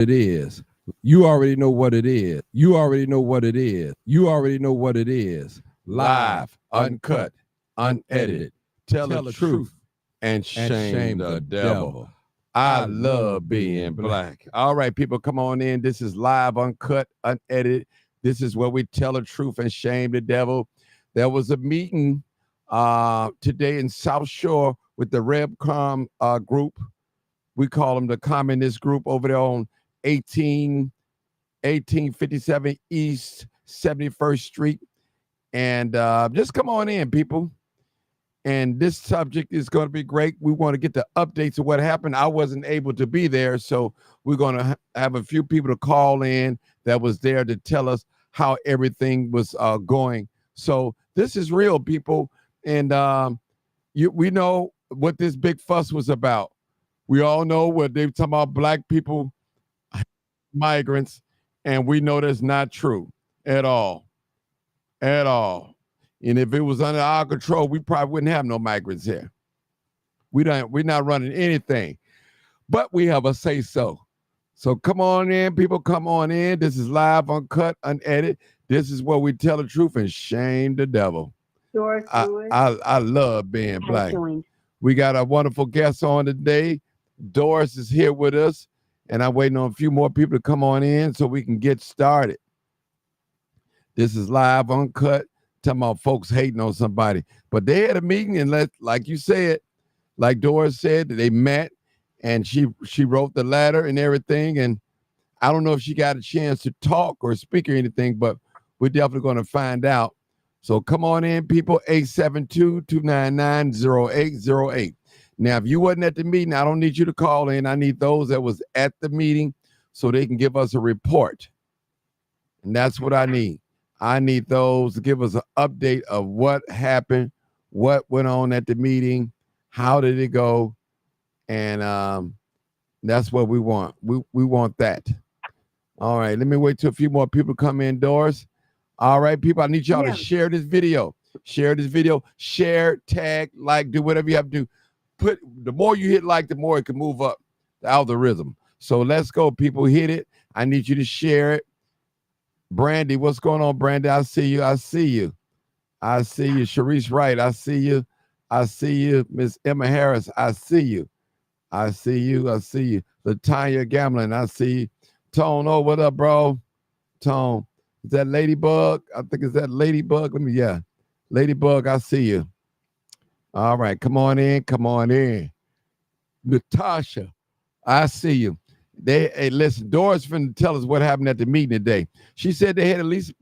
it is. You already know what it is. You already know what it is. You already know what it is. Live, uncut, unedited. Tell the truth and and shame shame the the devil. devil. I love being black. All right, people, come on in. This is live, uncut, unedited. This is where we tell the truth and shame the devil. There was a meeting today in South Shore with the Rebcom group. We call them the communist group over there on 1857 East 71st Street. And just come on in, people. And this subject is going to be great. We want to get the updates of what happened. I wasn't able to be there, so we're going to have a few people to call in that was there to tell us how everything was going. So this is real, people, and we know what this big fuss was about. We all know what they're talking about, black people, migrants, and we know that's not true at all, at all. And if it was under our control, we probably wouldn't have no migrants here. We're not running anything, but we have a say so. So come on in, people, come on in. This is live, uncut, unedited. This is where we tell the truth and shame the devil. Doris Lewis I love being has black. joined. We got a wonderful guest on today. Doris is here with us, and I'm waiting on a few more people to come on in so we can get started. This is live, uncut. Talking about folks hating on somebody, but they had a meeting, and like you said, like Doris said, they met, and she wrote the letter and everything. And I don't know if she got a chance to talk or speak or anything, but we're definitely going to find out. So come on in, people. 872-299-0808. Now, if you wasn't at the meeting, I don't need you to call in. I need those that was at the meeting so they can give us a report, and that's what I need. I need those to give us an update of what happened, what went on at the meeting, how did it go, and that's what we want. We want that. All right, let me wait till a few more people come indoors. All right, people, I need y'all to share this video. Share this video. Share, tag, like, do whatever you have to do. The more you hit like, the more it can move up the algorithm. So let's go, people. Hit it. I need you to share it. Brandy, what's going on, Brandy? I see you. I see you. I see you. Sharice Wright, I see you. I see you. Miss Emma Harris, I see you. I see you. I see you. Latanya Gamlin, I see you. Tone, oh, what up, bro? Tone, is that Ladybug? I think it's that Ladybug. Ladybug, I see you. All right, come on in. Come on in. Natasha, I see you. Hey, listen, Doris finna tell us what happened at the meeting today. She said they had at least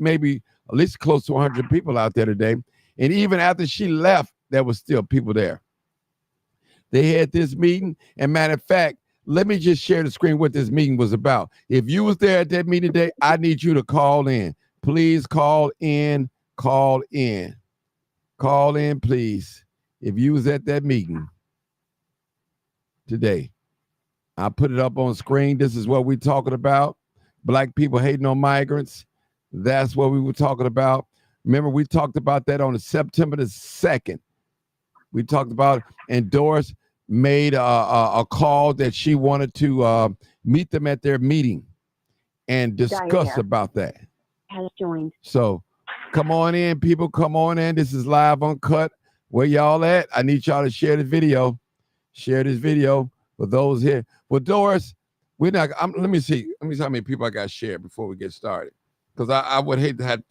close to 100 people out there today. And even after she left, there was still people there. They had this meeting. And matter of fact, let me just share the screen what this meeting was about. If you was there at that meeting today, I need you to call in. Please call in, call in. Call in, please. If you was at that meeting today. I put it up on screen. This is what we're talking about. Black people hating on migrants. That's what we were talking about. Remember, we talked about that on September the 2nd. We talked about, and Doris made a call that she wanted to meet them at their meeting and discuss about that. Has joined. So come on in, people. Come on in. This is live, uncut. Where y'all at? I need y'all to share this video. Share this video for those here. Well, Doris, we're not. Let me see. Let me see how many people I got shared before we get started, because I would hate to have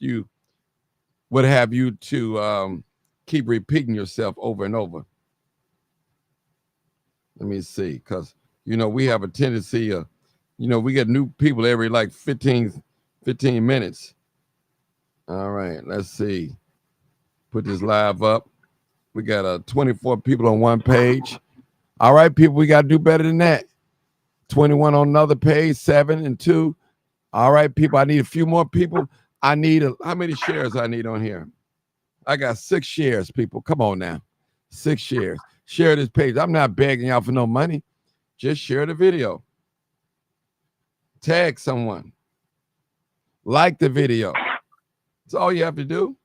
you to keep repeating yourself over and over. Let me see, because we have a tendency of, we get new people every like 15 minutes. All right, let's see. Put this live up. We got 24 people on one page. All right, people, we got to do better than that. 21 on another page, 7 and 2. All right, people, I need a few more people. I need how many shares I need on here? I got 6 shares, people. Come on now. 6 shares. Share this page. I'm not begging y'all for no money. Just share the video. Tag someone. Like the video. That's all you have to do.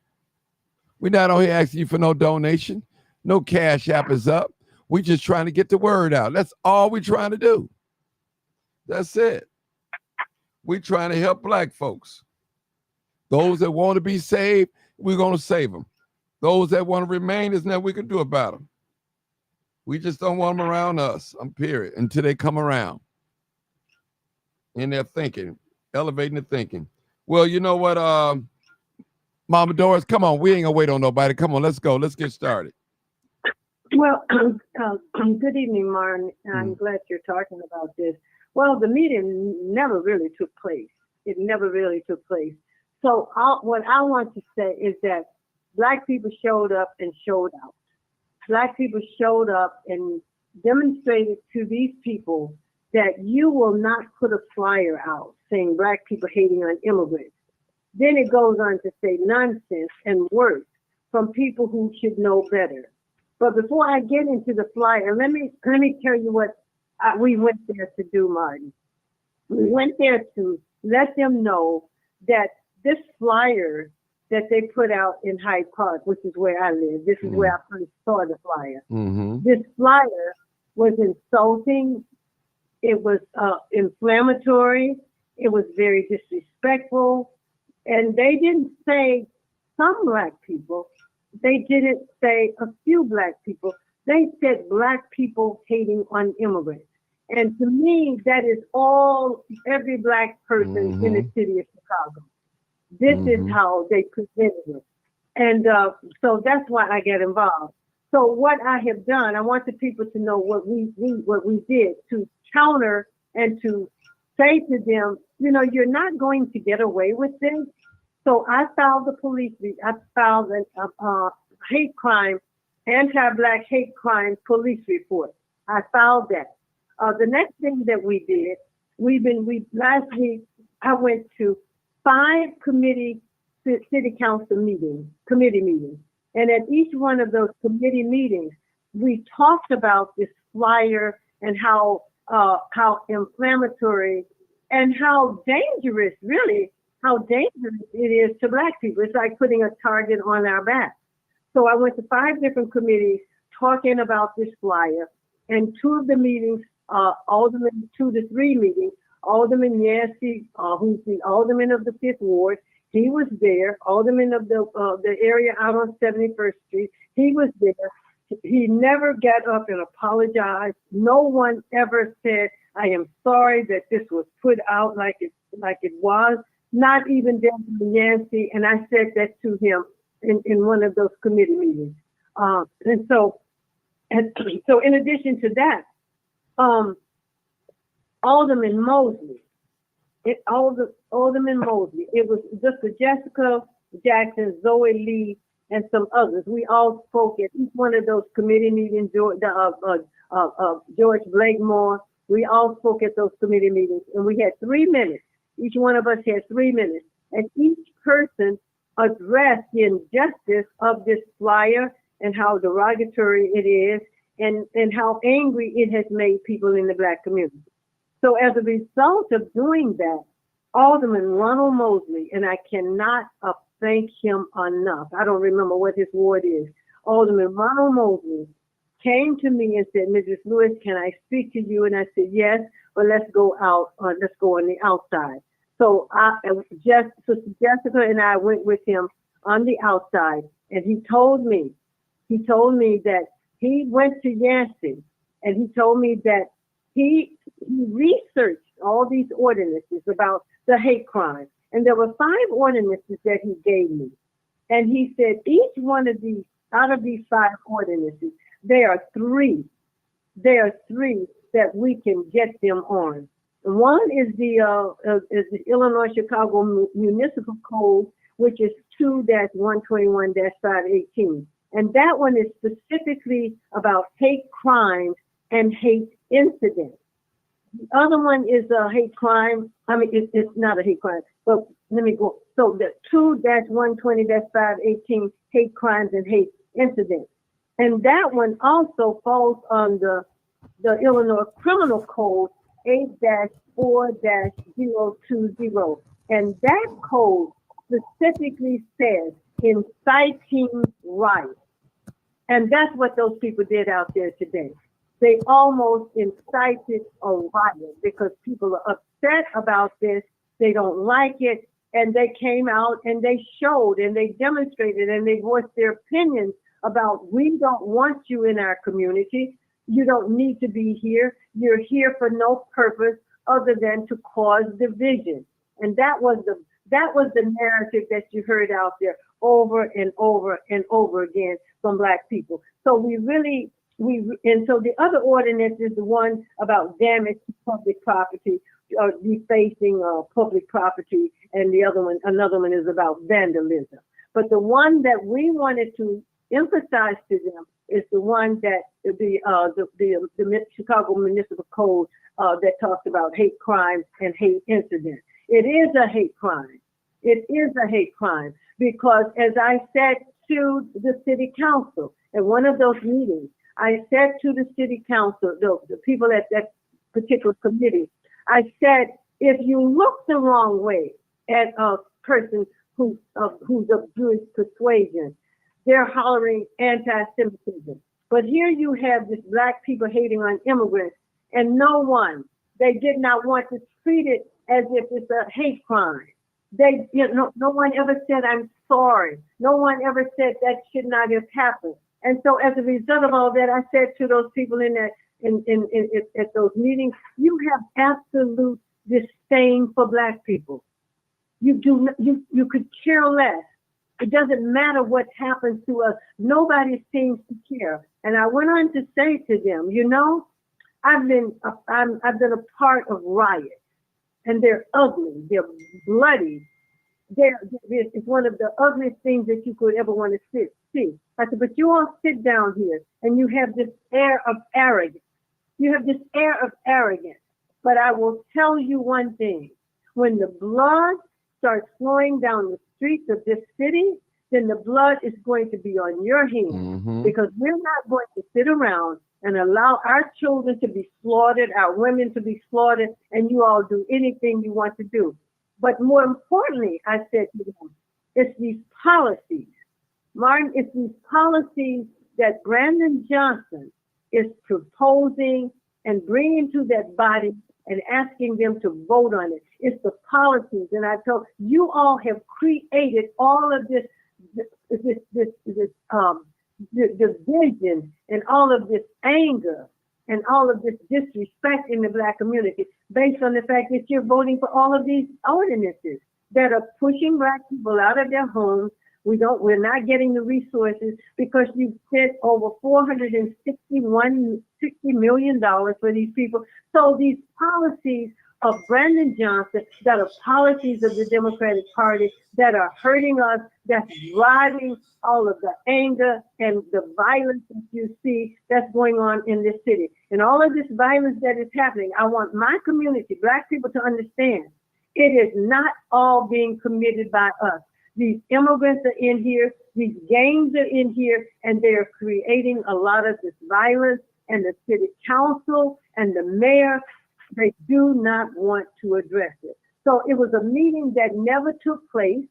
We're not on here asking you for no donation. No Cash App is up. We're just trying to get the word out. That's all we're trying to do. That's it. We're trying to help black folks. Those that want to be saved, we're going to save them. Those that want to remain, there's nothing we can do about them. We just don't want them around us, period, until they come around. In their thinking, elevating the thinking. Well, you know what, Mama Doris, come on. We ain't going to wait on nobody. Come on, let's go. Let's get started. Well, good evening, Martin. I'm glad you're talking about this. Well, the meeting never really took place. It never really took place. So what I want to say is that Black people showed up and showed out. Black people showed up and demonstrated to these people that you will not put a flyer out saying Black people hating on immigrants. Then it goes on to say nonsense and worse from people who should know better. But before I get into the flyer, let me tell you what we went there to do, Martin. We went there to let them know that this flyer that they put out in Hyde Park, which is where I live, this is where I first saw the flyer. This flyer was insulting. It was inflammatory. It was very disrespectful. And they didn't say some Black people. They didn't say a few Black people. They said Black people hating on immigrants. And to me, that is every Black person in the city of Chicago. This is how they presented it. And so that's why I get involved. So what I have done, I want the people to know what we did to counter and to say to them, you're not going to get away with this. So I filed a hate crime, anti-Black hate crime police report. I filed that. The next thing that we did, last week, I went to 5 city council committee meetings. And at each one of those committee meetings, we talked about this flyer and how inflammatory and how dangerous it is to Black people. It's like putting a target on our back. So I went to 5 different committees talking about this flyer, and 2 of the meetings, 2 to 3 meetings, Alderman Yancey, who's the alderman of the 5th Ward, he was there. Alderman of the area out on 71st Street, he was there. He never got up and apologized. No one ever said, I am sorry that this was put out like it was. Not even Alderman Yancey, and I said that to him in one of those committee meetings. And so in addition to that, Alderman Mosley, it was just Jessica Jackson, Zoe Lee, and some others. We all spoke at each one of those committee meetings. George Blakemore, we all spoke at those committee meetings, and we had 3 minutes. Each one of us had 3 minutes, and each person addressed the injustice of this flyer and how derogatory it is, and how angry it has made people in the Black community. So as a result of doing that, Alderman Ronald Mosley, and I cannot thank him enough. I don't remember what his ward is. Alderman Ronald Mosley came to me and said, Mrs. Lewis, can I speak to you? And I said, yes, but let's go out. Let's go on the outside. So Sister Jessica and I went with him on the outside, and he told me that he went to Yancey, and he told me that he researched all these ordinances about the hate crime. And there were 5 ordinances that he gave me. And he said, each one of these, out of these 5 ordinances, there are 3 that we can get them on. One is the Illinois Chicago Municipal Code, which is 2-121-518. And that one is specifically about hate crimes and hate incidents. The other one is a hate crime. I mean, it's not a hate crime, but let me go. So the 2-120-518 hate crimes and hate incidents. And that one also falls under the Illinois Criminal Code 8-4-020. And that code specifically says inciting riots. And that's what those people did out there today. They almost incited a riot because people are upset about this, They don't like it. And they came out and they showed and they demonstrated and they voiced their opinions about, we don't want you in our community. You don't need to be here. You're here for no purpose other than to cause division. And that was the narrative that you heard out there over and over and over again from Black people. So and so the other ordinance is the one about damage to public property, or defacing public property, and another one is about vandalism. But the one that we wanted to emphasize to them is the one that the Chicago Municipal Code that talks about hate crimes and hate incidents. It is a hate crime. It is a hate crime because, as I said to the city council at one of those meetings, I said to the city council, the people at that particular committee, I said, if you look the wrong way at a person who's of Jewish persuasion, they're hollering anti-Semitism. But here you have this Black people hating on immigrants, and they did not want to treat it as if it's a hate crime. No one ever said, I'm sorry. No one ever said that should not have happened. And so as a result of all that, I said to those people at those meetings, you have absolute disdain for Black people. You could care less. It doesn't matter what happens to us. Nobody seems to care. And I went on to say to them, I've been a part of riots, and they're ugly, they're bloody. It's one of the ugliest things that you could ever want to see. I said, but you all sit down here and you have this air of arrogance. You have this air of arrogance. But I will tell you one thing. When the blood starts flowing down the streets of this city, then the blood is going to be on your hands, because we're not going to sit around and allow our children to be slaughtered, our women to be slaughtered, and you all do anything you want to do. But more importantly, I said to them, it's these policies. Martin, it's these policies that Brandon Johnson is proposing and bringing to that body and asking them to vote on it. It's the policies. And I told you all have created all of this division and all of this anger and all of this disrespect in the Black community based on the fact that you're voting for all of these ordinances that are pushing Black people out of their homes. We're not getting the resources because you spent over $460 million for these people. So these policies of Brandon Johnson, that are policies of the Democratic Party that are hurting us, that's driving all of the anger and the violence that you see that's going on in this city. And all of this violence that is happening, I want my community, Black people, to understand it is not all being committed by us. These immigrants are in here, these gangs are in here, and they are creating a lot of this violence. And the city council and the mayor, they do not want to address it. So it was a meeting that never took place.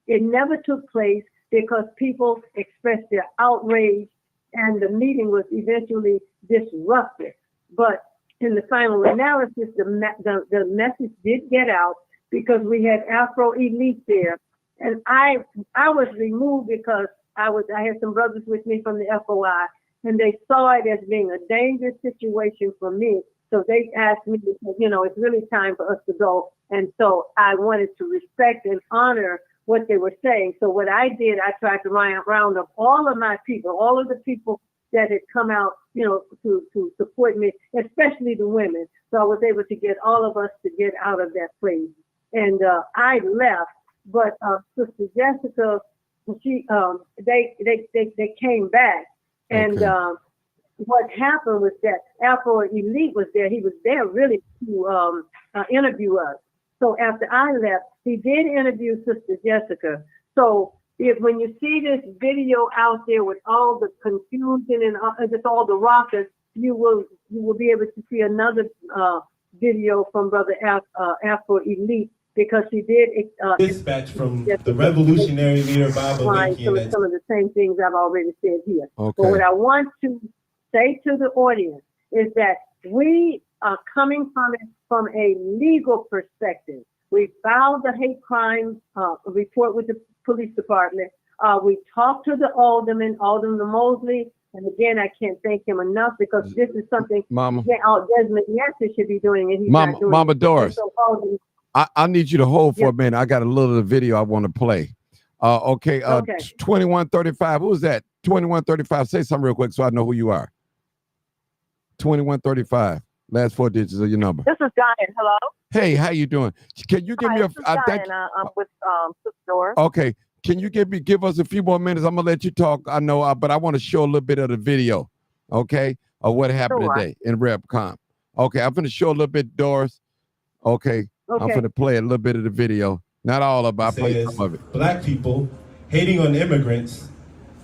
It never took place because people expressed their outrage, and the meeting was eventually disrupted. But in the final analysis, the message did get out because we had Afro Elite there. And I was removed because I had some brothers with me from the FOI, and they saw it as being a dangerous situation for me. So they asked me, it's really time for us to go. And so I wanted to respect and honor what they were saying. So what I did, I tried to round up all of my people, all of the people that had come out, to support me, especially the women. So I was able to get all of us to get out of that place. And I left. But Sister Jessica, they came back, and what happened was that Afro Elite was there. He was there really to interview us. So after I left, he did interview Sister Jessica. So when you see this video out there with all the confusion and just all the rockets, you will be able to see another video from Brother Afro Elite. Because he did dispatch from the revolutionary leader Baba Vinci. Some of the same things I've already said here. Okay. But what I want to say to the audience is that we are coming from a legal perspective. We filed the hate crime report with the police department. We talked to the alderman, Alderman Mosley, and again, I can't thank him enough because this is something Mama. Desmond Yancy should be doing, and he's Mama, not doing Mama it. Doris. So Alderman, I need you to hold for a minute. I got a little of the video I want to play. Okay. 2135. Who is that? 2135. Say something real quick so I know who you are. 2135. Last 4 digits of your number. This is Diane. Hello. Hey, how you doing? Can you give me a? This is Diane. I'm with Sister Doris. Okay. Can you give us a few more minutes? I'm gonna let you talk. I know, but I want to show a little bit of the video. Okay, of what happened today in RepCom. Okay, I'm gonna show a little bit, Doris. Okay. I'm gonna play a little bit of the video. Not all of it. I'll play some of it. Black people hating on immigrants,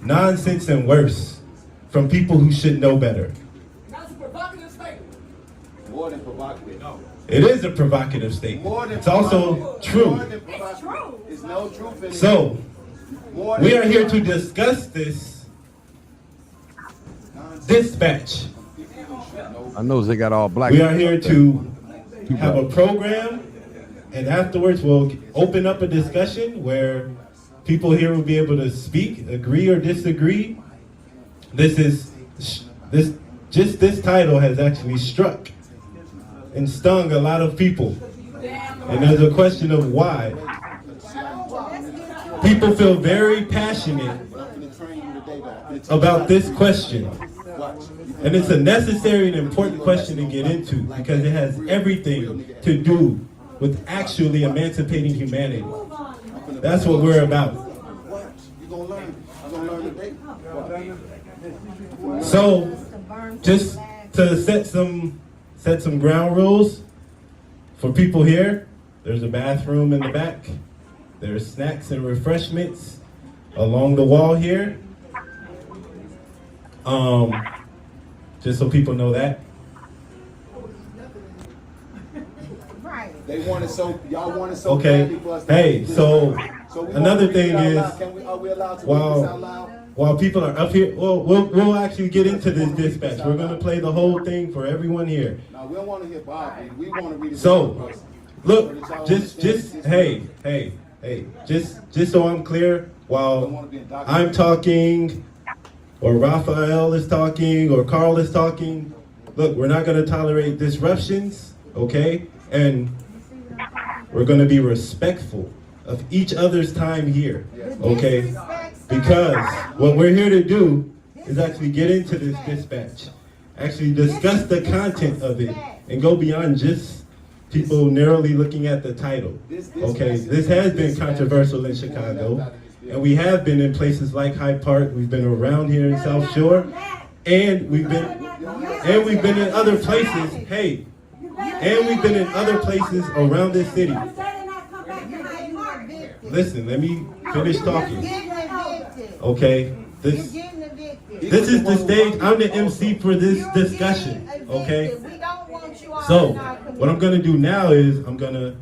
nonsense and worse, from people who should know better. That's a provocative statement. More than provocative. No. It is a provocative statement. It's also true. It's true. There's no truth in it. So, we are here to discuss this dispatch. I know they got all black. We are here to have a program, and afterwards we'll open up a discussion where people here will be able to speak, agree or disagree. This title has actually struck and stung a lot of people. And there's a question of why. People feel very passionate about this question. And it's a necessary and important question to get into because it has everything to do with actually emancipating humanity. That's what we're about. So, just to set some ground rules for people here, there's a bathroom in the back. There's snacks and refreshments along the wall here. Just so people know that. They want it so, y'all want it so Okay. badly for us to Hey, so we another wanna read thing it out is, loud. Are we allowed to read this out loud? while people are up here, well, we'll actually get into this dispatch. We're gonna play the whole thing for everyone here. No, we don't want to hear Bob read it. We want to read it. So, look, just just so I'm clear, while I'm talking, or Raphael is talking, or Carl is talking, look, we're not gonna tolerate disruptions, okay? And we're gonna be respectful of each other's time here, okay? Because what we're here to do is actually get into this dispatch, actually discuss the content of it, and go beyond just people narrowly looking at the title. Okay, this has been controversial in Chicago, and we have been in places like Hyde Park. We've been around here in South Shore, and we've been in other places. Hey, and we've been in other places around this city. Listen, let me finish talking. Okay, this is the stage. I'm the MC for this discussion. Okay. So, what I'm gonna do now is I'm gonna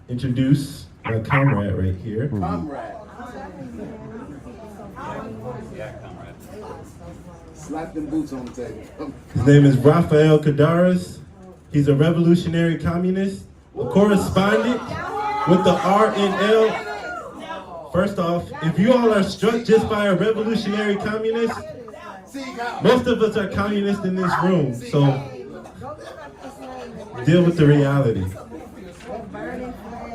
introduce my comrade right here. Comrade. Slap them boots on the table. His name is Raphael Kadaras. He's a revolutionary communist, a correspondent with the RNL. First off, if you all are struck just by a revolutionary communist, most of us are communists in this room, so deal with the reality.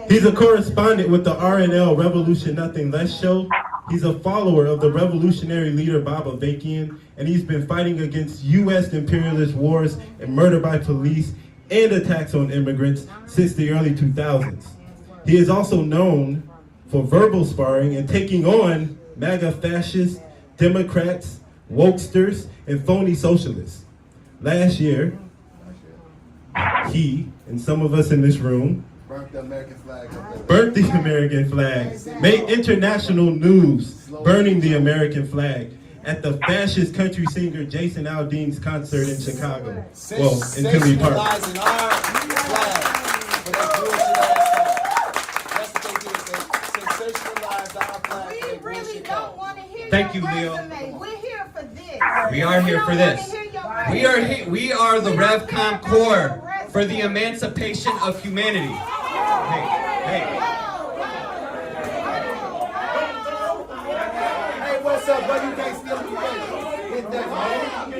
He's a correspondent with the RNL Revolution Nothing Less show. He's a follower of the revolutionary leader Bob Avakian, and he's been fighting against U.S. imperialist wars and murder by police and attacks on immigrants since the early 2000s. He is also known for verbal sparring and taking on MAGA fascists, Democrats, wokesters, and phony socialists. Last year, he and some of us in this room Burnt the American flag up there. burnt the American flag, made international news burning the American flag at the fascist country singer Jason Aldean's concert in Chicago. Well, in Tinley Park. Sensationalizing our flag for that bullshit ass. That's what they do. They sensationalize our flag. We really don't want to hear Thank your you, Leo. resume. We're here for this. We are here don't for wanna this. hear your We are resume. we are the We don't care RevCom about your Corps resume. for the emancipation of humanity. Hey, Well, you can't steal the debate. Hit that, man.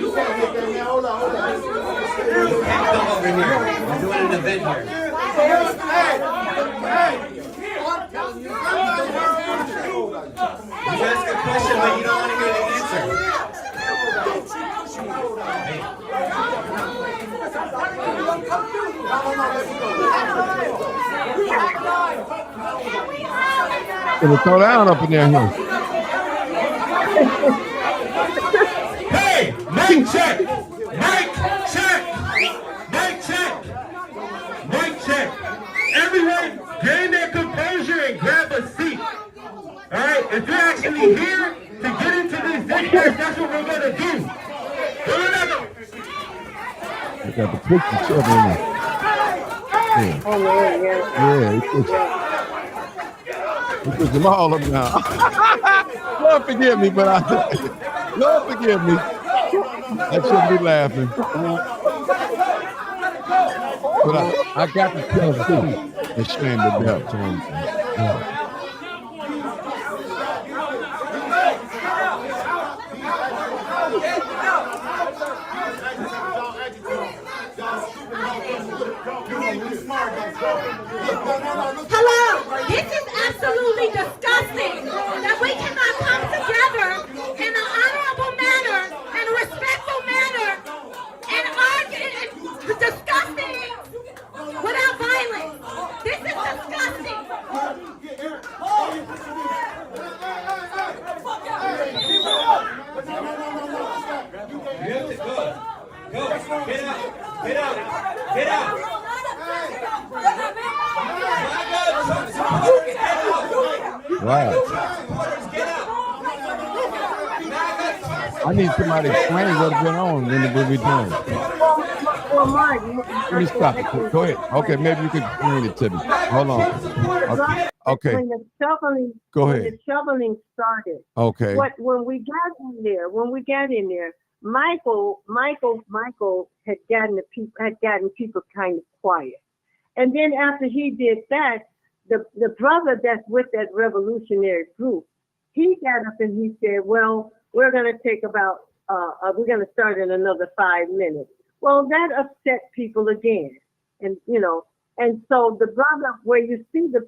You can't hit that, man. Hold on. You can't come over here. We're doing an event here. You ask a question, but you don't want to hear the answer. It'll throw down up in there. Hey, mic check. Mic check. Mic check. Mic check. Everyone, gain their composure and grab a seat. All right, if you're actually here to get into these dictators, that's what we're gonna do. I got the picture children in there. Yeah. Oh, man, yeah. He puts them all up now. Lord forgive me, but Lord forgive me. I shouldn't be laughing. But I got to tell you, it's shame to death. Yeah. Hello, this is absolutely disgusting that we cannot come together in an honorable manner and a respectful manner and argue and discuss things without violence. This is disgusting. Go. Get out. Get out. Wow. I need somebody to explain what's going on when we're doing. Well, Mark, Let me stop it. Go ahead. Okay, maybe you can explain it to me. Hold on. Okay. when the shoveling, Go when ahead. the shoveling started, Okay. when we got in there, Michael had gotten people kind of quiet, and then after he did that, the brother that's with that revolutionary group, he got up and he said, "Well, we're going to take about we're going to start in another 5 minutes." Well, that upset people again, and and so the brother, where you see the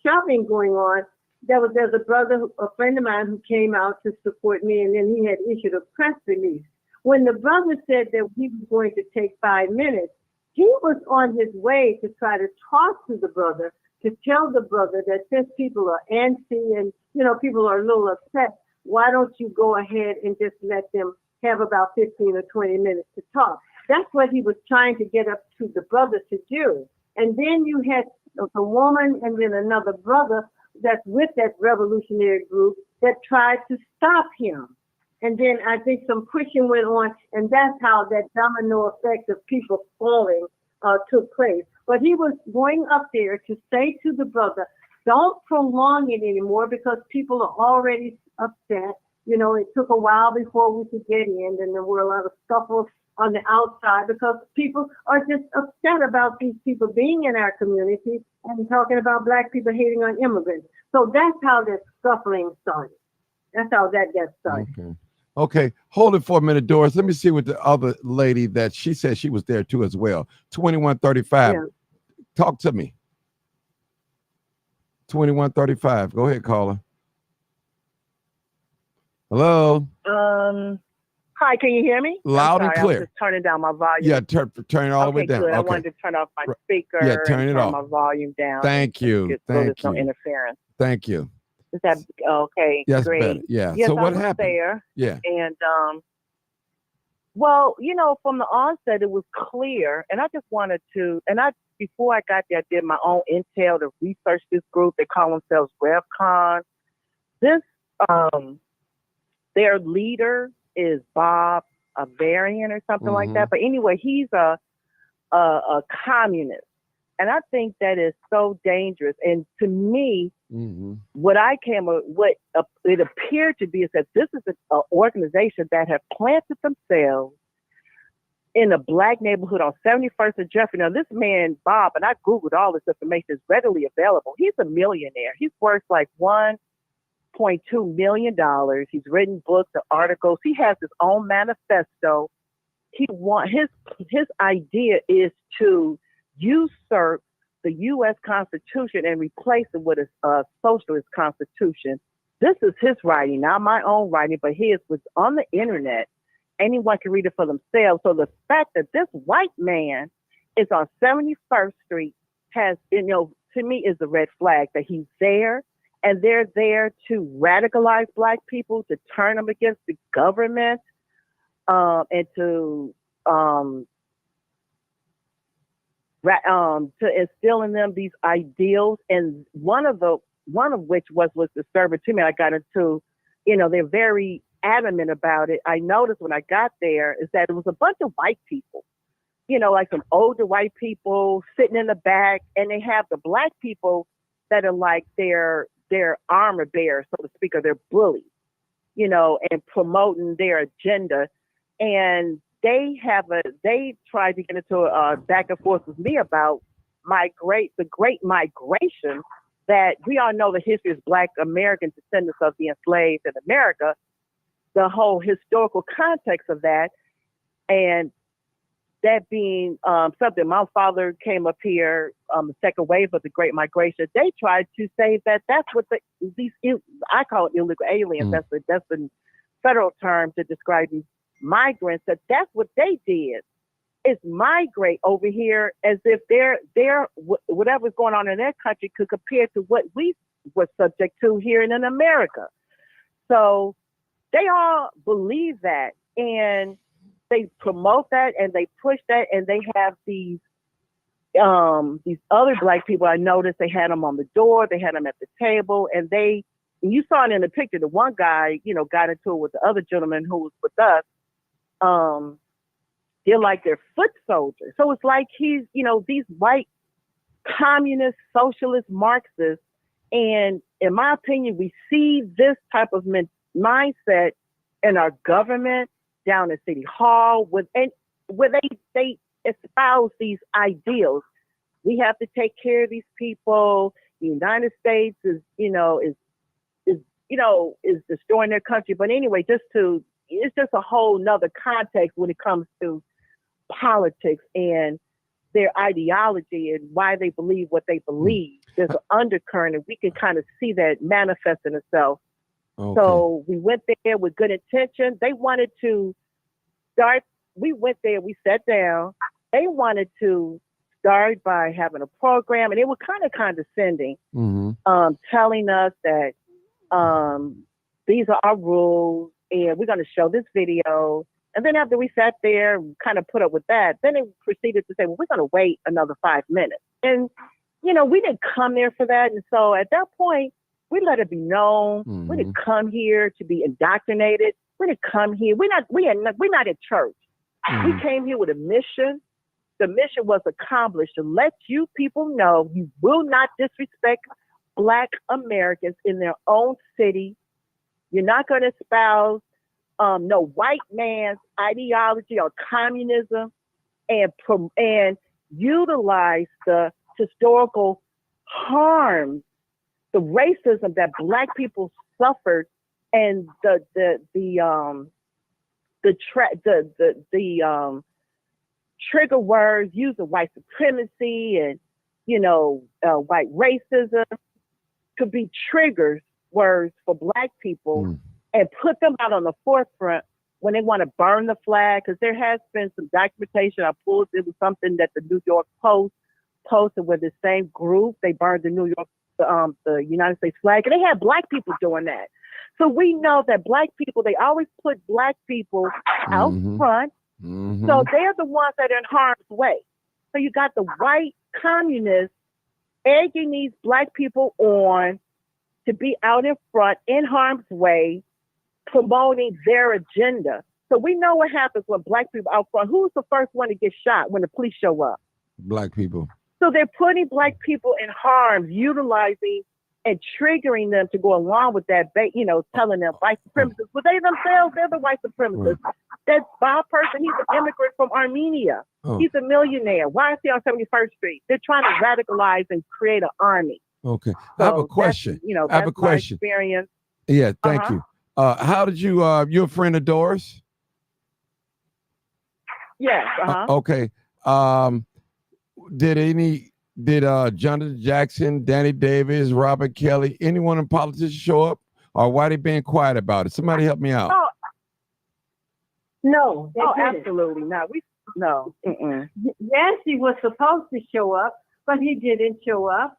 shoving going on, there's a brother, a friend of mine, who came out to support me, and then he had issued a press release. When the brother said that he was going to take 5 minutes, he was on his way to try to talk to the brother, to tell the brother that since people are antsy and people are a little upset, why don't you go ahead and just let them have about 15 or 20 minutes to talk? That's what he was trying to get up to the brother to do. And then you had the woman and then another brother that's with that revolutionary group that tried to stop him. And then I think some pushing went on, and that's how that domino effect of people falling took place. But he was going up there to say to the brother, don't prolong it anymore because people are already upset. It took a while before we could get in, and there were a lot of scuffles on the outside because people are just upset about these people being in our community and talking about Black people hating on immigrants. So that's how that scuffling started. That's how that got started. Okay. Hold it for a minute, Doris. Let me see what the other lady that she said she was there too as well. 2135. Yeah. Talk to me. 2135. Go ahead, caller. Hello. Hi, can you hear me? Loud and clear. I was just turning down my volume. Yeah, turn it all the way down. Good. Okay. I wanted to turn off my speaker. Yeah, turn it off. My volume down. Thank you. Thank you. No interference. Thank you. Is that okay? Yes, great. better. Yeah. Yes, So what I was happened? There. Yeah. And well, from the onset, it was clear, and I just wanted to, before I got there, I did my own intel to research this group. They call themselves RevCon. This, their leader is Bob Avarian or something like that. But anyway, he's a communist. And I think that is so dangerous. And to me, what it appeared to be is that this is an organization that have planted themselves in a black neighborhood on 71st and Jeffrey. Now, this man, Bob, and I Googled all this information, is readily available. He's a millionaire. He's worth like $1.2 million. He's written books and articles. He has his own manifesto. His idea is to usurp the U.S. Constitution and replace it with a socialist constitution. This is his writing, not my own writing, but his was on the internet. Anyone can read it for themselves. So the fact that this white man is on 71st Street has, to me, is a red flag that he's there, and they're there to radicalize black people, to turn them against the government, and to instill in them these ideals. And one of which was disturbing to me. I got into, they're very adamant about it. I noticed when I got there is that it was a bunch of white people, like some older white people sitting in the back, and they have the black people that are like their armor bearers, so to speak, or their bullies, and promoting their agenda. And they tried to get into a back and forth with me about the great migration, that we all know the history is black American descendants of the enslaved in America, the whole historical context of that, and that being something. My father came up here, the second wave of the Great Migration. They tried to say that that's what I call it illegal aliens. That's the federal term to describe these migrants. That's what they did, is migrate over here as if they're whatever's going on in their country could compare to what we were subject to here in America. So they all believe that, and they promote that, and they push that, and they have these other black people. I noticed they had them on the door, they had them at the table, and you saw it in the picture. The one guy, got into it with the other gentleman who was with us. They're like their foot soldiers. So it's like he's, these white communist, socialist, Marxists. And in my opinion, we see this type of mindset in our government, down in City Hall, where they espouse these ideals. We have to take care of these people. The United States is destroying their country. But anyway, it's just a whole nother context when it comes to politics and their ideology and why they believe what they believe. There's an undercurrent, and we can kind of see that manifesting itself. Okay. So we went there with good intention. They wanted to start. We went there, we sat down. They wanted to start by having a program, and they were kind of condescending, telling us that these are our rules, and we're going to show this video. And then after we sat there and kind of put up with that, then they proceeded to say, well, we're going to wait another 5 minutes. And, we didn't come there for that. And so at that point, we let it be known. We didn't come here to be indoctrinated. We didn't come here. We're not at church. We came here with a mission. The mission was accomplished to let you people know you will not disrespect Black Americans in their own city. You're not going to espouse no white man's ideology or communism, and utilize the historical harm, the racism that Black people suffered, and the trigger words used of white supremacy and white racism could be triggers words for Black people, and put them out on the forefront when they want to burn the flag. Because there has been some documentation I pulled. It was something that the New York Post posted with the same group. They burned the the United States flag, and they had Black people doing that. So we know that Black people, they always put Black people out front. So they're the ones that are in harm's way. So you got the white communists egging these Black people on to be out in front in harm's way, promoting their agenda. So we know what happens when Black people out front. Who's the first one to get shot when the police show up? Black people. So they're putting Black people in harm, utilizing and triggering them to go along with that, telling them white supremacists. But they themselves, they're the white supremacists. That Bob person, he's an immigrant from Armenia. He's a millionaire. Why is he on 71st Street? They're trying to radicalize and create an army. Okay. So I have a question. That's, I have a question. My experience. Yeah, thank you. How did you, you're a friend of Doris? Yes. Okay. Did Jonathan Jackson, Danny Davis, Robert Kelly, anyone in politics show up? Or why they being quiet about it? Somebody help me out. No, they didn't. Absolutely not. No. Yancey was supposed to show up, but he didn't show up.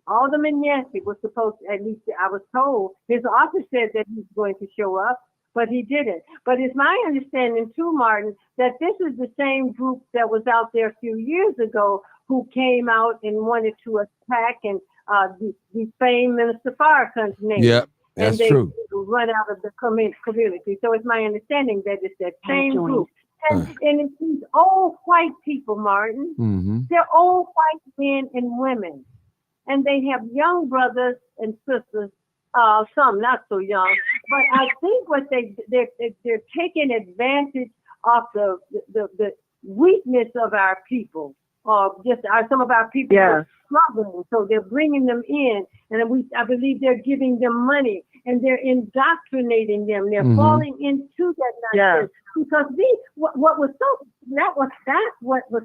Alderman Yancey was supposed to, at least I was told, his office said that he's going to show up, but he didn't. But it's my understanding too, Martin, that this is the same group that was out there a few years ago who came out and wanted to attack and defame Minister Farrakhan's name. Yeah, that's true. And they run out of the community. So it's my understanding that it's that same group. And it's these old white people, Martin. Mm-hmm. They're old white men and women. And they have young brothers and sisters, some not so young. But I think what they're taking advantage of the weakness of our people, some of our people are struggling. So they're bringing them in, and I believe they're giving them money, and they're indoctrinating them. They're falling into that nonsense. Because what was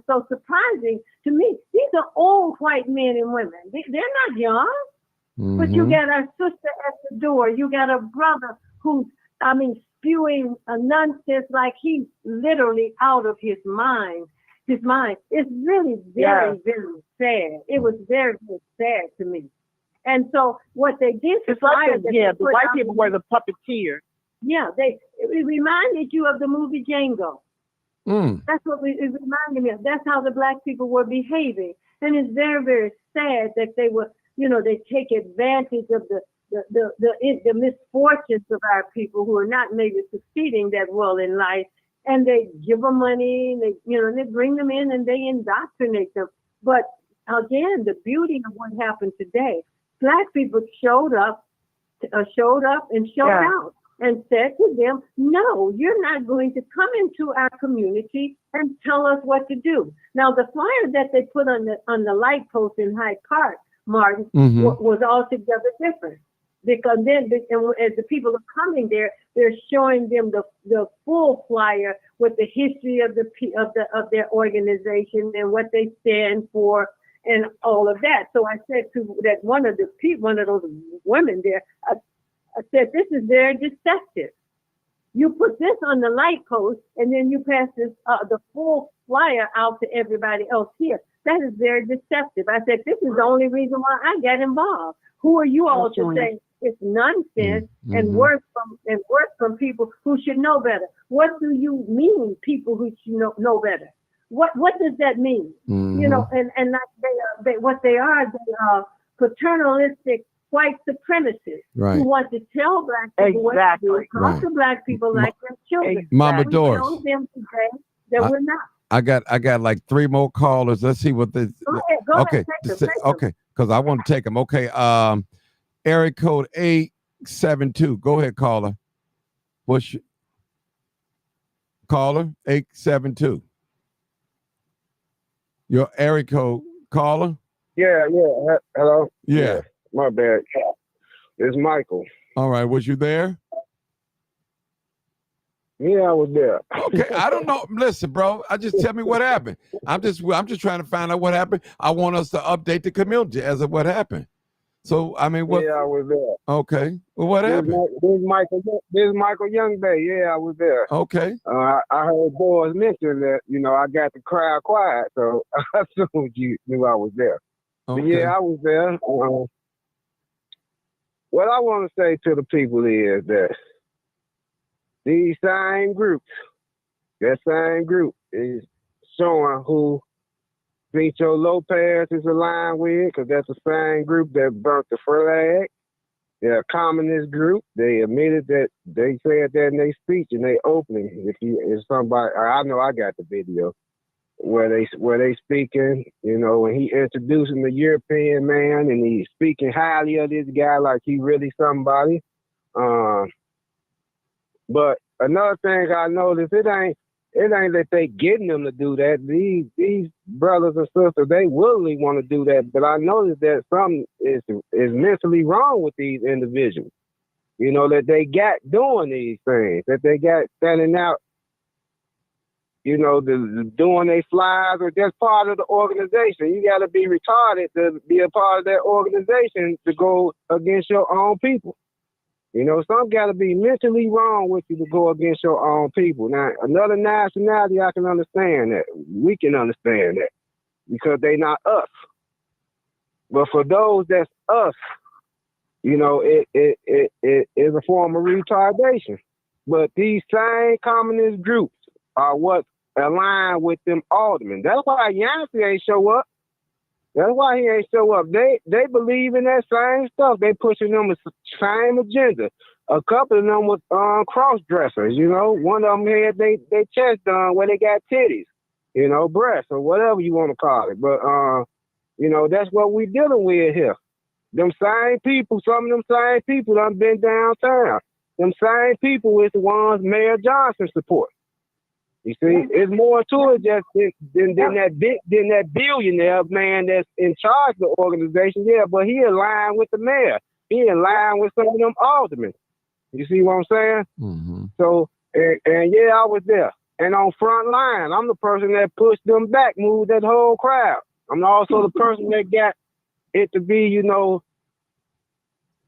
so surprising to me. These are old white men and women. They're not young. Mm-hmm. But you got a sister at the door. You got a brother who's, spewing a nonsense like he's literally out of his mind. His mind. It's really very, very sad. It was very, very sad to me. And so what they did, it's like the white people were the puppeteers. Yeah, it reminded you of the movie Django. That's what it reminded me of. That's how the black people were behaving. And it's very, very sad that they were, they take advantage of the misfortunes of our people who are not maybe succeeding that well in life. And they give them money, and they bring them in and they indoctrinate them. But again, the beauty of what happened today, black people showed up and showed out. And said to them, no, you're not going to come into our community and tell us what to do. Now, the flyer that they put on the light post in Hyde Park, Martin, was altogether different. Because then, as the people are coming there, they're showing them the full flyer with the history of their organization and what they stand for and all of that. So I said to that one of those women there, I said, this is very deceptive. You put this on the light post and then you pass this the full flyer out to everybody else here. That is very deceptive. I said, this is the only reason why I got involved. Who are you all to say it's nonsense and worse from people who should know better? What do you mean, people who should know better? What does that mean? And like they are paternalistic white supremacists who want to tell black people what to do, talk to black people like their children. Mama Doris, we told them today that we're not. I got like 3 more callers. Let's see what this. Go ahead, take them. Okay, because I want to take them. Okay, area code 872. Go ahead, caller. What's your caller? 872. Your area code, caller. Yeah. Hello. Yeah. My bad. It's Michael. All right. Was you there? Yeah, I was there. Okay. I don't know. Listen, bro. Just tell me what happened. I'm just trying to find out what happened. I want us to update the community as of what happened. So what? Yeah, I was there. Okay. Well, what happened? This is Michael Youngday. Yeah, I was there. Okay. I heard boys mention that. I got the crowd quiet, so I assumed you knew I was there. Okay. But yeah, I was there. What I want to say to the people is that these same groups, that same group is showing who Vito Lopez is aligned with, because that's the same group that burnt the flag. They're a communist group. They admitted that they said that in their speech and they opening. If somebody, I know I got the video. where they speaking, you know, when he introducing the European man and he's speaking highly of this guy like he really somebody. But another thing I noticed, it ain't that they getting them to do that. These brothers and sisters, they willingly want to do that. But I noticed that something is mentally wrong with these individuals. You know, that they got doing these things, that they got standing out, you know, doing their flyers or just part of the organization. You got to be retarded to be a part of that organization to go against your own people. You know, some got to be mentally wrong with you to go against your own people. Now, another nationality, I can understand that. We can understand that because they not us. But for those that's us, you know, it is a form of retardation. But these same communist groups are what align with them aldermen. That's why Yancey ain't show up. That's why he ain't show up. They believe in that same stuff. They pushing them the same agenda. A couple of them was cross dressers. You know, one of them had they chest done where they got titties, you know, breasts or whatever you want to call it. But you know, that's what we dealing with here. Them same people, some of them same people done been downtown. Them same people is the ones Mayor Johnson support. You see, it's more to it just than that billionaire man that's in charge of the organization. Yeah, but he aligned with the mayor. He aligned with some of them aldermen. You see what I'm saying? Mm-hmm. So, and yeah, I was there. And on front line, I'm the person that pushed them back, moved that whole crowd. I'm also the person that got it to be, you know,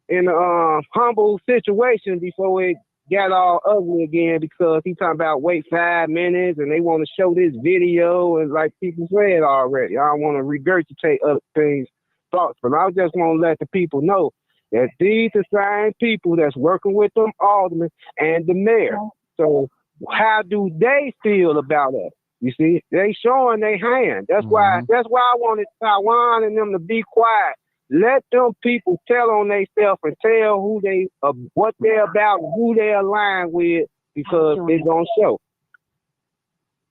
in a humble situation before it got all ugly again, because he talking about wait 5 minutes and they want to show this video, and like people said already, I don't want to regurgitate other things, thoughts, but I just want to let the people know that these are the same people that's working with them aldermen and the mayor. So how do they feel about us? You see, they showing their hand. That's why I wanted Taiwan and them to be quiet. Let them people tell on themselves and tell who they, what they're about, who they align with, because it's gonna show.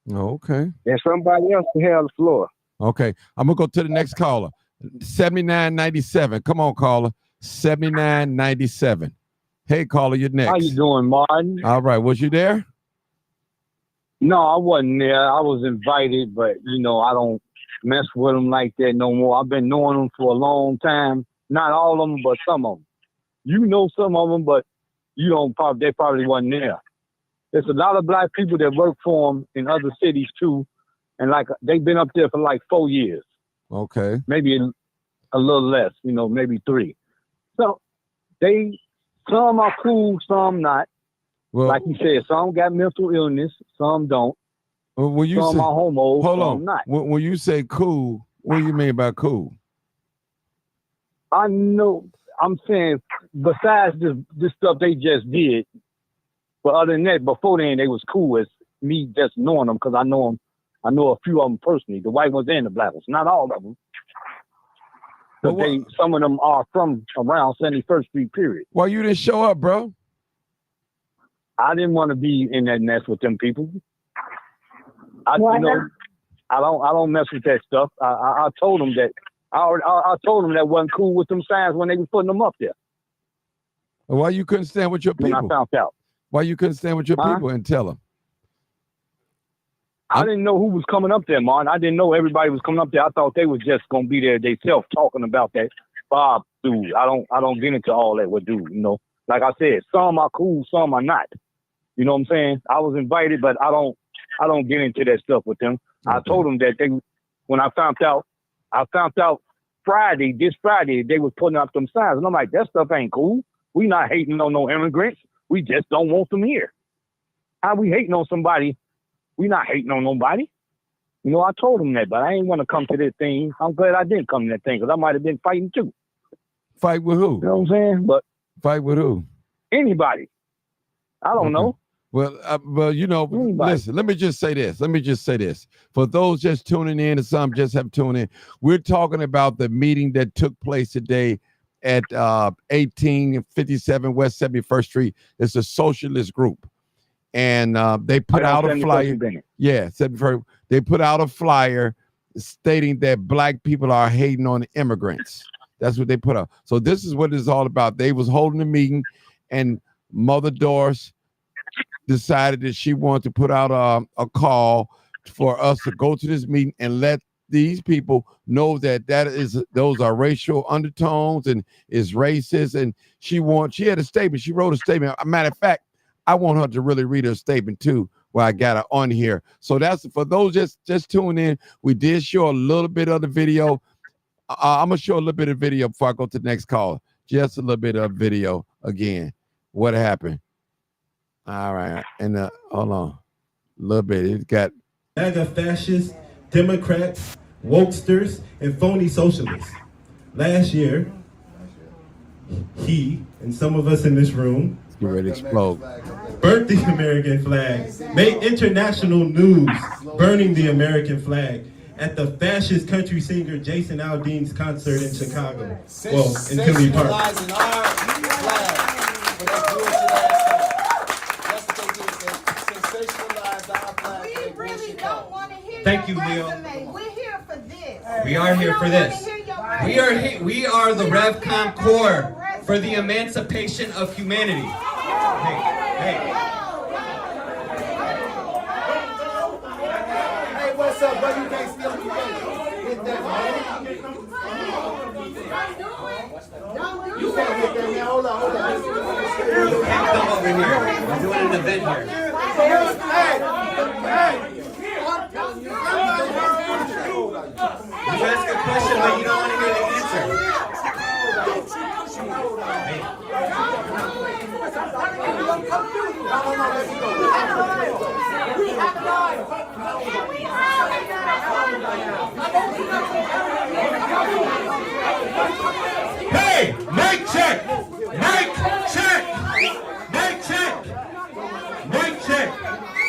Okay. And somebody else can have the floor. Okay, I'm gonna go to the next caller. 7997. Come on, caller. 7997. Hey, caller, you're next. How you doing, Martin? All right, was you there? No, I wasn't there. I was invited, but you know, I don't mess with them like that no more. I've been knowing them for a long time. Not all of them, but some of them. You know some of them, but you don't. They probably wasn't there. There's a lot of black people that work for them in other cities too, and like they've been up there for like 4 years. Okay. Maybe a little less. You know, maybe 3. So some are cool, some not. Well, like you said, some got mental illness, some don't. Well, when you some say, are homos, hold some on. not. When you say cool, what do you mean by cool? I know. I'm saying besides this stuff they just did, but other than that, before then they was cool as me just knowing them, because I know them. I know a few of them personally, the white ones and the black ones, not all of them. But some of them are from around 71st Street, period. Why you didn't show up, bro? I didn't want to be in that nest with them people. I don't mess with that stuff. I told them that. I told them that wasn't cool with them signs when they was putting them up there. Why you couldn't stand with your people? When I found out. Why you couldn't stand with your people and tell them? I didn't know who was coming up there, Martin. I didn't know everybody was coming up there. I thought they was just gonna be there themselves talking about that Bob dude. I don't get into all that with dude, you know. Like I said, some are cool, some are not. You know what I'm saying? I was invited, but I don't get into that stuff with them. Okay. I told them that when I found out this Friday, they was putting up them signs. And I'm like, that stuff ain't cool. We not hating on no immigrants. We just don't want them here. How we hating on somebody? We not hating on nobody. You know, I told them that, but I ain't want to come to that thing. I'm glad I didn't come to that thing, because I might have been fighting too. Fight with who? You know what I'm saying? But fight with who? Anybody. I don't know. Well, you know, listen, let me just say this. For those just tuning in, and some just have tuned in, we're talking about the meeting that took place today at 1857 West 71st Street. It's a socialist group. and they put out a flyer. Yeah, they put out a flyer stating that black people are hating on immigrants. That's what they put out. So this is what it's all about. They was holding a meeting, and Mother Doris decided that she wanted to put out a call for us to go to this meeting and let these people know that those are racial undertones and is racist. And she had a statement. She wrote a statement. As a matter of fact, I want her to really read her statement too, where I got her on here. So that's for those just tuning in. We did show a little bit of the video. I'm gonna show a little bit of video before I go to the next call. Just a little bit of video again. What happened? All right, and hold on, a little bit. It got MAGA fascists, Democrats, wokesters, and phony socialists. Last year, he and some of us in this room get ready to explode. Burnt the American flag, made international news burning the American flag at the fascist country singer Jason Aldean's concert in Chicago. Well, in Tinley Park. Sensationalizing our flag for that bullshit ass stuff. That's what they do. They sensationalize our flag. We really don't want to hear Thank your you, Leo. resume. We're here for this. We are here for this. We are the RevCom Corps for the emancipation of humanity. Hey. Hey, what's up, buddy? You can't steal me. Hit that, man. You can't hit that, man. Hold on. You can't come over here. We're doing an event here. You ask a question, but you don't want to hear the answer. Hey, mic check! Mic check! Mic check! Mic check!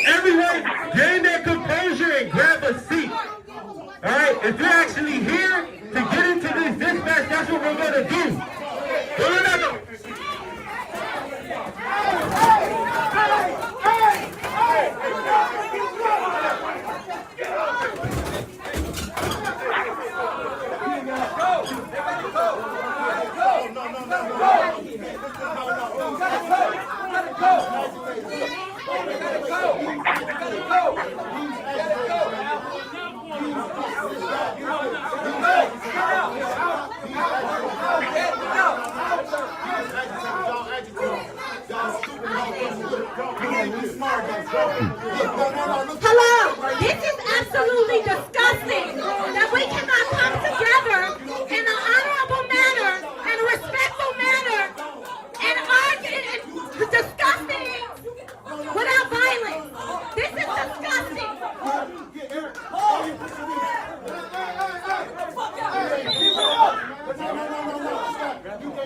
Everyone, gain their composure and grab a seat. All right, if you're actually here to get into this dispatch, that's what we're gonna do. We're not gonna... Hello, this is absolutely disgusting that we cannot come together in an honorable manner and a respectful manner and argue and discuss things without violence. This is disgusting.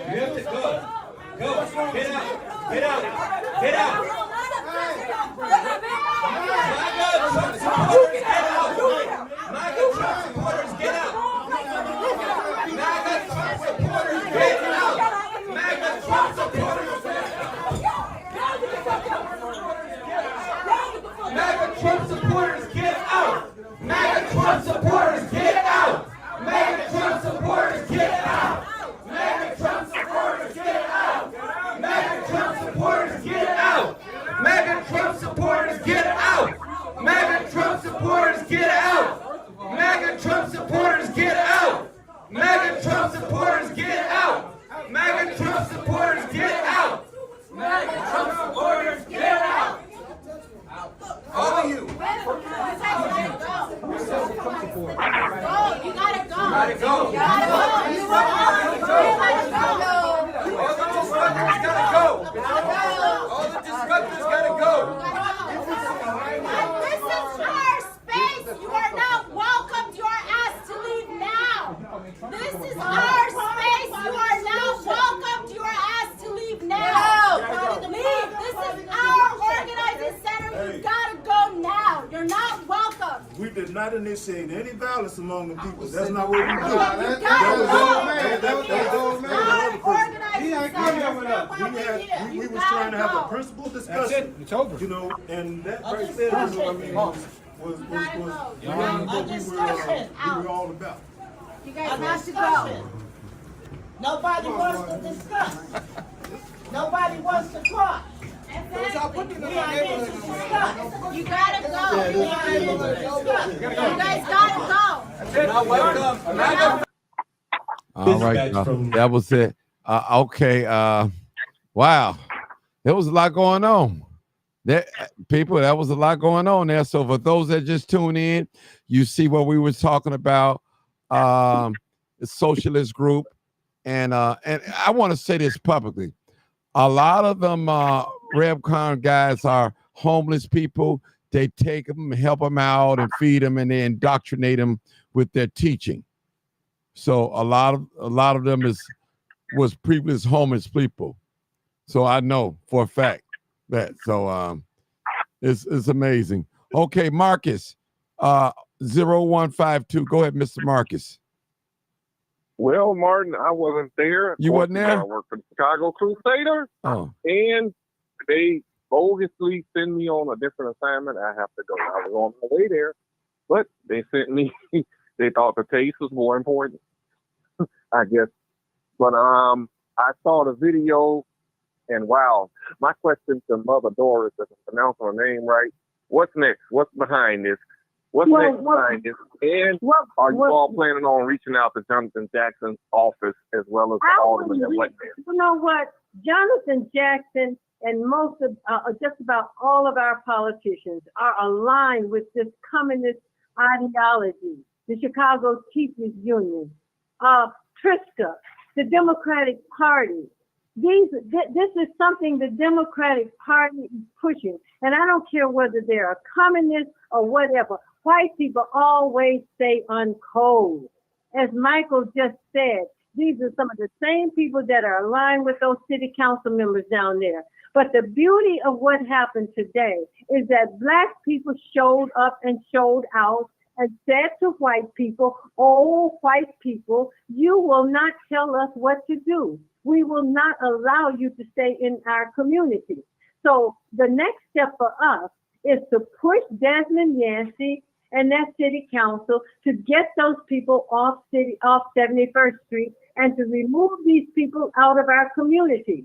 You have to go. Get out. MAGA Trump supporters, get out. MAGA Trump supporters, get out. MAGA Trump supporters, get out. MAGA Trump supporters, get out. MAGA Trump supporters, get out. MAGA Trump supporters, get out. MAGA Trump supporters, get out. MAGA Trump supporters, get out. MAGA Trump supporters, get out. MAGA Trump supporters, get out. MAGA Trump supporters, get out. MAGA Trump supporters, get out. MAGA Trump supporters, get out. MAGA Trump supporters, get out. MAGA Trump supporters, get out. All of you. You gotta go. All the disruptors gotta go. All the disruptors gotta go. This is our space. You are not welcome. You are asked to leave now. This is our space. You are not welcome. You are asked to leave now. Leave. This is our organizing center. You gotta go now. You're not welcome. We did not initiate any violence among the people. That's not what we do. You gotta go. Our organizing We was trying to have a principal discussion. That's it. It's over. You know, and that right there was beyond what we were all about. You guys have to go. Nobody wants to discuss. Nobody wants to talk. You gotta go. You guys gotta go. All right, that was it. Okay. Wow, there was a lot going on. That was a lot going on there. So for those that just tune in, you see what we were talking about. The socialist group, and I want to say this publicly. A lot of them RevCon guys are homeless people. They take them, help them out, and feed them, and they indoctrinate them with their teaching. So a lot of them was previous homeless people. So I know for a fact that. So it's amazing. Okay, Marcus, 0152. Go ahead, Mr. Marcus. Well, Martin, I wasn't there. You wasn't there? I worked for the Chicago Crusaders. Oh. And they bogusly send me on a different assignment. I have to go. I was on my way there, but they sent me. They thought the taste was more important, I guess. But I saw the video, and wow, my question to Mother Doris, if I'm pronouncing her name right, what's next? What's behind this? What's next behind this? And are you all planning on reaching out to Jonathan Jackson's office as well as the alderman and what? You know what? Jonathan Jackson and most of just about all of our politicians are aligned with this communist ideology. The Chicago Teachers Union, Triska, the Democratic Party. This is something the Democratic Party is pushing. And I don't care whether they're a communist or whatever. White people always stay on code. As Michael just said, these are some of the same people that are aligned with those city council members down there. But the beauty of what happened today is that Black people showed up and showed out and said to white people, oh, white people, you will not tell us what to do. We will not allow you to stay in our community. So the next step for us is to push Desmond Yancey and that city council to get those people off 71st Street and to remove these people out of our community.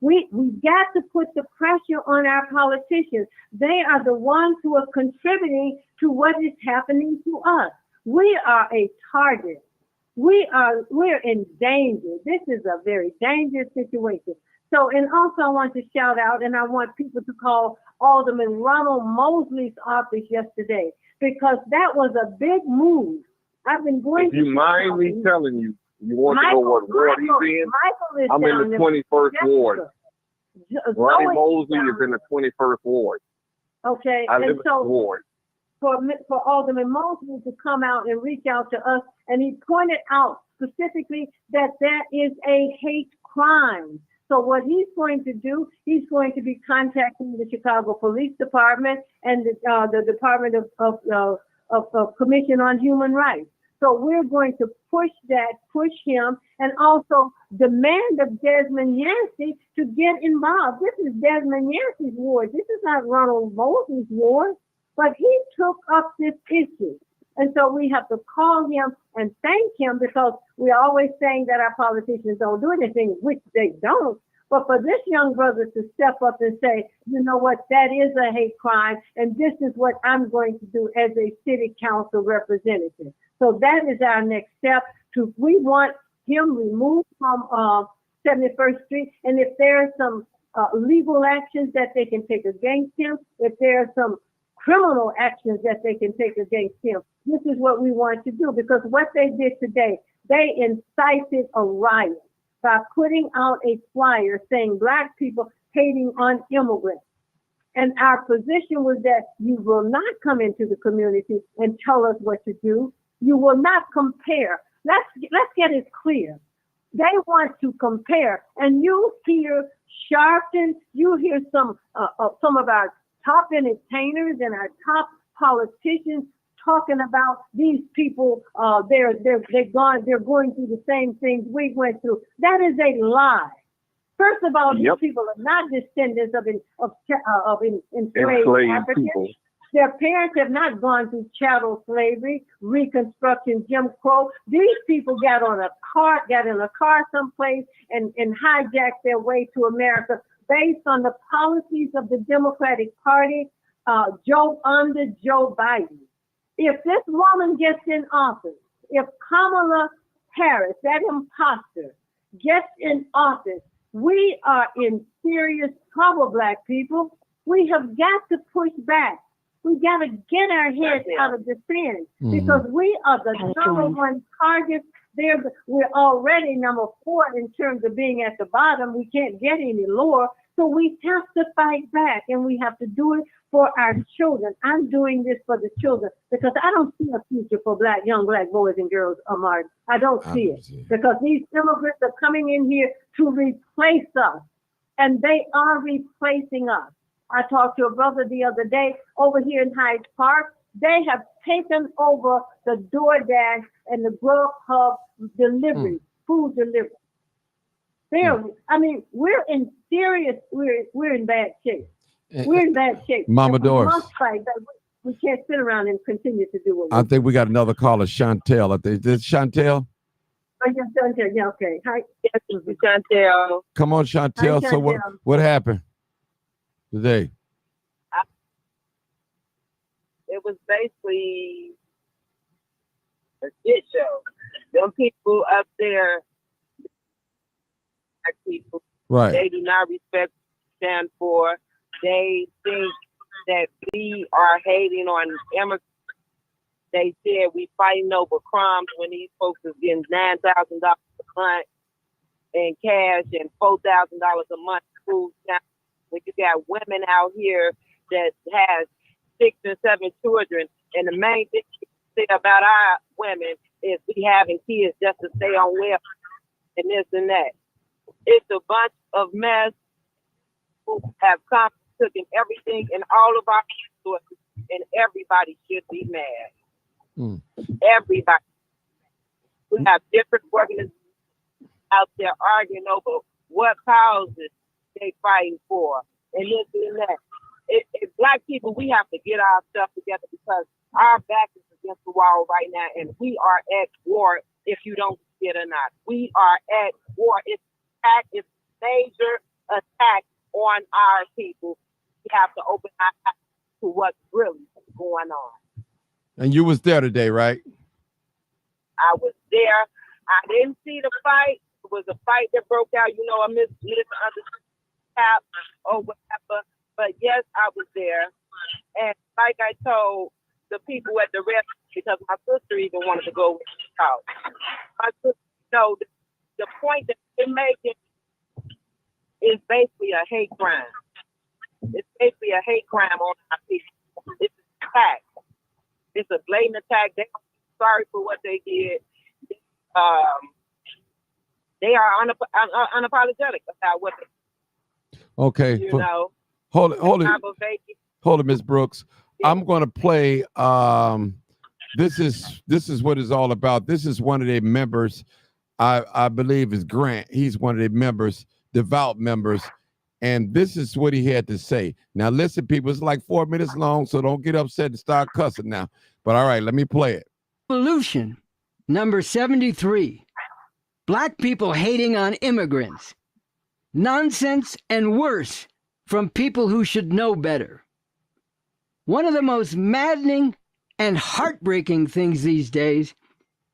We got to put the pressure on our politicians. They are the ones who are contributing to what is happening to us. We are a target. We're in danger. This is a very dangerous situation. So, and also I want to shout out, and I want people to call Alderman Ronald Mosley's office yesterday, because that was a big move. I've been going to. If you mind me telling you, you want to know what ward he's in? I'm in the 21st ward. Ronnie Mosley is in the 21st ward. Okay, I live and in so the ward. For Alderman Mosley to come out and reach out to us, and he pointed out specifically that is a hate crime. So what he's going to do, he's going to be contacting the Chicago Police Department and the Department of Commission on Human Rights. So we're going to push him, and also demand of Desmond Yancey to get involved. This is Desmond Yancey's ward. This is not Ronald Mosley's ward, but he took up this issue. And so we have to call him and thank him, because we're always saying that our politicians don't do anything, which they don't. But for this young brother to step up and say, you know what, that is a hate crime, and this is what I'm going to do as a city council representative. So that is our next step. We want him removed from 71st Street. And if there are some legal actions that they can take against him, if there are some criminal actions that they can take against him, this is what we want to do. Because what they did today, they incited a riot by putting out a flyer saying Black people hating on immigrants. And our position was that you will not come into the community and tell us what to do. You will not compare. Let's get it clear. They want to compare. And you hear Sharpton, you hear some of our top entertainers and our top politicians talking about these people. They're going through the same things we went through. That is a lie. First of all, these Yep. people are not descendants of enslaved Enslaved Africans. people. Their parents have not gone through chattel slavery, Reconstruction, Jim Crow. These people got in a car someplace and hijacked their way to America based on the policies of the Democratic Party under Joe Biden. If this woman gets in office, if Kamala Harris, that imposter, gets in office, we are in serious trouble, Black people. We have got to push back. We got to get our heads out of the sand because we are the number one target. We're already number 4 in terms of being at the bottom. We can't get any lower. So we have to fight back, and we have to do it for our children. I'm doing this for the children because I don't see a future for young black boys and girls, Amar. I don't see it because these immigrants are coming in here to replace us, and they are replacing us. I talked to a brother the other day over here in Hyde Park. They have taken over the DoorDash and the Grubhub delivery, food delivery. We're in bad shape. We're in bad shape. Mama And we Doris. must fight back. We can't sit around and continue to do what I think we got another caller, Chantel. I think this Chantel. Chantel. Yeah, okay. Hi, This is Chantel. Come on, Chantel. Hi, So Chantel. what happened today? It was basically a shit show. Them people up there, black people, Right. they do not respect what we stand for. They think that we are hating on immigrants. They said we fighting over crumbs when these folks is getting $9,000 a month in cash and $4,000 a month food stamps. When you got women out here that has 6 and 7 children, and the main thing we say about our women is we having kids just to stay on welfare and this and that. It's a bunch of mess who have come, taken everything and all of our resources, and everybody should be mad. Everybody. We have different organizations out there arguing over what causes they fighting for, and this and that. If black people, we have to get our stuff together because our back is against the wall right now, and we are at war. If you don't see it or not, we are at war. It's a major attack on our people. We have to open our eyes to what's really going on. And you was there today, right? I was there. I didn't see the fight. It was a fight that broke out. You know, a misunderstanding or whatever. But yes, I was there. And like I told the people at the rest, because my sister even wanted to go with the house. My sister, the point that they're making is basically a hate crime. It's basically a hate crime on our people. It's an attack. It's a blatant attack. They're sorry for what they did. They are unapologetic about what they did. Okay. You know. Hold it, Ms. Brooks. I'm going to play. This is what it's all about. This is one of their members. I believe is Grant. He's one of their members, devout members. And this is what he had to say. Now, listen, people, it's like 4 minutes long, so don't get upset and start cussing now. But all right, let me play it. Revolution, number 73. Black people hating on immigrants. Nonsense and worse from people who should know better. One of the most maddening and heartbreaking things these days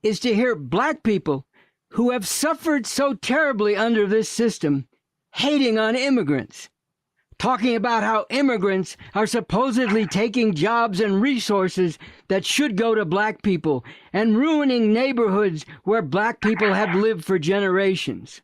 is to hear black people who have suffered so terribly under this system hating on immigrants, talking about how immigrants are supposedly taking jobs and resources that should go to black people and ruining neighborhoods where black people have lived for generations.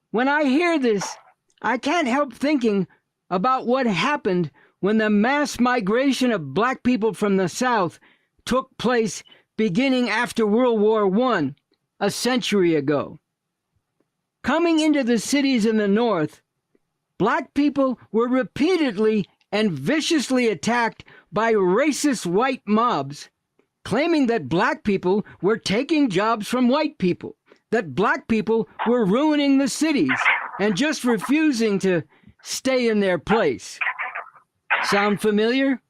When I hear this, I can't help thinking about what happened when the mass migration of black people from the South took place beginning after World War I, a century ago. Coming into the cities in the North, black people were repeatedly and viciously attacked by racist white mobs, claiming that black people were taking jobs from white people, that black people were ruining the cities, and just refusing to stay in their place. Sound familiar?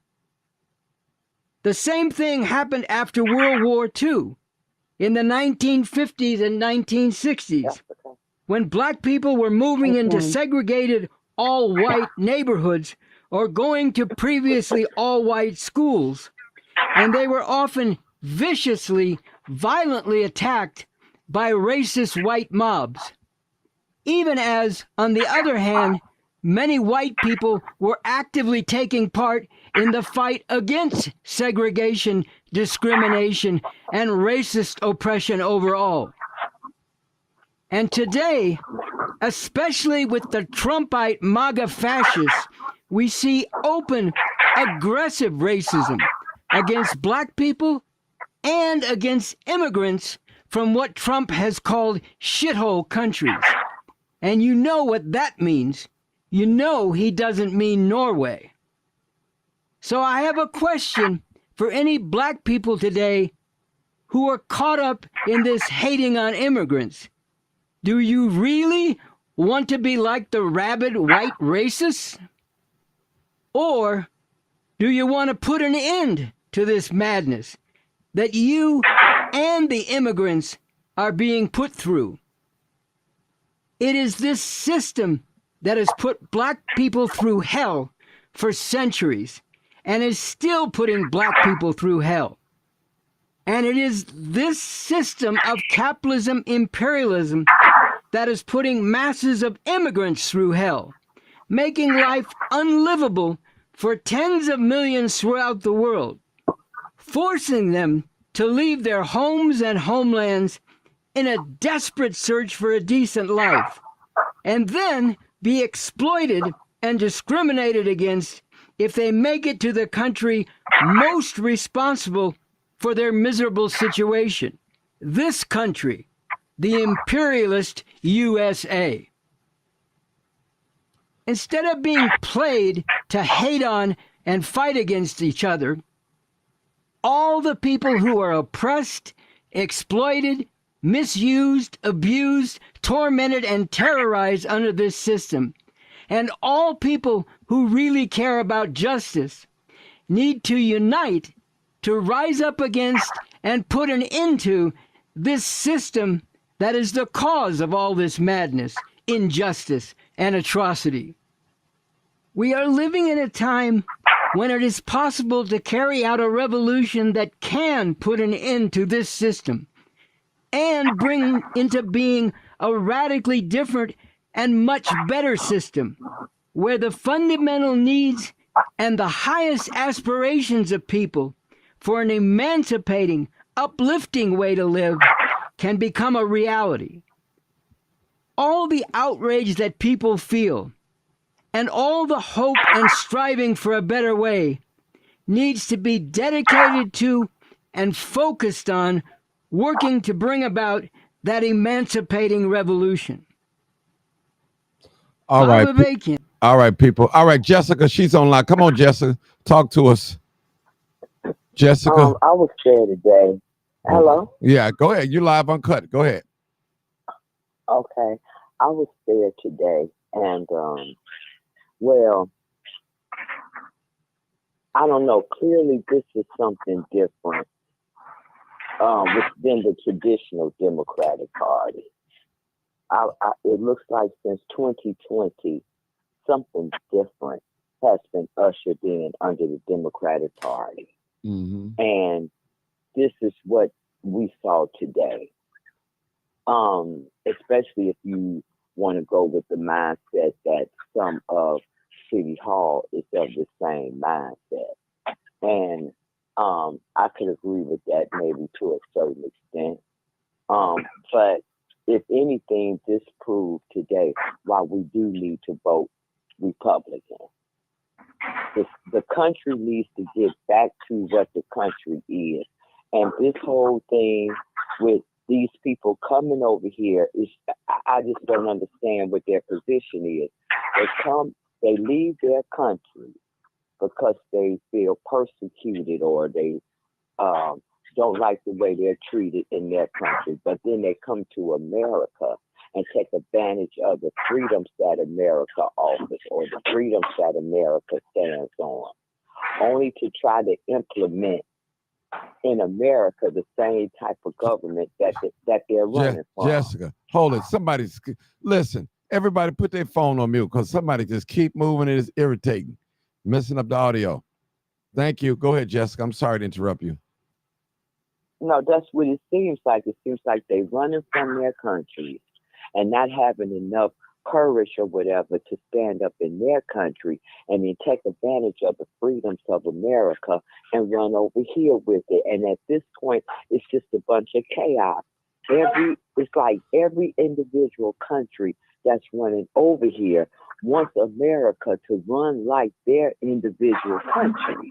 The same thing happened after World War II in the 1950s and 1960s, when black people were moving into segregated all-white neighborhoods or going to previously all-white schools, and they were often viciously, violently attacked by racist white mobs. Even as, on the other hand, many white people were actively taking part in the fight against segregation, discrimination, and racist oppression overall. And today, especially with the Trumpite MAGA fascists, we see open, aggressive racism against black people and against immigrants from what Trump has called shithole countries. And you know what that means. You know he doesn't mean Norway. So I have a question for any black people today who are caught up in this hating on immigrants. Do you really want to be like the rabid white racists? Or do you want to put an end to this madness that you and the immigrants are being put through? It is this system that has put black people through hell for centuries and is still putting black people through hell. And it is this system of capitalism, imperialism, that is putting masses of immigrants through hell, making life unlivable for tens of millions throughout the world, forcing them to leave their homes and homelands in a desperate search for a decent life, and then be exploited and discriminated against if they make it to the country most responsible for their miserable situation. This country, the imperialist USA. Instead of being played to hate on and fight against each other, all the people who are oppressed, exploited, misused, abused, tormented, and terrorized under this system, and all people who really care about justice, need to unite to rise up against and put an end to this system that is the cause of all this madness, injustice, and atrocity. We are living in a time when it is possible to carry out a revolution that can put an end to this system and bring into being a radically different and much better system where the fundamental needs and the highest aspirations of people for an emancipating, uplifting way to live can become a reality. All the outrage that people feel and all the hope and striving for a better way needs to be dedicated to and focused on working to bring about that emancipating revolution. All right. Vivek. All right, people. All right, Jessica, she's online. Come on, Jessica. Talk to us. Jessica. I was there today. Hello? Yeah, go ahead. You live uncut. Go ahead. Okay. I was there today, and, well, I don't know. Clearly, this is something different than the traditional Democratic Party. It looks like since 2020, something different has been ushered in under the Democratic Party. Mm-hmm. And this is what we saw today. Especially if you want to go with the mindset that some of City Hall is of the same mindset. And I could agree with that maybe to a certain extent. But if anything, this proved today why we do need to vote Republican. The country needs to get back to what the country is. And this whole thing with these people coming over here is, I just don't understand what their position is. They leave their country because they feel persecuted or they don't like the way they're treated in their country. But then they come to America and take advantage of the freedoms that America offers or the freedoms that America stands on, only to try to implement in America the same type of government that they're running from. Jessica, hold it. Listen, everybody put their phone on mute because somebody just keep moving. It is irritating, messing up the audio. Thank you. Go ahead, Jessica. I'm sorry to interrupt you. No, that's what it seems like. It seems like they're running from their country and not having enough courage or whatever to stand up in their country and then take advantage of the freedoms of America and run over here with it. And at this point, it's just a bunch of chaos. It's like every individual country that's running over here wants America to run like their individual country.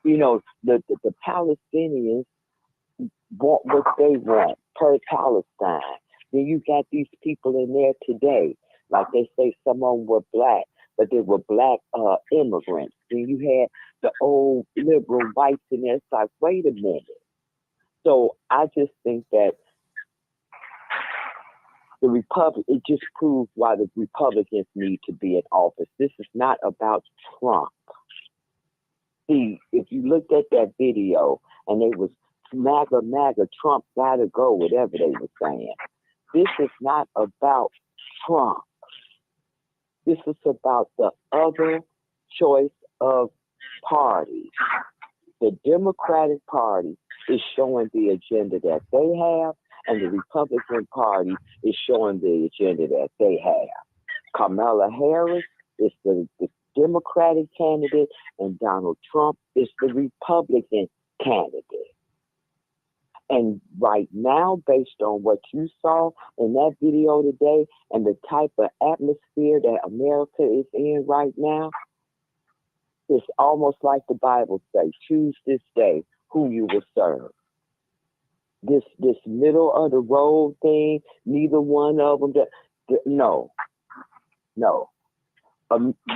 You know, the Palestinians want what they want per Palestine. Then you got these people in there today, like they say some of them were black, but they were black immigrants. Then you had the old liberal whites in there. It's like, wait a minute. So I just think that the Republic, it just proves why the Republicans need to be in office. This is not about Trump. See, if you looked at that video and they was MAGA, Trump gotta go, whatever they were saying. This is not about Trump. This is about the other choice of parties. The Democratic Party is showing the agenda that they have, and the Republican Party is showing the agenda that they have. Kamala Harris is the Democratic candidate, and Donald Trump is the Republican candidate. And right now, based on what you saw in that video today and the type of atmosphere that America is in right now, it's almost like the Bible says, choose this day who you will serve. This middle of the road thing, neither one of them, no.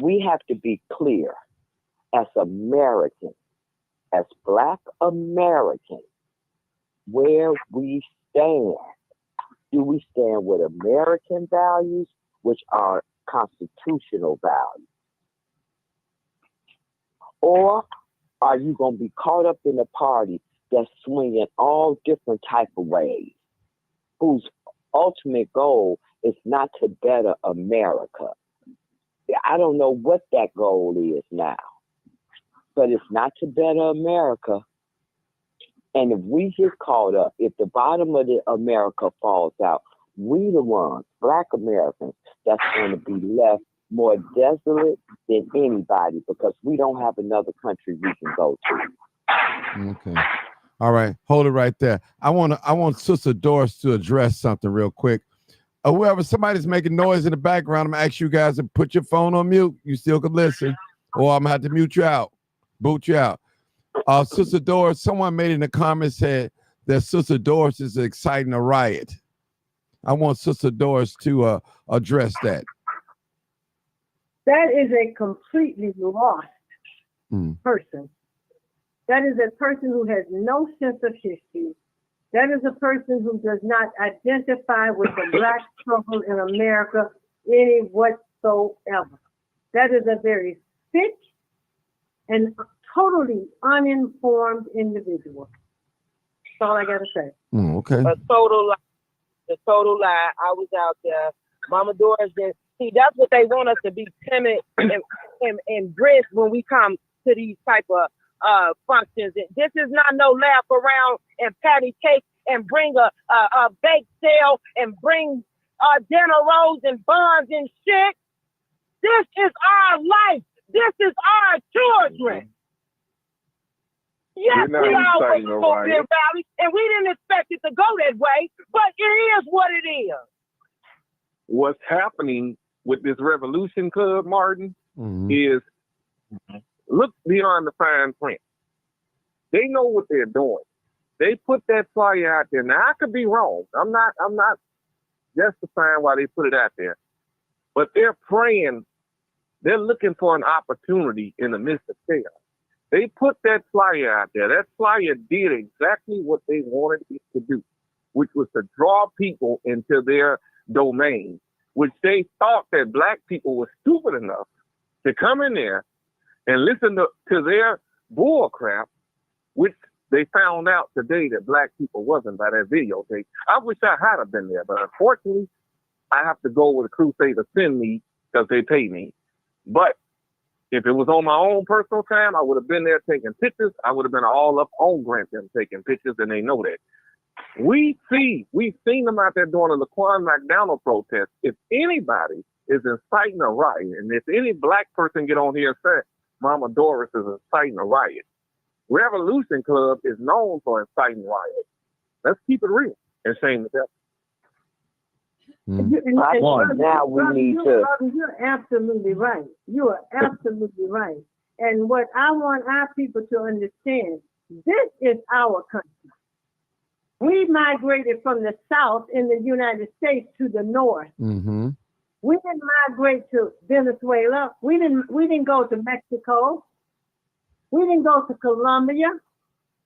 We have to be clear as Americans, as Black Americans, where we stand. Do we stand with American values, which are constitutional values? Or are you going to be caught up in a party that's swinging all different type of ways, whose ultimate goal is not to better America? I don't know what that goal is now, but it's not to better America. And if we get caught up, if the bottom of the America falls out, we the ones, Black Americans, that's going to be left more desolate than anybody because we don't have another country we can go to. Okay. All right. Hold it right there. I want Sister Doris to address something real quick. Whoever, somebody's making noise in the background, I'm going to ask you guys to put your phone on mute. You still can listen, or I'm going to have to mute you out, boot you out. Sister Doris, someone made in the comments said that Sister Doris is exciting a riot. I want Sister Doris to address that. That is a completely lost person. That is a person who has no sense of history. That is a person who does not identify with the Black struggle in America any whatsoever. That is a very sick and totally uninformed individual. That's all I got to say. Okay. A total lie. The total lie. I was out there. Mama Doris just, see, that's what they want us to be timid and brisk when we come to these type of functions. This is not no laugh around and patty cake and bring a bake sale and bring dinner rolls and buns and shit. This is our life. This is our children. Yes, we all went to go to rally, and we didn't expect it to go that way, but it is what it is. What's happening with this revolution, Cub Martin, is look beyond the fine print. They know what they're doing. They put that flyer out there. Now I could be wrong. I'm not justifying why they put it out there. But they're praying, they're looking for an opportunity in the midst of chaos. They put that flyer out there. That flyer did exactly what they wanted it to do, which was to draw people into their domain, which they thought that black people were stupid enough to come in there and listen to their bull crap, which they found out today that black people wasn't by that videotape. I wish I had have been there, but unfortunately, I have to go with a crusade to send me because they pay me. But if it was on my own personal time, I would have been there taking pictures. I would have been all up on Grantham taking pictures, and they know that. We've seen them out there doing a Laquan McDonald protest. If anybody is inciting a riot, and if any black person get on here and say, Mama Doris is inciting a riot, Revolution Club is known for inciting riots. Let's keep it real and shame the devil. Now we need to. You're absolutely right. You are absolutely right. And what I want our people to understand, this is our country. We migrated from the South in the United States to the North. Mm-hmm. We didn't migrate to Venezuela. We didn't go to Mexico. We didn't go to Colombia.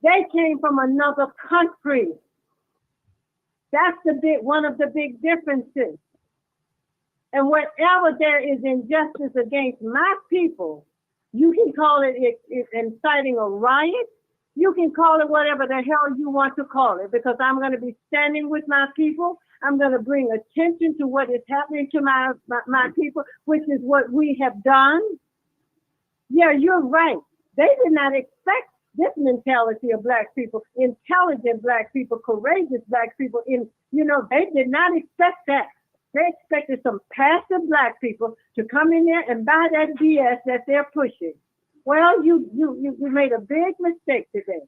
They came from another country. That's one of the big differences. And wherever there is injustice against my people, you can call it inciting a riot. You can call it whatever the hell you want to call it, because I'm going to be standing with my people. I'm going to bring attention to what is happening to my people, which is what we have done. Yeah, you're right. They did not expect this mentality of black people, intelligent black people, courageous black people. They did not expect that. They expected some passive black people to come in there and buy that BS that they're pushing. Well, you made a big mistake today.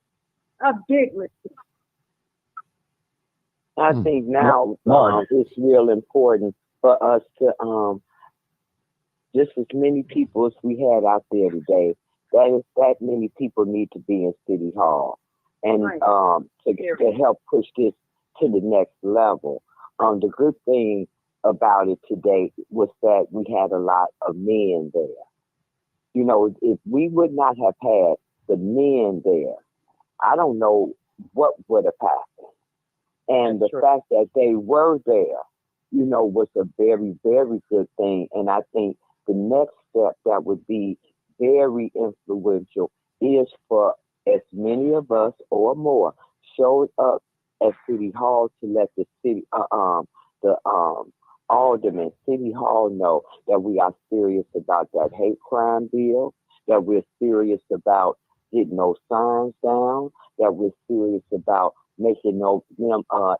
A big mistake. I think now it's real important for us to just as many people as we had out there today. That many people need to be in City Hall, and to help push this to the next level. The good thing about it today was that we had a lot of men there. If we would not have had the men there, I don't know what would have happened. And the fact that they were there, was a very, very good thing. And I think the next step that would be very influential is for as many of us or more showed up at City Hall to let the city, aldermen, City Hall know that we are serious about that hate crime bill, that we're serious about getting those signs down, that we're serious about making them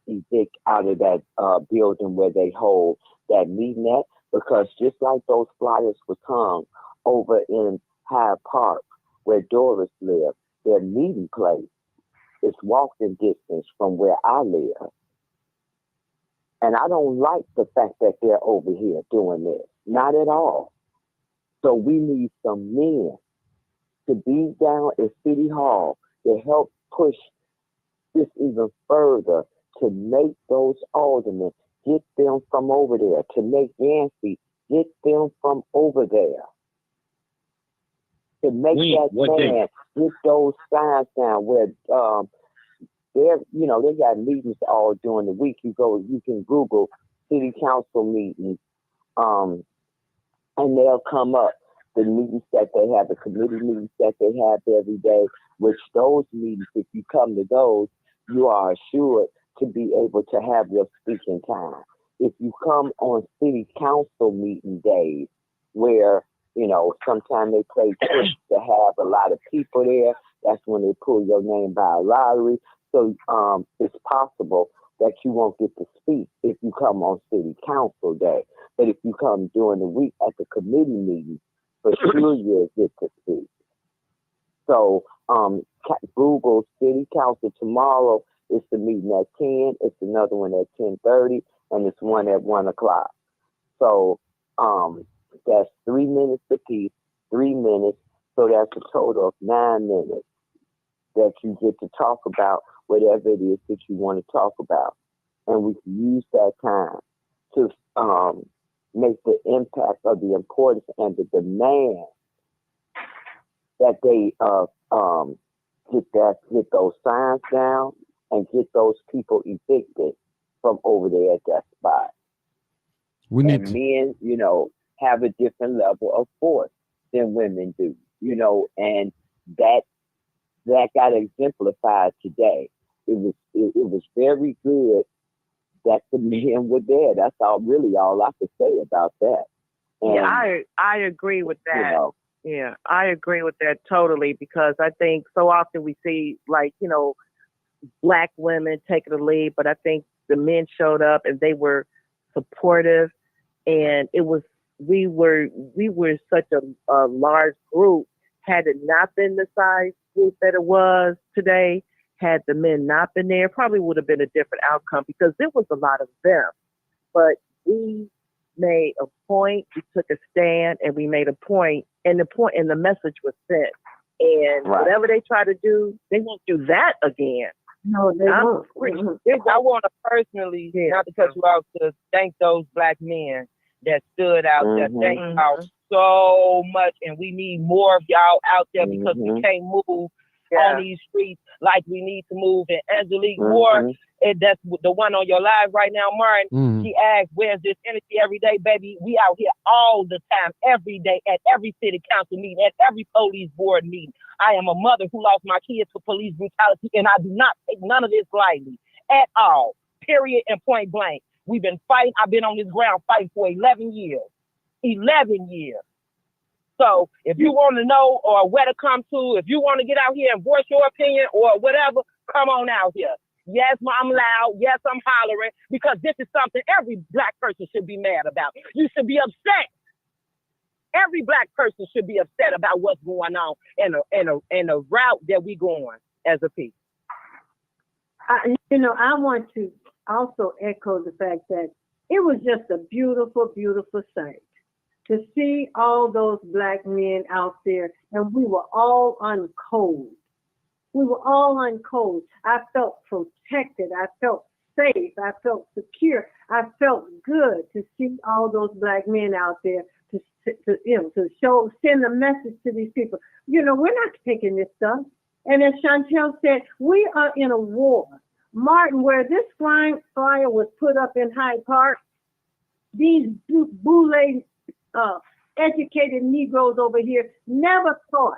evict out of that building where they hold that meeting at, because just like those flyers was hung over in Hyde Park where Doris lived, their meeting place is walking distance from where I live. And I don't like the fact that they're over here doing this. Not at all. So we need some men to be down at City Hall to help push this even further, to make those aldermen, get them from over there, to make Yancey, get them from over there. To make get those signs down where they got meetings all during the week. You can Google city council meetings, and they'll come up. The meetings that they have, the committee meetings that they have every day, which those meetings, if you come to those, you are assured to be able to have your speaking time. If you come on city council meeting days where, sometimes they play tricks to have a lot of people there, that's when they pull your name by a lottery. So it's possible that you won't get to speak if you come on city council day. But if you come during the week at the committee meeting, for sure you'll get to speak. So Google City Council tomorrow. It's the meeting at 10. It's another one at 10:30, and it's one at 1 o'clock. So that's 3 minutes apiece, 3 minutes. So that's a total of 9 minutes that you get to talk about whatever it is that you want to talk about. And we can use that time to make the impact of the importance and the demand that they get those signs down and get those people evicted from over there at that spot. and men, you know, have a different level of force than women do, you know, and that got exemplified today. It was very good that the men were there. That's all I could say about that. And, yeah, I agree with that. you know, Yeah, I agree with that totally, because I think so often we see, like, you know, Black women taking the lead, but I think the men showed up and they were supportive, and we were such a large group. Had it not been the size group that it was today, had the men not been there, probably would have been a different outcome, because there was a lot of them. But we made a point, we took a stand, and we made a point, and the message was sent. And whatever they try to do, they won't do that again. No, they won't. I want to personally, not to cut you off, to thank those Black men that stood out there. Thank y'all so much, and we need more of y'all out there, because we can't move on these streets like we need to move. And Angelique Moore, and that's the one on your live right now, Martin. She asked, "Where's this energy every day, baby?" We out here all the time, every day, at every city council meeting, at every police board meeting. I am a mother who lost my kids to police brutality, and I do not take none of this lightly at all. Period and point blank. We've been fighting. I've been on this ground fighting for 11 years. 11 years. So if you want to know or where to come to, if you want to get out here and voice your opinion or whatever, come on out here. Yes, I'm loud. Yes, I'm hollering, because this is something every Black person should be mad about. You should be upset. Every Black person should be upset about what's going on in a route that we going as a people. I want to also echo the fact that it was just a beautiful, beautiful sight to see all those Black men out there, and we were all on code. We were all on code. I felt protected. I felt safe. I felt secure. I felt good to see all those Black men out there to send a message to these people. We're not taking this stuff. And as Chantel said, we are in a war. Martin, where this flyer was put up in Hyde Park, these boule educated Negroes over here never thought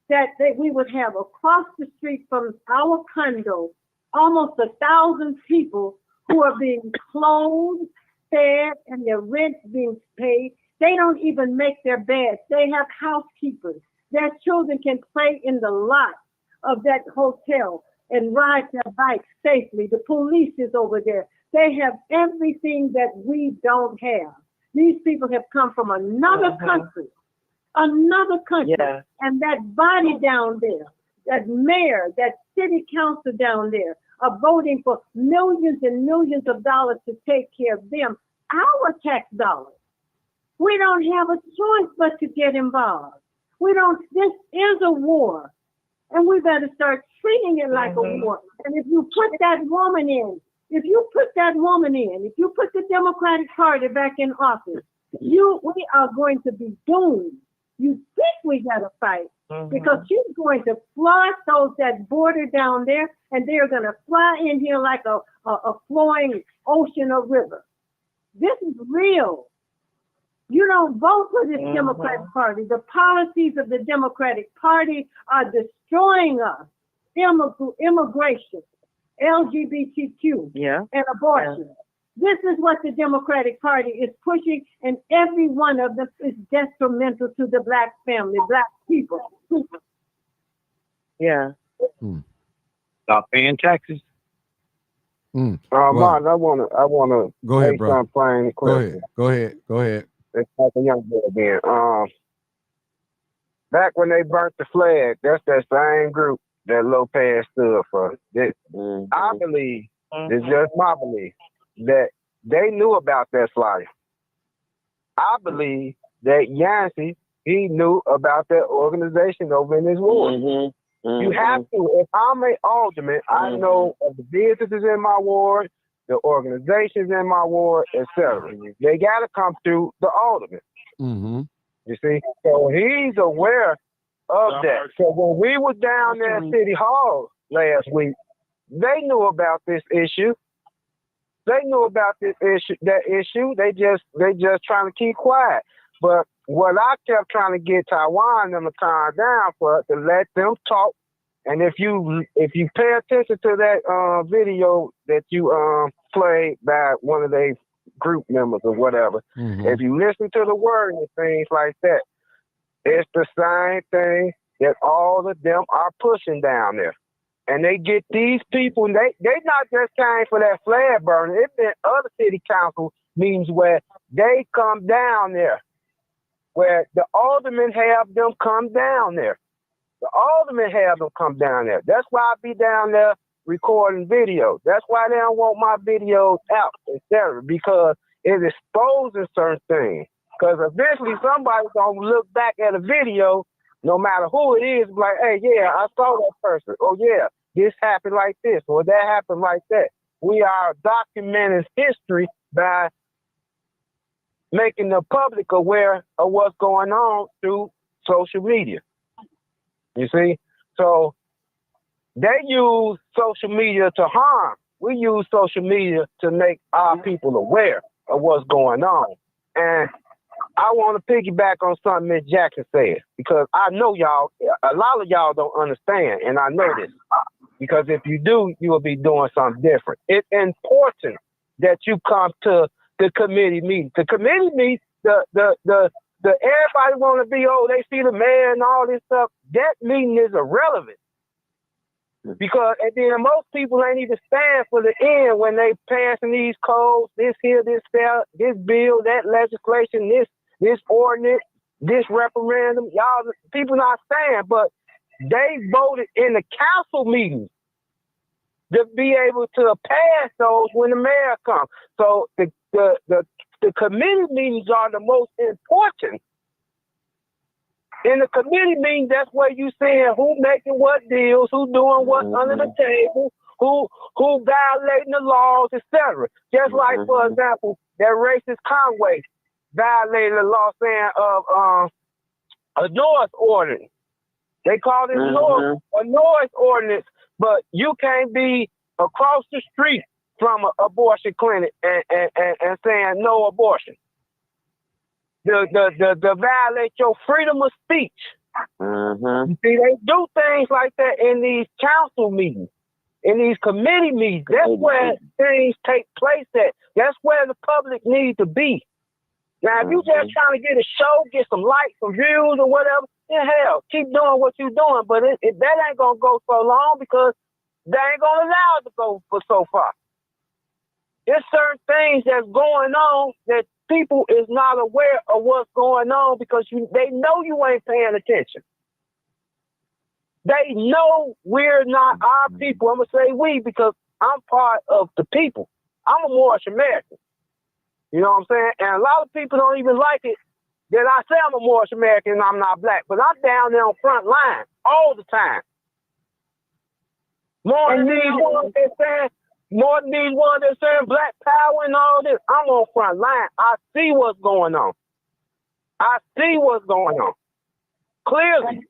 that we would have across the street from our condo almost 1,000 people who are being clothed, fed, and their rent being paid. They don't even make their beds. They have housekeepers. Their children can play in the lot of that hotel and ride their bikes safely. The police is over there. They have everything that we don't have. These people have come from another country, and that body down there, that mayor, that city council down there, are voting for millions and millions of dollars to take care of them, our tax dollars. We don't have a choice but to get involved. This is a war, and we better start treating it like a war. And if you put that woman in, if you put the Democratic Party back in office, we are going to be doomed. You think we gotta fight, because she's going to flush those that border down there, and they're gonna fly in here like a flowing ocean or river. This is real. You don't vote for this Democratic Party. The policies of the Democratic Party are destroying us. Immigration, LGBTQ, and abortion. This is what the Democratic Party is pushing, and every one of them is detrimental to the Black family, Black people. Yeah. Stop paying taxes. Martin, I wanna go ahead, say bro. something quick. Go ahead. It's like a young boy again. Back when they burnt the flag, that's that same group that Lopez stood for. I believe, it's just my belief, that they knew about that flyer. I believe that Yancey, he knew about that organization over in his ward. You have to, if I'm an alderman, I know of the businesses in my ward, the organizations in my ward, etc. They got to come through the alderman. You see? So he's aware of that. So when we was down there at City Hall last week, they knew about this issue. they knew about this issue. They just trying to keep quiet. But what I kept trying to get Taiwan them to calm down for, to let them talk. And if you pay attention to that video that you played by one of their group members or whatever, if you listen to the word and things like that, it's the same thing that all of them are pushing down there. And they get these people, and they not just came for that flag burning. It's been other city council meetings where they come down there, where the aldermen have them come down there. The aldermen have them come down there. That's why I be down there recording videos. That's why they don't want my videos out, etc. Because it exposes certain things. Because eventually somebody's gonna look back at a video, no matter who it is, like, hey, yeah, I saw that person. Oh yeah, this happened like this, or that happened like that. We are documenting history by making the public aware of what's going on through social media. You see? So they use social media to harm. We use social media to make our people aware of what's going on. And I want to piggyback on something Ms. Jackson said, because I know y'all, a lot of y'all don't understand, and I know this. Because if you do, you will be doing something different. It's important that you come to the committee meeting. The committee meeting, the everybody want to be, they see the mayor and all this stuff. That meeting is irrelevant. Because, and then most people ain't even stand for the end when they passing these codes, this here, this there, this bill, that legislation, this ordinance, this referendum. Y'all, people not stand, but they voted in the council meetings to be able to pass those when the mayor comes. So the committee meetings are the most important. In the committee meeting, that's where you seeing who making what deals, who doing what under the table, who violating the laws, etc. Just like, for example, that racist Conway violated the law saying of a noise ordinance. They call it a noise ordinance, but you can't be across the street from an abortion clinic and saying no abortion. The violate your freedom of speech. You see, they do things like that in these council meetings, in these committee meetings. That's where things take place at. That's where the public needs to be. Now, if you just trying to get a show, get some likes, some views, or whatever, then hell, keep doing what you're doing. But that ain't gonna go so long because they ain't gonna allow it to go for so far. There's certain things that's going on that people is not aware of what's going on because they know you ain't paying attention. They know we're not our people. I'm going to say we because I'm part of the people. I'm a Moorish American. You know what I'm saying? And a lot of people don't even like it that I say I'm a Moorish American and I'm not black. But I'm down there on front line all the time. More than these ones that saying black power and all this, I'm on front line. I see what's going on. Clearly.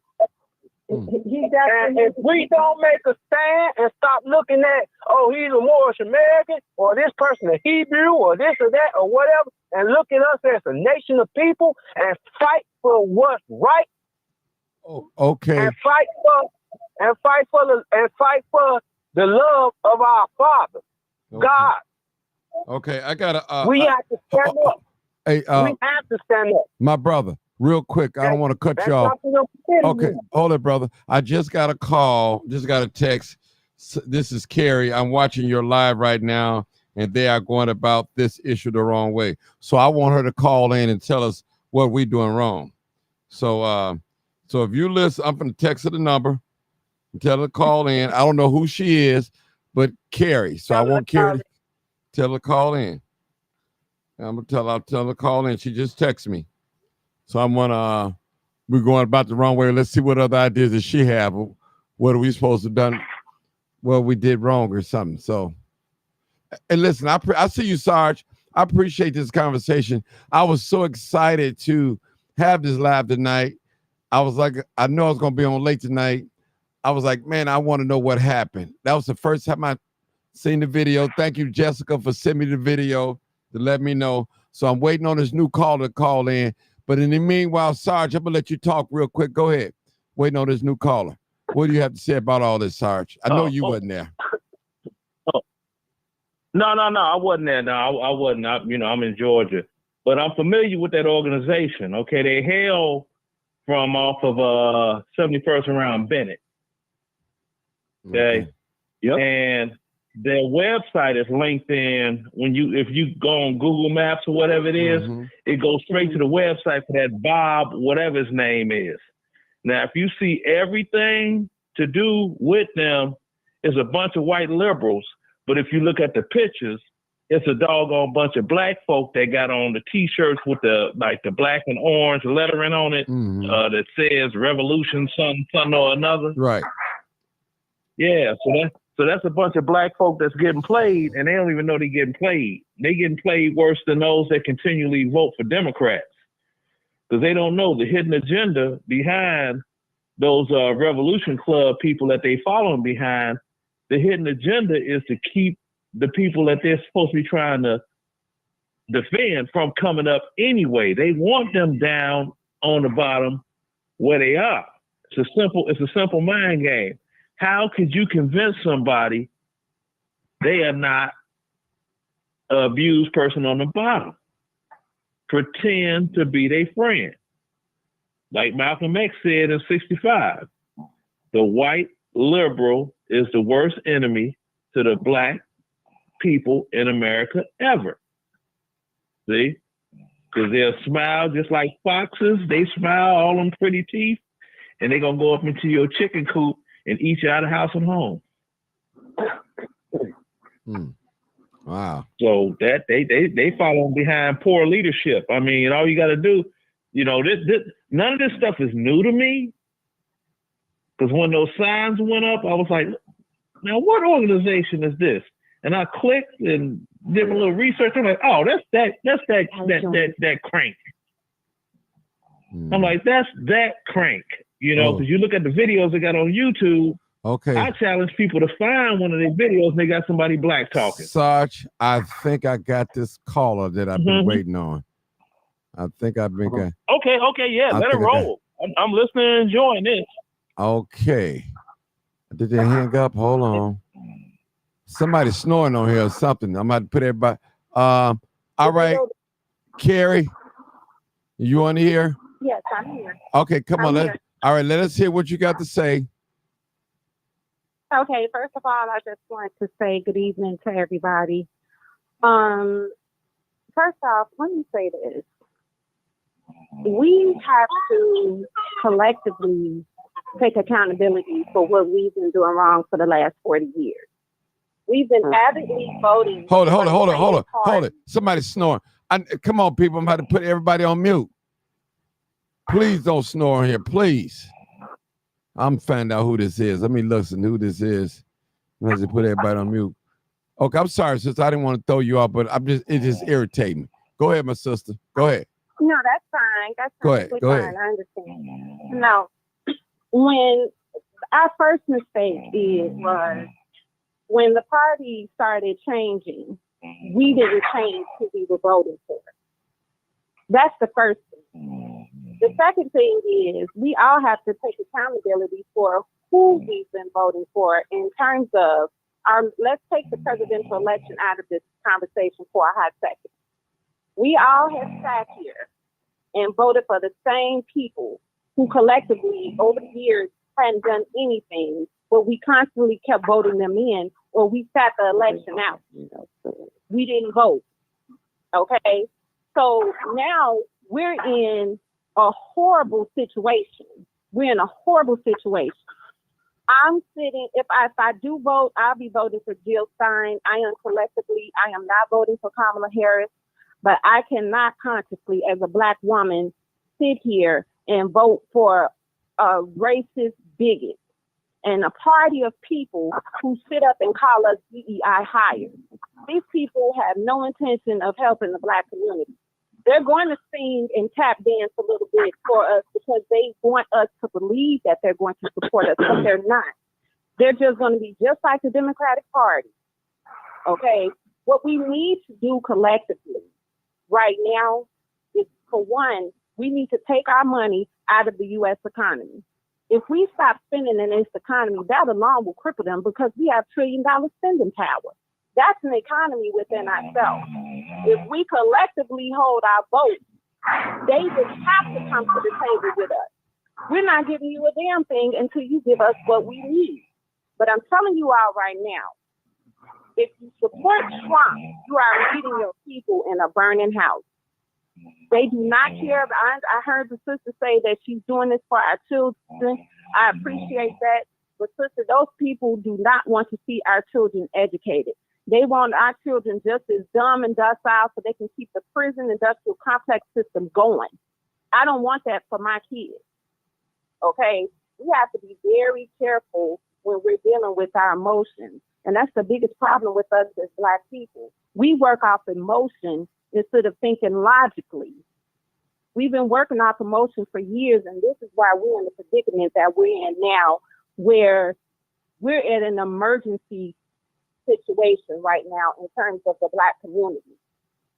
And if we don't make a stand and stop looking at, he's a Moorish American, or this person a Hebrew, or this or that, or whatever, and look at us as a nation of people and fight for what's right. Okay. And fight for the love of our Father, God. Okay, I gotta. We have to stand up. Hey, we have to stand up. My brother, real quick, I don't want to cut you off. Okay, hold it, brother. I just got a call, just got a text. This is Carrie. I'm watching your live right now, and they are going about this issue the wrong way. So I want her to call in and tell us what we're doing wrong. So, so if you listen, I'm going to text her the number. Tell her to call in. I don't know who she is, but Carrie. So I want Carrie to tell her to call in. I'm gonna tell her to call in. She just texted me. So we're going about the wrong way. Let's see what other ideas does she have. What are we supposed to have done? Well, we did wrong or something. So, and listen, I see you, Sarge. I appreciate this conversation. I was so excited to have this live tonight. I was like, I know I was gonna be on late tonight. I was like, man, I want to know what happened. That was the first time I Seen the video. Thank you, Jessica, for sending me the video to let me know. So I'm waiting on this new caller to call in. But in the meanwhile, Sarge, I'm going to let you talk real quick. Go ahead. Waiting on this new caller. What do you have to say about all this, Sarge? I know you wasn't there. No, I wasn't there. No, I wasn't. I'm in Georgia. But I'm familiar with that organization. Okay, they hail from off of 71st around Bennett. Okay. Yep. And their website is linked in if you go on Google Maps or whatever it is, it goes straight to the website for that Bob, whatever his name is. Now, if you see everything to do with them is a bunch of white liberals, but if you look at the pictures, it's a doggone bunch of black folk that got on the T-shirts with the black and orange lettering on it that says "Revolution," something or another. Right. Yeah. So that's a bunch of black folk that's getting played, and they don't even know they're getting played. They getting played worse than those that continually vote for Democrats, because they don't know the hidden agenda behind those Revolution Club people that they following behind. The hidden agenda is to keep the people that they're supposed to be trying to defend from coming up anyway. They want them down on the bottom where they are. It's a simple mind game. How could you convince somebody they are not an abused person on the bottom? Pretend to be their friend. Like Malcolm X said in 65, the white liberal is the worst enemy to the black people in America ever. See? Because they'll smile just like foxes. They smile, all them pretty teeth, and they're going to go up into your chicken coop and eat you out of house and home. Wow. So that they following behind poor leadership. I mean, all you got to do, this none of this stuff is new to me. Because when those signs went up, I was like, now what organization is this? And I clicked and did a little research. I'm like, oh, that's that crank. I'm like, that's that crank. Because you look at the videos they got on YouTube. Okay. I challenge people to find one of their videos and they got somebody black talking. Sarge, I think I got this caller that I've been waiting on. I think I've been got. Okay, yeah, let it roll. I'm listening and enjoying this. Okay. Did they hang up? Hold on. Somebody snoring on here or something. I'm about to put everybody. All right, Carrie, you on here? Yes, I'm here. Okay, come on. All right, let us hear what you got to say. Okay, first of all, I just want to say good evening to everybody. First off, let me say this. We have to collectively take accountability for what we've been doing wrong for the last 40 years. We've been avidly voting. Hold it. Somebody's snoring. Come on, people. I'm about to put everybody on mute. Please don't snore here, please. I'm finding out who this is. Let me listen who this is. I'm going to put everybody on mute. Okay, I'm sorry, sister. I didn't want to throw you off, but it just irritating me. Go ahead, my sister. Go ahead. No, that's fine. That's Go ahead. fine. I understand. No, when our first mistake was when the party started changing, we didn't change who we were voting for. That's the first thing. The second thing is we all have to take accountability for who we've been voting for in terms of let's take the presidential election out of this conversation for a hot second. We all have sat here and voted for the same people who collectively over the years hadn't done anything, but we constantly kept voting them in, or we sat the election out. We didn't vote. Okay? So now we're in a horrible situation. We're in a horrible situation. I'm sitting, if I do vote, I'll be voting for Jill Stein. I am not voting for Kamala Harris, but I cannot consciously, as a Black woman, sit here and vote for a racist bigot and a party of people who sit up and call us DEI hires. These people have no intention of helping the Black community. They're going to sing and tap dance a little bit for us because they want us to believe that they're going to support us, but they're not. They're just going to be just like the Democratic Party. Okay? What we need to do collectively right now is, for one, we need to take our money out of the U.S. economy. If we stop spending in this economy, that alone will cripple them because we have $1 trillion spending power. That's an economy within ourselves. If we collectively hold our vote, they would have to come to the table with us. We're not giving you a damn thing until you give us what we need. But I'm telling you all right now, if you support Trump, you are leading your people in a burning house. They do not care. I heard the sister say that she's doing this for our children. I appreciate that. But sister, those people do not want to see our children educated. They want our children just as dumb and docile so they can keep the prison industrial complex system going. I don't want that for my kids. Okay? We have to be very careful when we're dealing with our emotions. And that's the biggest problem with us as Black people. We work off emotion instead of thinking logically. We've been working off emotion for years, and this is why we're in the predicament that we're in now, where we're in an emergency situation right now in terms of the Black community.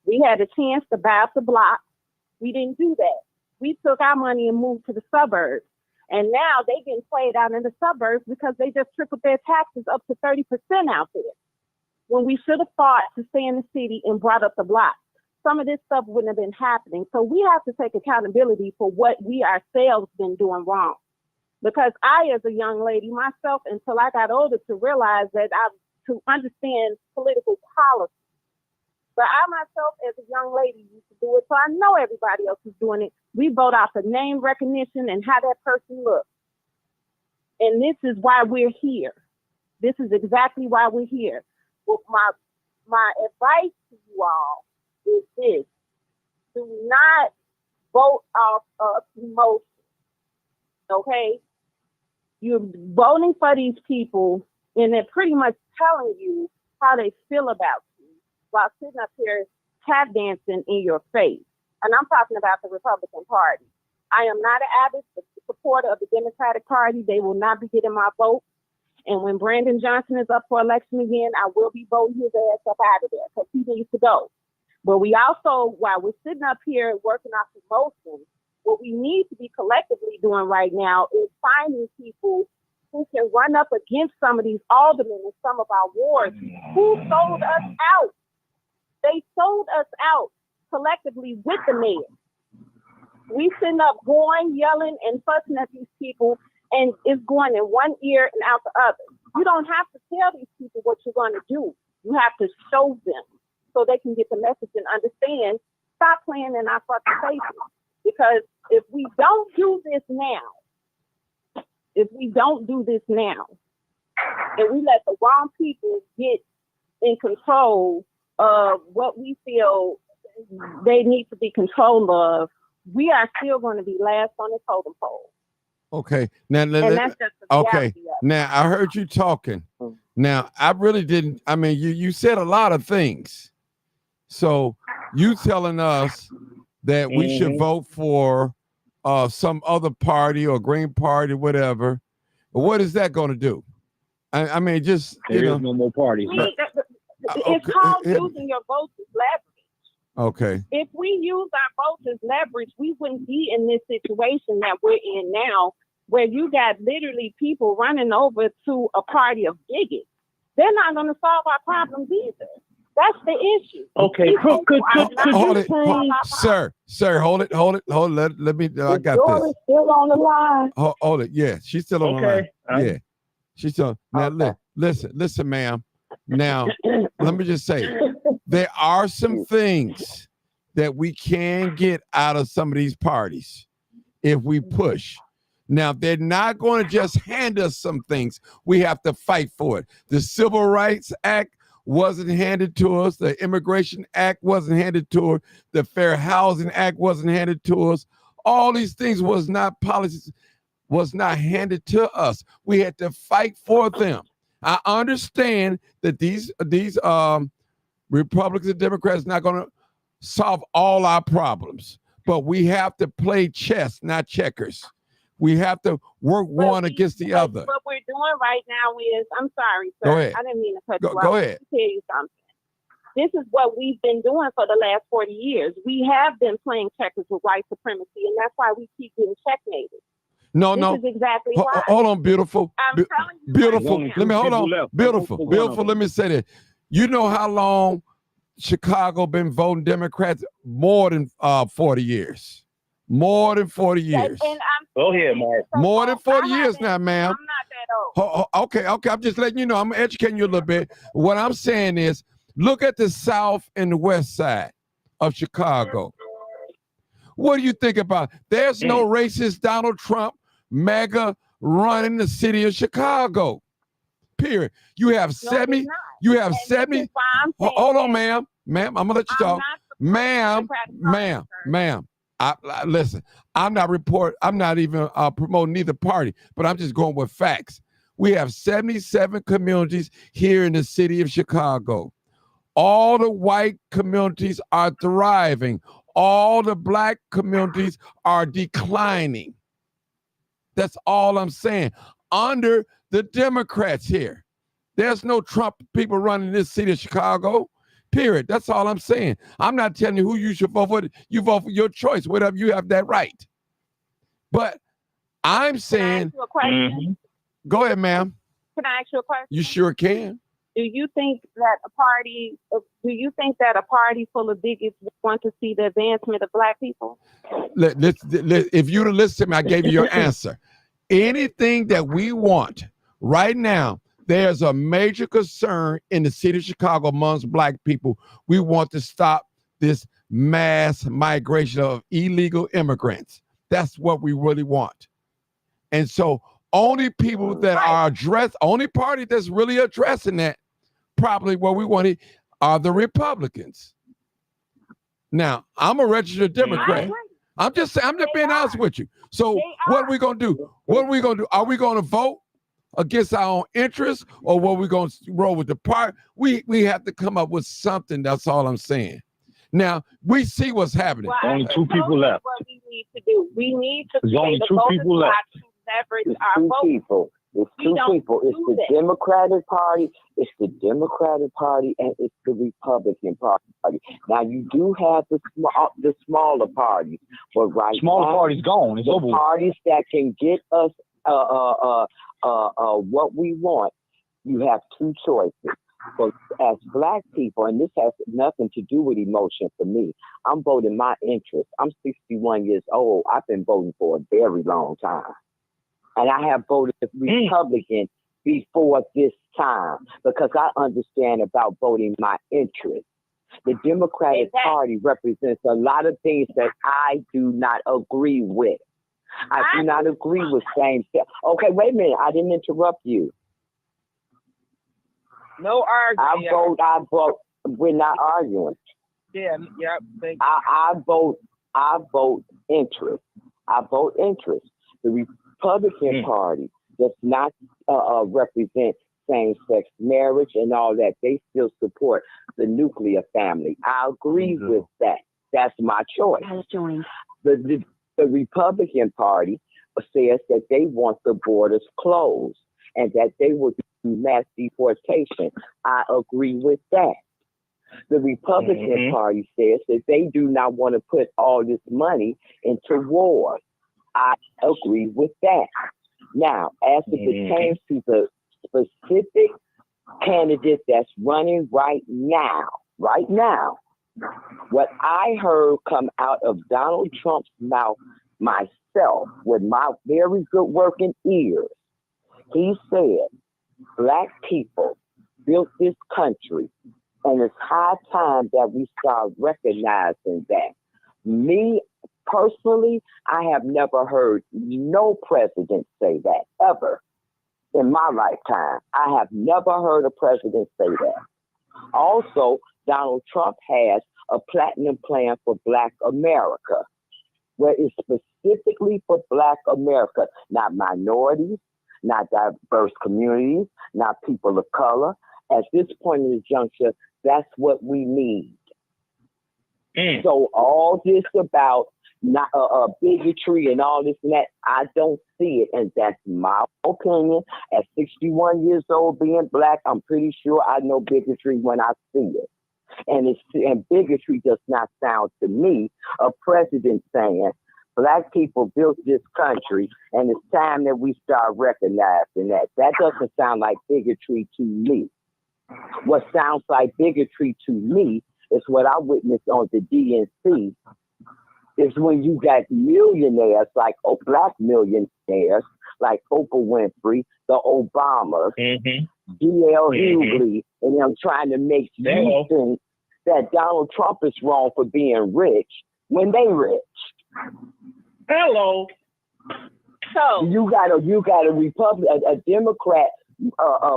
We had a chance to buy up the block. We didn't do that. We took our money and moved to the suburbs. And now they getting played out in the suburbs because they just tripled their taxes up to 30% out there. When we should have fought to stay in the city and brought up the block. Some of this stuff wouldn't have been happening. So we have to take accountability for what we ourselves been doing wrong. Because I, as a young lady myself, until I got older to realize that to understand political policy. But I myself, as a young lady, used to do it, so I know everybody else is doing it. We vote off the name recognition and how that person looks. And this is why we're here. This is exactly why we're here. Well, my advice to you all is this. Do not vote off of emotion. Okay? You're voting for these people, and they're pretty much telling you how they feel about you while sitting up here tap dancing in your face. And I'm talking about the Republican Party. I am not an avid supporter of the Democratic Party. They will not be getting my vote. And when Brandon Johnson is up for election again, I will be voting his ass up out of there because he needs to go. But we also, while we're sitting up here working off emotions, what we need to be collectively doing right now is finding people who can run up against some of these aldermen in some of our wards who sold us out. They sold us out collectively with the mayor. We sitting up going, yelling, and fussing at these people, and it's going in one ear and out the other. You don't have to tell these people what you're going to do. You have to show them so they can get the message and understand. Stop playing in our fucking faces. Because if we don't do this now, and we let the wrong people get in control of what we feel they need to be control of, we are still going to be last on the totem pole. Okay. Now, that's just the okay. reality of it. Now I heard you talking. Now I really didn't. I mean, you said a lot of things. So you telling us that we should vote for some other party or Green Party, whatever. What is that going to do? I mean, just there is no more parties. It's called using your vote as leverage. Okay. If we use our votes as leverage, we wouldn't be in this situation that we're in now, where you got literally people running over to a party of bigots. They're not going to solve our problems either. That's the issue. Okay, hold it, sir. Hold it. Let me. I got Doris this. still on the line. Hold it. Yeah, she's still on the line. Yeah, she's still. Now listen, ma'am. Now let me just say, there are some things that we can get out of some of these parties if we push. Now, they're not going to just hand us some things. We have to fight for it. The Civil Rights Act wasn't handed to us. The Immigration Act wasn't handed to us. The Fair Housing Act wasn't handed to us. All these things was not handed to us. We had to fight for them. I understand that these Republicans and Democrats are not going to solve all our problems, but we have to play chess, not checkers. We have to work one against the other. But we're doing right now is, I'm sorry, sir. Go ahead. I didn't mean to cut Go you off. ahead. Let me tell you something. This is what we've been doing for the last 40 years. We have been playing checkers with white supremacy, and that's why we keep getting checkmated. No, This no. is exactly why. Hold on, beautiful. I'm telling you Beautiful. right now. Let me hold on. left. Beautiful. One of Beautiful. them. Let me say this. You know how long Chicago been voting Democrats? More than 40 years. More than 40 years. And I'm Go ahead, Mark. More than 40 years now, ma'am. I'm not that old. Okay. I'm just letting you know. I'm educating you a little bit. What I'm saying is, look at the South and the West side of Chicago. What do you think about? There's no racist Donald Trump, MAGA running the city of Chicago. Period. You have 70. You have 70. Hold on, ma'am. Ma'am, I'm gonna let you talk. Ma'am. Listen, I'm not even promoting neither party, but I'm just going with facts. We have 77 communities here in the city of Chicago. All the white communities are thriving. All the black communities are declining. That's all I'm saying. Under the Democrats here. There's no Trump people running this city of Chicago. Period. That's all I'm saying. I'm not telling you who you should vote for. You vote for your choice, whatever, you have that right. But I'm saying, Can I ask you a question? Go ahead, ma'am. Can I ask you a question? You sure can. Do you think that a party full of bigots would want to see the advancement of black people? If you'd have listened to me, I gave you your answer. Anything that we want right now, there's a major concern in the city of Chicago amongst black people. We want to stop this mass migration of illegal immigrants. That's what we really want. And so only people that are only party that's really addressing that, probably what we want are the Republicans. Now, I'm a registered Democrat. I'm just being honest with you. So what are we going to do? What are we going to do? Are we going to vote against our own interests, or what we going to roll with the party? We have to come up with something. That's all I'm saying. Now, we see what's happening. Well, only two people left. What we need to do. We need to There's only two people left. leverage It's our two vote. people. It's two people. It's the Democratic Party. It's the Democratic Party, and it's the Republican Party. Now you do have the smaller parties, but smaller parties gone. It's over. Parties that can get us what we want. You have two choices. So as black people, and this has nothing to do with emotion for me, I'm voting my interest. I'm 61 years old. I've been voting for a very long time. And I have voted Republican before this time because I understand about voting my interest. The Democratic Party represents a lot of things that I do not agree with. I do not agree with same sex. Okay, wait a minute. I didn't interrupt you. No arguing. I vote. We're not arguing. Yeah. I vote interest. I vote interest. The Republican Party does not represent same-sex marriage and all that. They still support the nuclear family. I agree with that. That's my choice. The Republican Party says that they want the borders closed and that they will do mass deportation. I agree with that. The Republican Party says that they do not want to put all this money into war. I agree with that. Now, as it pertains to the specific candidate that's running right now, what I heard come out of Donald Trump's mouth myself with my very good working ears, he said, black people built this country, and it's high time that we start recognizing that. Me, personally, I have never heard no president say that, ever, in my lifetime. I have never heard a president say that. Also, Donald Trump has a platinum plan for Black America, where it's specifically for Black America, not minorities, not diverse communities, not people of color. At this point in the juncture, that's what we need. So all this about not bigotry and all this and that, I don't see it, and that's my opinion. At 61 years old, being black, I'm pretty sure I know bigotry when I see it. And bigotry does not sound to me a president saying, black people built this country, and it's time that we start recognizing that. That doesn't sound like bigotry to me. What sounds like bigotry to me is what I witnessed on the DNC, is when you got millionaires, like black millionaires, like Oprah Winfrey, the Obamas, D.L. Hughley, and them trying to make you think that Donald Trump is wrong for being rich when they rich. Hello. So you got a Republican, a Democrat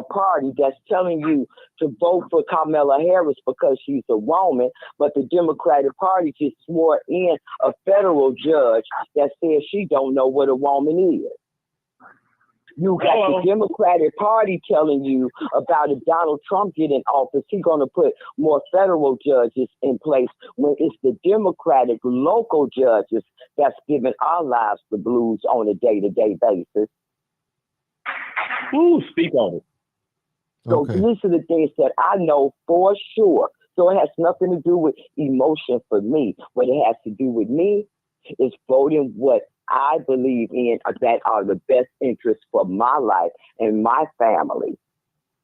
party that's telling you to vote for Kamala Harris because she's a woman, but the Democratic Party just swore in a federal judge that says she don't know what a woman is. You got the Democratic Party telling you about if Donald Trump get in office, he's going to put more federal judges in place when it's the Democratic local judges that's giving our lives the blues on a day-to-day basis. Ooh, speak on it. So these are the things that I know for sure. So it has nothing to do with emotion for me. What it has to do with me is voting what I believe in that are the best interests for my life and my family.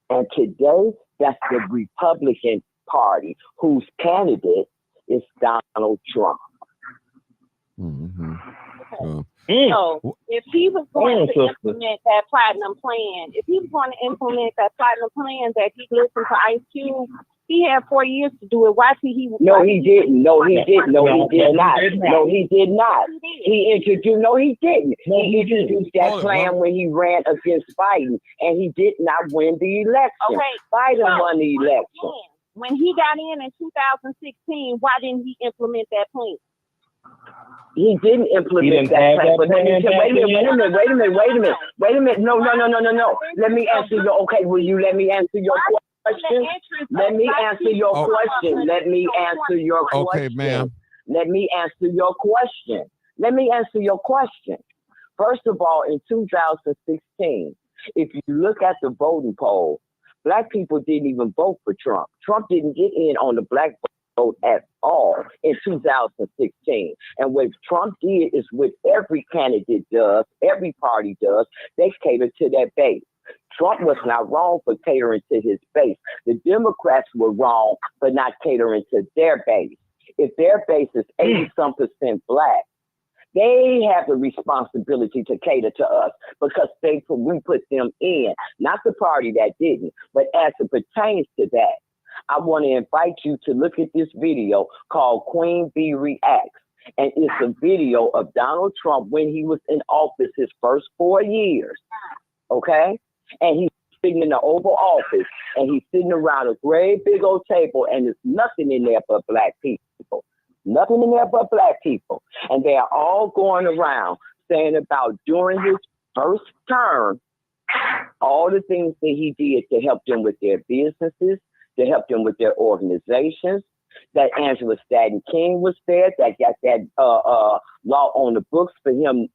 And today, that's the Republican Party, whose candidate is Donald Trump. So if he was going to implement that platinum plan, that he listened to Ice Cube, he had 4 years to do it. Why did he? No, he didn't. No, he didn't. No, he did not. No, he did not. He introduced. No, he didn't. He introduced that plan when he ran against Biden, and he did not win the election. Okay, Biden won the election. When he got in 2016, why didn't he implement that plan? He didn't implement that plan. But let me tell you, wait a minute. No. Let me answer your. Okay, will you let me answer your question? Let me answer your question. Let me answer your question. Okay, ma'am. Let me answer your question. First of all, in 2016, if you look at the voting poll, black people didn't even vote for Trump. Trump didn't get in on the black vote at all in 2016. And what Trump did is what every candidate does, every party does, they cater to their base. Trump was not wrong for catering to his base. The Democrats were wrong for not catering to their base. If their base is 80-some% black, they have the responsibility to cater to us because we put them in, not the party that didn't, but as it pertains to that. I want to invite you to look at this video called Queen Bee Reacts. And it's a video of Donald Trump when he was in office his first 4 years. Okay? And he's sitting in the Oval Office and he's sitting around a great big old table and there's nothing in there but black people. Nothing in there but black people. And they are all going around saying about during his first term, all the things that he did to help them with their businesses, to help them with their organizations, that Angela Stanton King was there, that got that law on the books for him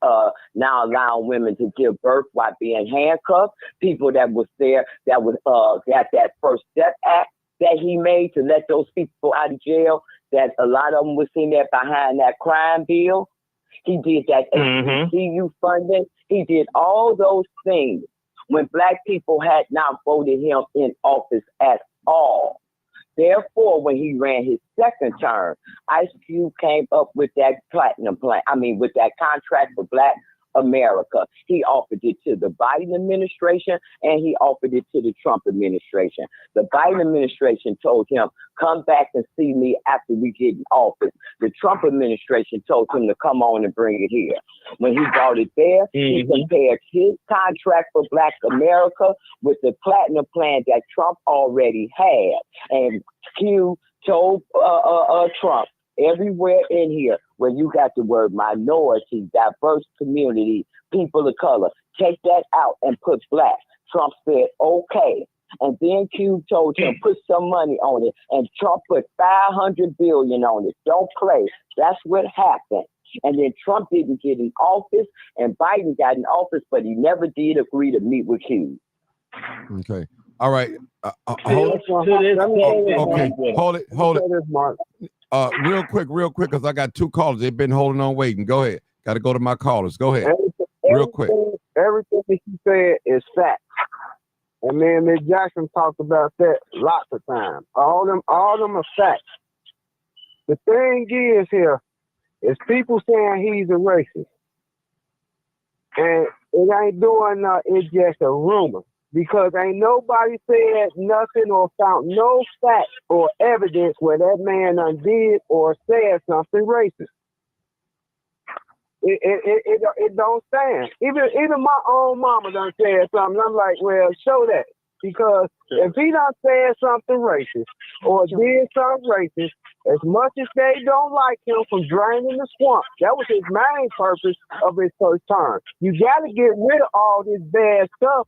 now allowing women to give birth while being handcuffed, people that was there that was got that First Step Act that he made to let those people out of jail, that a lot of them was in there behind that crime bill. He did that HBCU funding. He did all those things when black people had not voted him in office at all. Therefore, when he ran his second term, Ice Cube came up with that platinum plan. With that contract for Black America. He offered it to the Biden administration and he offered it to the Trump administration. The Biden administration told him, come back and see me after we get in office. The Trump administration told him to come on and bring it here. When he brought it there, he compared his contract for Black America with the platinum plan that Trump already had. And Q told Trump, everywhere in here where you got the word minority, diverse community, people of color, take that out and put black. Trump said, okay. And then Q told him, put some money on it. And Trump put $500 billion on it. Don't play. That's what happened. And then Trump didn't get in office, and Biden got in office, but he never did agree to meet with Q. Okay. All right. Hold it. Real quick, because I got two callers. They've been holding on waiting. Go ahead. Got to go to my callers. Go ahead. Real quick. Everything that you said is fact. And me and Ms. Jackson talked about that lots of times. All them are facts. The thing is here is people saying he's a racist. And it ain't doing nothing, it's just a rumor. Because ain't nobody said nothing or found no fact or evidence where that man undid or said something racist. It don't stand. Even my own mama done said something. I'm like, well, show that. Because if he done said something racist or did something racist, as much as they don't like him from draining the swamp, that was his main purpose of his first term. You got to get rid of all this bad stuff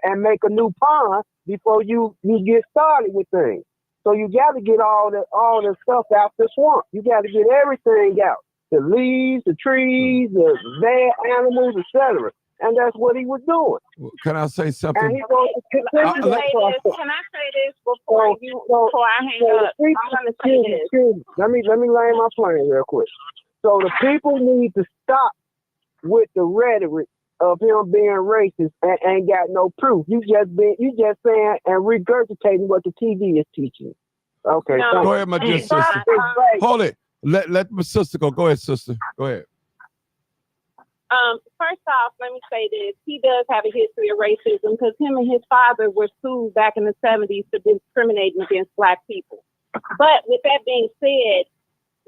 and make a new pond before you get started with things. So you got to get all the stuff out the swamp. You got to get everything out. The leaves, the trees, the bad animals, etc. And that's what he was doing. Can I say something? Can I say this before I hang up? I'm going to say this. Let me land my plane real quick. So the people need to stop with the rhetoric of him being racist and ain't got no proof. You just saying and regurgitating what the TV is teaching. Okay. No. Go ahead, my dear sister. Hold it. Let my sister go. Go ahead, sister. Go ahead. First off, let me say this. He does have a history of racism because him and his father were sued back in the 70s for discriminating against Black people. But with that being said,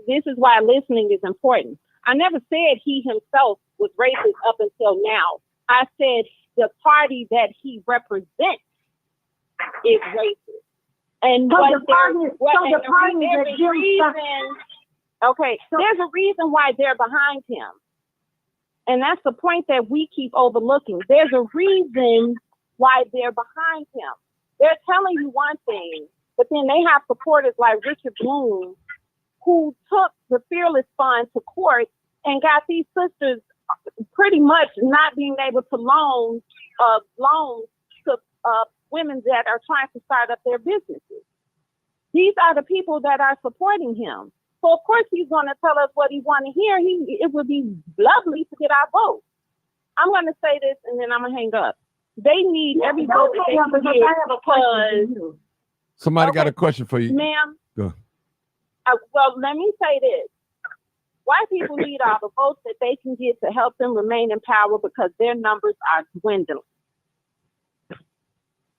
this is why listening is important. I never said he himself was racist up until now. I said the party that he represents is racist. And there's a reason why they're behind him. And that's the point that we keep overlooking. There's a reason why they're behind him. They're telling you one thing, but then they have supporters like Richard Bloom, who took the Fearless Fund to court and got these sisters pretty much not being able to loan loans to women that are trying to start up their businesses. These are the people that are supporting him. So of course he's going to tell us what he want to hear. It would be lovely to get our vote. I'm going to say this and then I'm going to hang up. They need every vote that they can get because... Somebody got a question for you. Ma'am. Go. Well, let me say this. White people need all the votes that they can get to help them remain in power because their numbers are dwindling.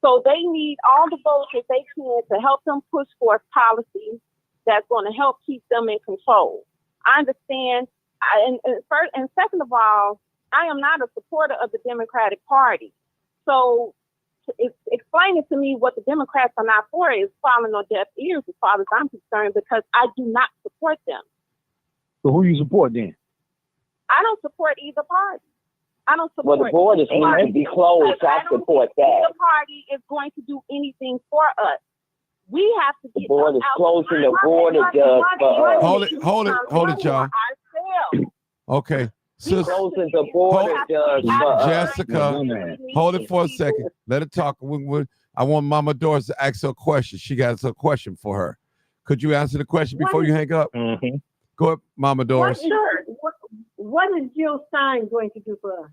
So they need all the votes that they can to help them push forth policies that's going to help keep them in control. I understand. And second of all, I am not a supporter of the Democratic Party. So explaining to me what the Democrats are not for is falling on deaf ears as far as I'm concerned because I do not support them. So who you support then? I don't support either party. I don't support. Well, the borders need to be closed. I support that. Either party is going to do anything for us. We have to get the border closing the border does for us. Hold it, y'all. Okay. Closing the border does for us. Jessica, hold it for a second. Let her talk. I want Mama Doris to ask her a question. She got a question for her. Could you answer the question before you hang up? Mm-hmm. Go ahead, Mama Doris. What is Jill Stein going to do for us?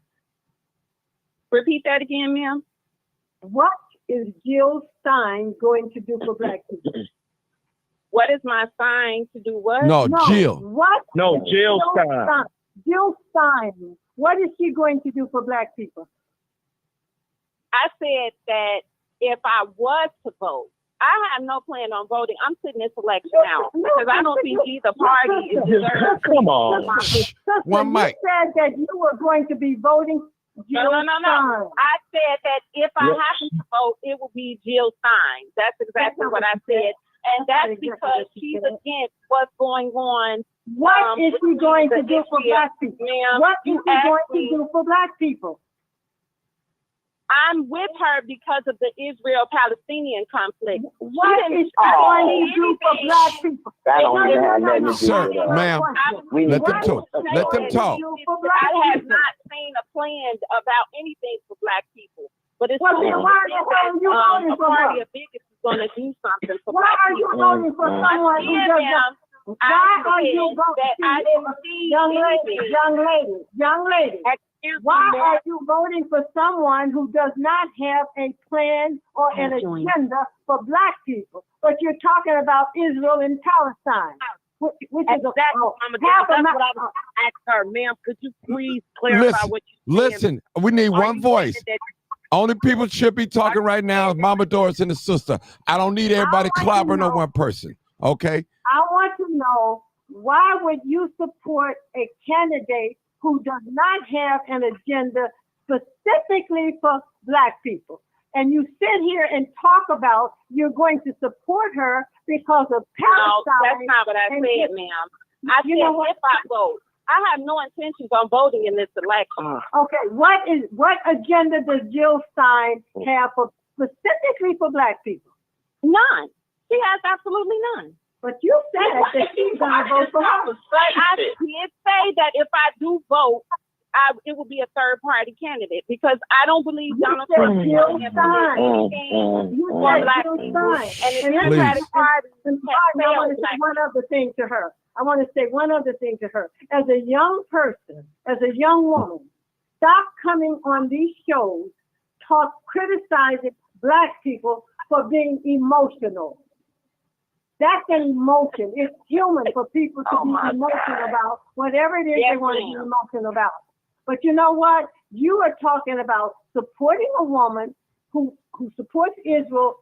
Repeat that again, ma'am. What is Jill Stein going to do for Black people? What is my sign to do what? No, Jill. What? No, Jill Stein. Jill Stein. What is she going to do for Black people? I said that if I was to vote, I have no plan on voting. I'm sitting this election out because I don't think either party is deserving. Come on. One mic. You said that you were going to be voting Jill Stein. No. I said that if I happen to vote, it will be Jill Stein. That's exactly what I said. And that's because she's against what's going on. What is she going to do for Black people? Ma'am, What is she going to do for Black people? I'm with her because of the Israel-Palestinian conflict. What is going to do for black people? That don't even have nothing to do Sir, with us. ma'am, let them talk. Let them talk. I have not seen a plan about anything for black people. But it's Well, then why are you voting a for party her? of bigots is going to do something for Why black are you people. voting for someone who doesn't? Why are you that I voting? didn't see Young lady. Why are you voting for someone who does not have a plan or an agenda for black people? But you're talking about Israel and Palestine, which is Exactly, Mama Dear, half that's of what I was asking her, ma'am. Could you please clarify what you're saying? Listen, we need one voice. Only people should be talking right now is Mama Doris and the sister. I don't need everybody clobbering on one person. Okay? I want to know, why would you support a candidate who does not have an agenda specifically for black people? And you sit here and talk about you're going to support her because of Palestine. No, that's not what I said, ma'am. I said if I vote. I have no intentions on voting in this election. Okay, what agenda does Jill Stein have specifically for black people? None. She has absolutely none. But you said that she's going to vote for her. I did say that if I do vote, it will be a third party candidate because I don't believe Donald Trump is going to for black people. And the Democratic Party has failed. One other thing to her. I want to say one other thing to her. As a young person, as a young woman, stop coming on these shows, criticizing black people for being emotional. That's an emotion. It's human for people to be emotional about whatever it is they want to be emotional about. But you know what? You are talking about supporting a woman who supports Israel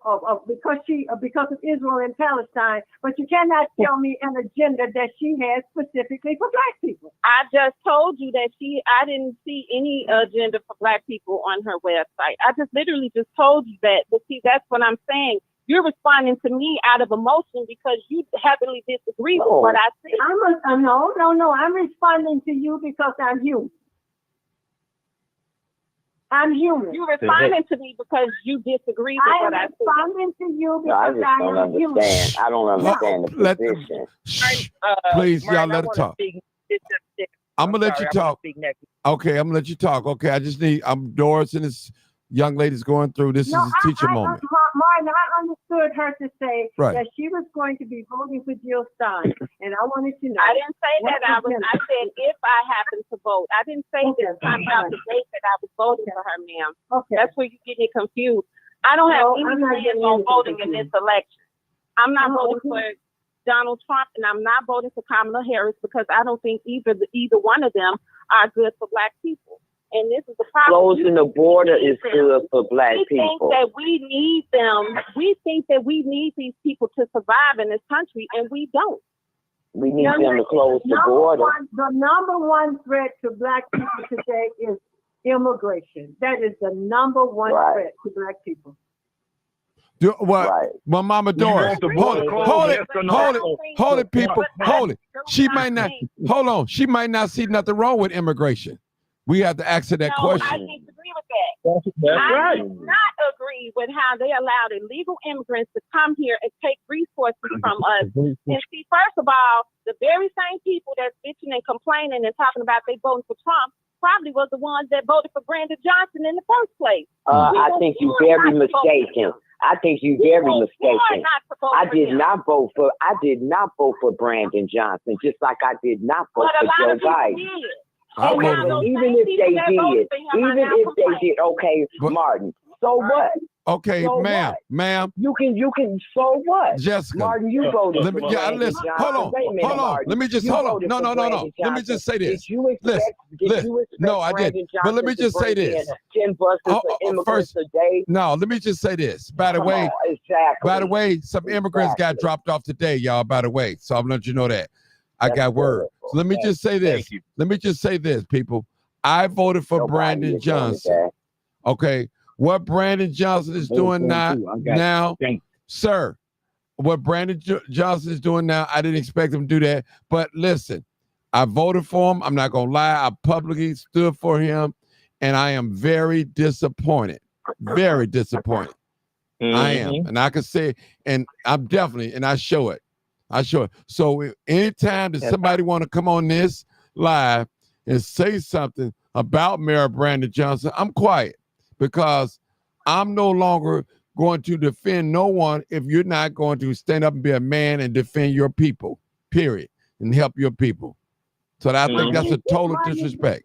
because of Israel and Palestine, but you cannot tell me an agenda that she has specifically for black people. I just told you that I didn't see any agenda for black people on her website. I just literally just told you that. But see, that's what I'm saying. You're responding to me out of emotion because you heavily disagree with what I said. No. I'm responding to you because I'm human. I'm human. You're responding to me because you disagree with what I said. I'm responding to you No, I because just I don't am human. understand. I don't understand the position. Please, y'all Martin, let her talk. I'm going to let you talk. Okay, I'm going to let you talk. Okay, I'm Doris and this young lady's going through. This is a teacher moment. Martin, I understood her to say Right. that she was going to be voting for Jill Stein, and I wanted to know. I didn't say that I said if I happen to vote. I didn't say this time about the date that I was voting for her, ma'am. Okay. That's where you get me confused. I don't have any plans on voting in this election. I'm not voting for Donald Trump, and I'm not voting for Kamala Harris because I don't think either one of them are good for black people. And this is the problem. Closing the border is good for black people. We think that we need them. We think that we need these people to survive in this country, and we don't. We need them to close the border. The number one threat to black people today is immigration. That is the number one threat to black people. Well, Mama Doris, hold it, people, hold it. She might not, hold on. She might not see nothing wrong with immigration. We have to ask her that question. I disagree with that. I do not agree with how they allowed illegal immigrants to come here and take resources from us. And see, first of all, the very same people that's bitching and complaining and talking about they voting for Trump probably was the ones that voted for Brandon Johnson in the first place. I think you're very mistaken. I think you're very mistaken. I did not vote for Brandon Johnson, just like I did not vote for Joe Biden. Even if they did, okay, Martin. So what? Okay, so ma'am. You can. So what? Jessica, Martin, you voted for Brandon listen. Johnson. Hold on. Martin. Let me just hold on. No. Let me just say this. Listen. No, I didn't. But let me just say this. 10 buses for immigrants a day. No, let me just say this. By the way, some immigrants got dropped off today, y'all. By the way, so I'm letting you know that. I got word. So let me just say this. Let me just say this, people. I voted for Brandon Johnson. Okay. What Brandon Johnson is doing now, sir, what Brandon Johnson is doing now, I didn't expect him to do that. But listen, I voted for him. I'm not going to lie. I publicly stood for him, and I am very disappointed very disappointed. I am, and I can say, and I'm definitely, and I show it. So anytime that somebody want to come on this live and say something about Mayor Brandon Johnson, I'm quiet because I'm no longer going to defend no one if you're not going to stand up and be a man and defend your people, period, and help your people. So I think that's a total disrespect.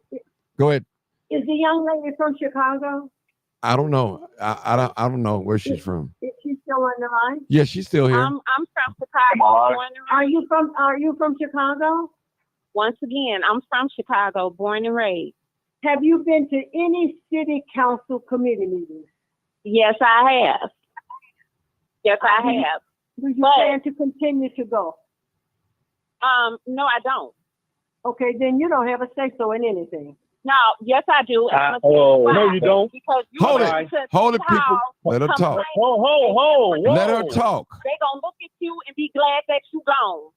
Go ahead. Is the young lady from Chicago? I don't know. I don't know where she's from. Is she still on the line? Yeah, she's still here. I'm from Chicago. Are you from Chicago? Once again, I'm from Chicago, born and raised. Have you been to any city council committee meetings? Yes, I have. Yes, I have. Do you plan to continue to go? No, I don't. Okay, then you don't have a say-so in anything. No, yes, I do. No, you don't. Because you Hold it, people. Let her talk. Let her talk. They're going to look at you and be glad that you gone.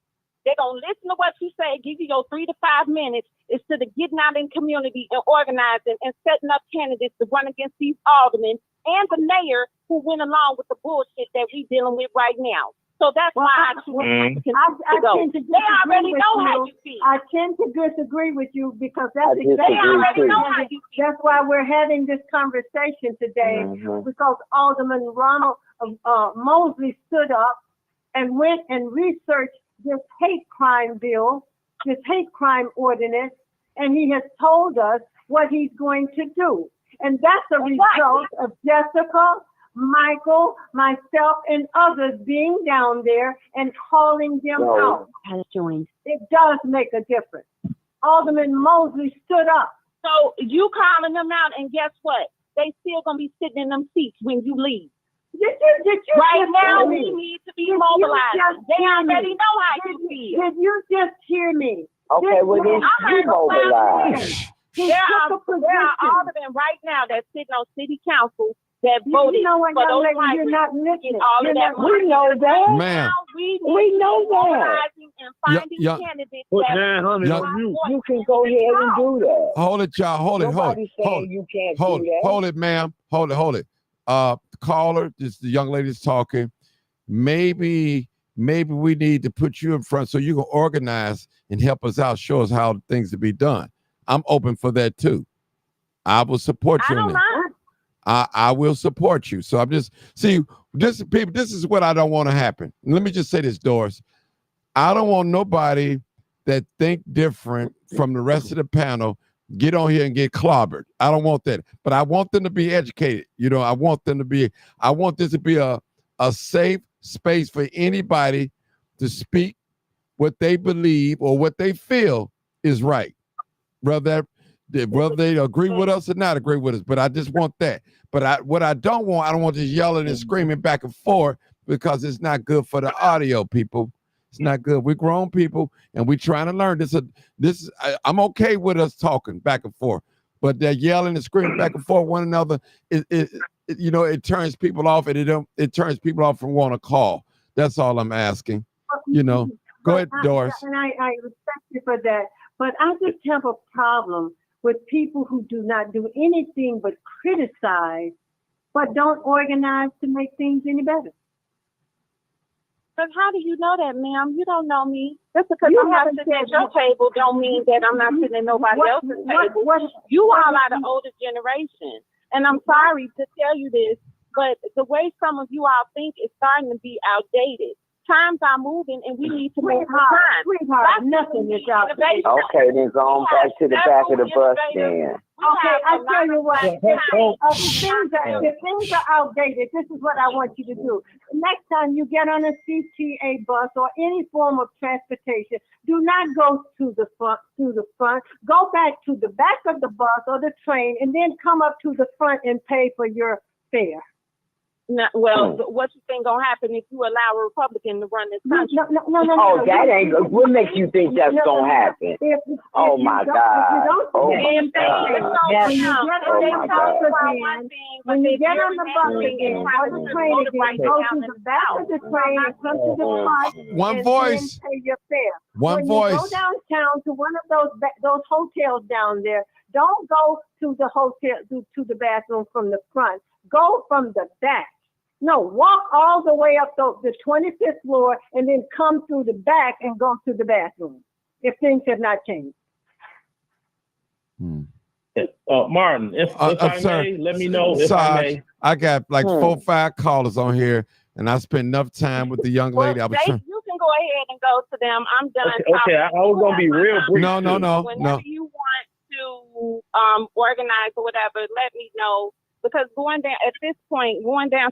They're going to listen to what you say, give you your 3 to 5 minutes instead of getting out in community and organizing and setting up candidates to run against these aldermen and the mayor who went along with the bullshit that we dealing with right now. So that's why I choose to go. They already know how you feel. I tend to disagree with you because that's they already know how you feel. That's why we're having this conversation today because Alderman Ronald Mosley stood up and went and researched this hate crime bill, this hate crime ordinance, and he has told us what he's going to do. And that's a result of Jessica, Michael, myself, and others being down there and calling them out. It does make a difference. Alderman Mosley stood up. So you calling them out, and guess what? They still gonna be sitting in them seats when you leave. Did you right now, we need to be mobilized. They already know how you feel. Did you just hear me? Okay, well then you mobilize. There are aldermen right now that's sitting on city council that voted for those you're not listening. All of that. We know that. Ma'am. We know that. And finding candidates you can go ahead and do that. Hold it, y'all. Hold it, ma'am. Hold it. Caller, this the young lady's talking. Maybe we need to put you in front so you can organize and help us out, show us how things to be done. I'm open for that too. I will support you on that. I will support you. So I'm just this is what I don't want to happen. Let me just say this, Doris. I don't want nobody that think different from the rest of the panel get on here and get clobbered. I don't want that. But I want them to be educated. I want this to be a safe space for anybody to speak what they believe or what they feel is right. Whether they agree with us or not agree with us, but I just want that. But what I don't want this yelling and screaming back and forth because it's not good for the audio, people. It's not good. We're grown people and we're trying to learn. I'm okay with us talking back and forth, but that yelling and screaming back and forth one another, it turns people off, and it turns people off from wanting to call. That's all I'm asking. Go ahead, Doris. And I respect you for that, but I just have a problem with people who do not do anything but criticize, but don't organize to make things any better. But how do you know that, ma'am? You don't know me. Just because I'm not sitting at your table don't mean that I'm not sitting at nobody else's table. You all are the older generation. And I'm sorry to tell you this, but the way some of you all think is starting to be outdated. Times are moving and we need to move with time. Sweetheart, nothing is outdated. Okay, then go on back to the back of the bus then. Okay, I tell you what, the things are outdated. This is what I want you to do. Next time you get on a CTA bus or any form of transportation, do not go to the front. Go back to the back of the bus or the train and then come up to the front and pay for your fare. No, well, what you think gonna happen if you allow a Republican to run this country? No, that ain't. What makes you think that's gonna happen? Oh my God! Oh my God! When you get on the bus again, or the train again, go to the back of the train and come to the front. One voice. Pay your fare. One when voice. You go downtown to one of those hotels down there. Don't go to the hotel, to the bathroom from the front. Go from the back. No, walk all the way up the 25th floor and then come through the back and go to the bathroom if things have not changed. Martin, if I may, let me know if I may. I got like 4 or 5 callers on here, and I spent enough time with the young lady. You can go ahead and go to them. I'm done. Okay, I was gonna be real brief. No. Whenever you want to organize or whatever, let me know. Because going down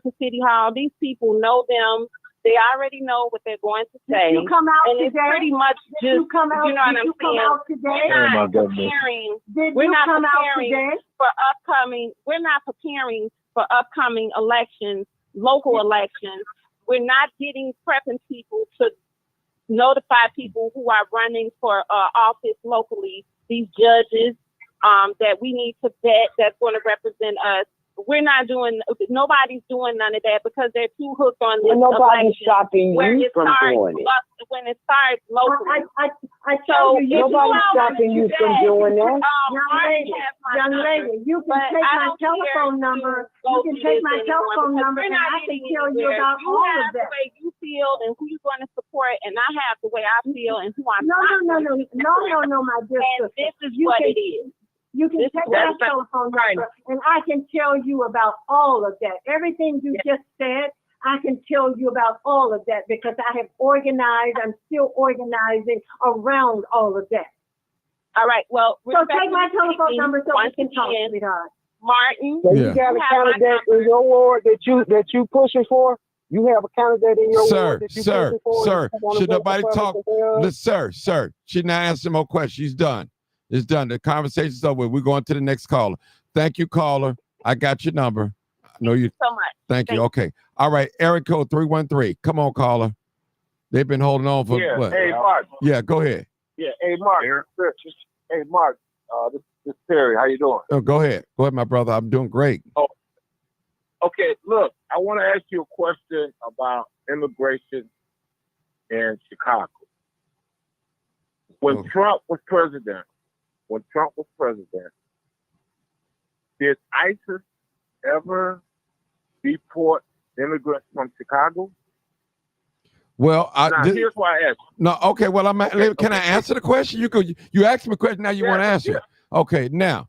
to City Hall, these people know them. They already know what they're going to say. Did you come out and today? It's pretty much just, you know what I'm saying? We're not preparing for upcoming elections, local elections. We're not prepping people to notify people who are running for office locally, these judges that we need to vet that's going to represent us. Nobody's doing none of that because they're too hooked on this nobody's election. stopping you from doing it. When it starts locally. Nobody's stopping you from doing that. Young lady, you can take my telephone number. You can take my telephone number and I can tell you about all of that. The way you feel and who you're going to support, and I have the way I feel and who I'm No, my dear sister. And this is what it is. You can take my telephone number and I can tell you about all of that. Everything you just said, I can tell you about all of that because I have organized, I'm still organizing around all of that. All right, well, so take my telephone number so we can talk, sweetheart. Martin. So you got a candidate in your ward that you pushing for? You have a candidate in your ward that you pushing for? Sir, should nobody talk? Sir, she not answering more questions. She's done. It's done. The conversation's over. We're going to the next caller. Thank you, caller. I got your number. I know you. So much. Thank you. Okay. All right. Area code 313. Come on, caller. They've been holding on for what? Hey, Mark. Yeah, go ahead. Yeah. Hey, Mark. Hey, Mark. This is Terry. How you doing? Oh, go ahead. Go ahead, my brother. I'm doing great. Oh, okay. Look, I want to ask you a question about immigration in Chicago. When Trump was president, did ISIS ever deport immigrants from Chicago? Well, here's why I asked. No, okay. Well, can I answer the question? You asked me a question. Now you want to answer it. Okay. Now,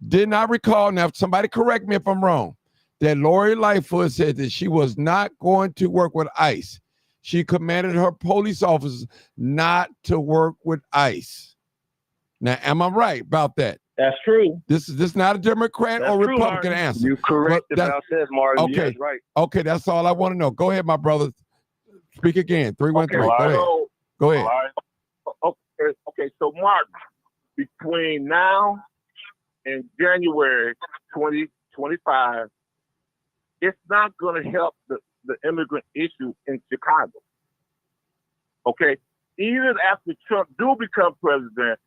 did not recall. Now, somebody correct me if I'm wrong. That Lori Lightfoot said that she was not going to work with ICE. She commanded her police officers not to work with ICE. Now, am I right about that? That's true. This is not a Democrat or Republican answer. You're correct about that, Martin. Okay, yes, right. Okay, that's all I want to know. Go ahead, my brother. Speak again. 313. Okay, Go ahead. Go ahead. Okay, so Martin, between now and January 2025, it's not going to help the immigrant issue in Chicago. Okay, even after Trump do become president,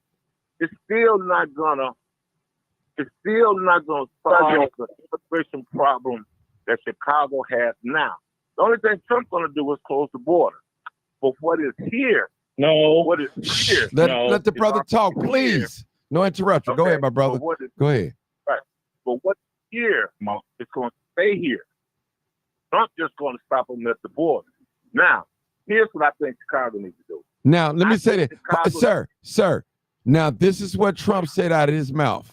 it's still not gonna solve the immigration problem that Chicago has now. The only thing Trump's gonna do is close the border. But what is here? What is here? Let the brother talk, please. No interruption. Go ahead, my brother. Go ahead. Right. But what's here is going to stay here. Trump's just going to stop them at the border. Now, here's what I think Chicago needs to do. Now, let me say that, sir. Now, this is what Trump said out of his mouth.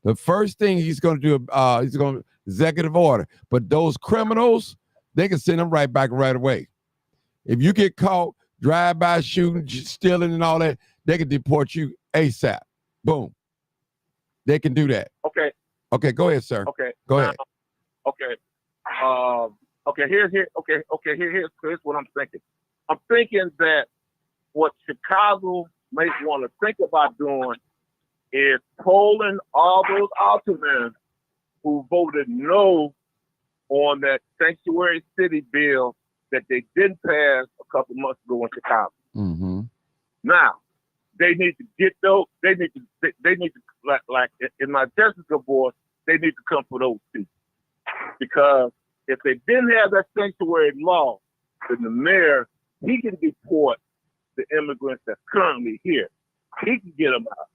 The first thing he's going to do, he's going to executive order. But those criminals, they can send them right back right away. If you get caught drive-by shooting, stealing, and all that, they can deport you ASAP. Boom. They can do that. Okay. Okay. Go ahead, sir. Okay. Go ahead. Okay. Here's what I'm thinking. I'm thinking that what Chicago may want to think about doing is polling all those Altamans who voted no on that sanctuary city bill that they didn't pass a couple months ago in Chicago. Mm-hmm. Now, they need to get those. They need to like in my Jessica voice, they need to come for those people. Because if they didn't have that sanctuary law, then the mayor, he can deport the immigrants that's currently here. He can get them out.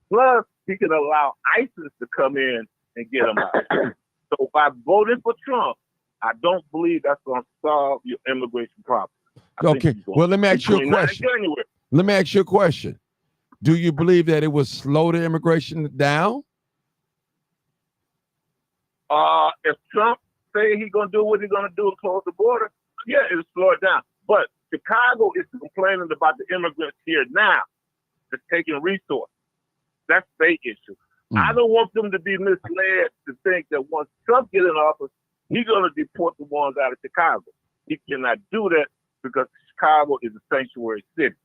Plus, he can allow ISIS to come in and get them out. So by voting for Trump, I don't believe that's going to solve your immigration problem. Okay. Well, let me ask you a question. Let me ask you a question. Do you believe that it would slow the immigration down? If Trump say he's going to do what he's going to do and close the border, yeah, it'll slow it down. But Chicago is complaining about the immigrants here now. That's taking resources. That's their issue. I don't want them to be misled to think that once Trump gets in office, he's going to deport the ones out of Chicago. He cannot do that because Chicago is a sanctuary city.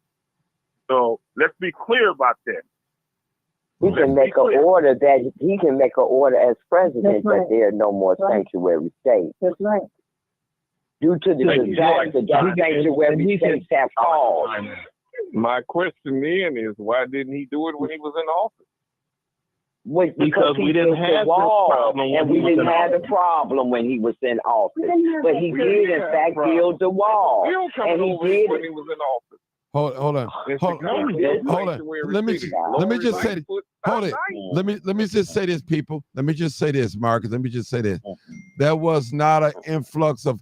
So let's be clear about that. He can make an order as president that there are no more sanctuary states. That's right. Due to the disaster that sanctuary states have caused. My question then is, why didn't he do it when he was in office? Because we didn't have the wall, problem and we didn't have the problem when he was in office. But he did, in fact, build the wall. And he did when he was in office. Hold on. Let me just say this. Hold it. Let me just say this, people. Let me just say this, Marcus. Let me just say this. There was not an influx of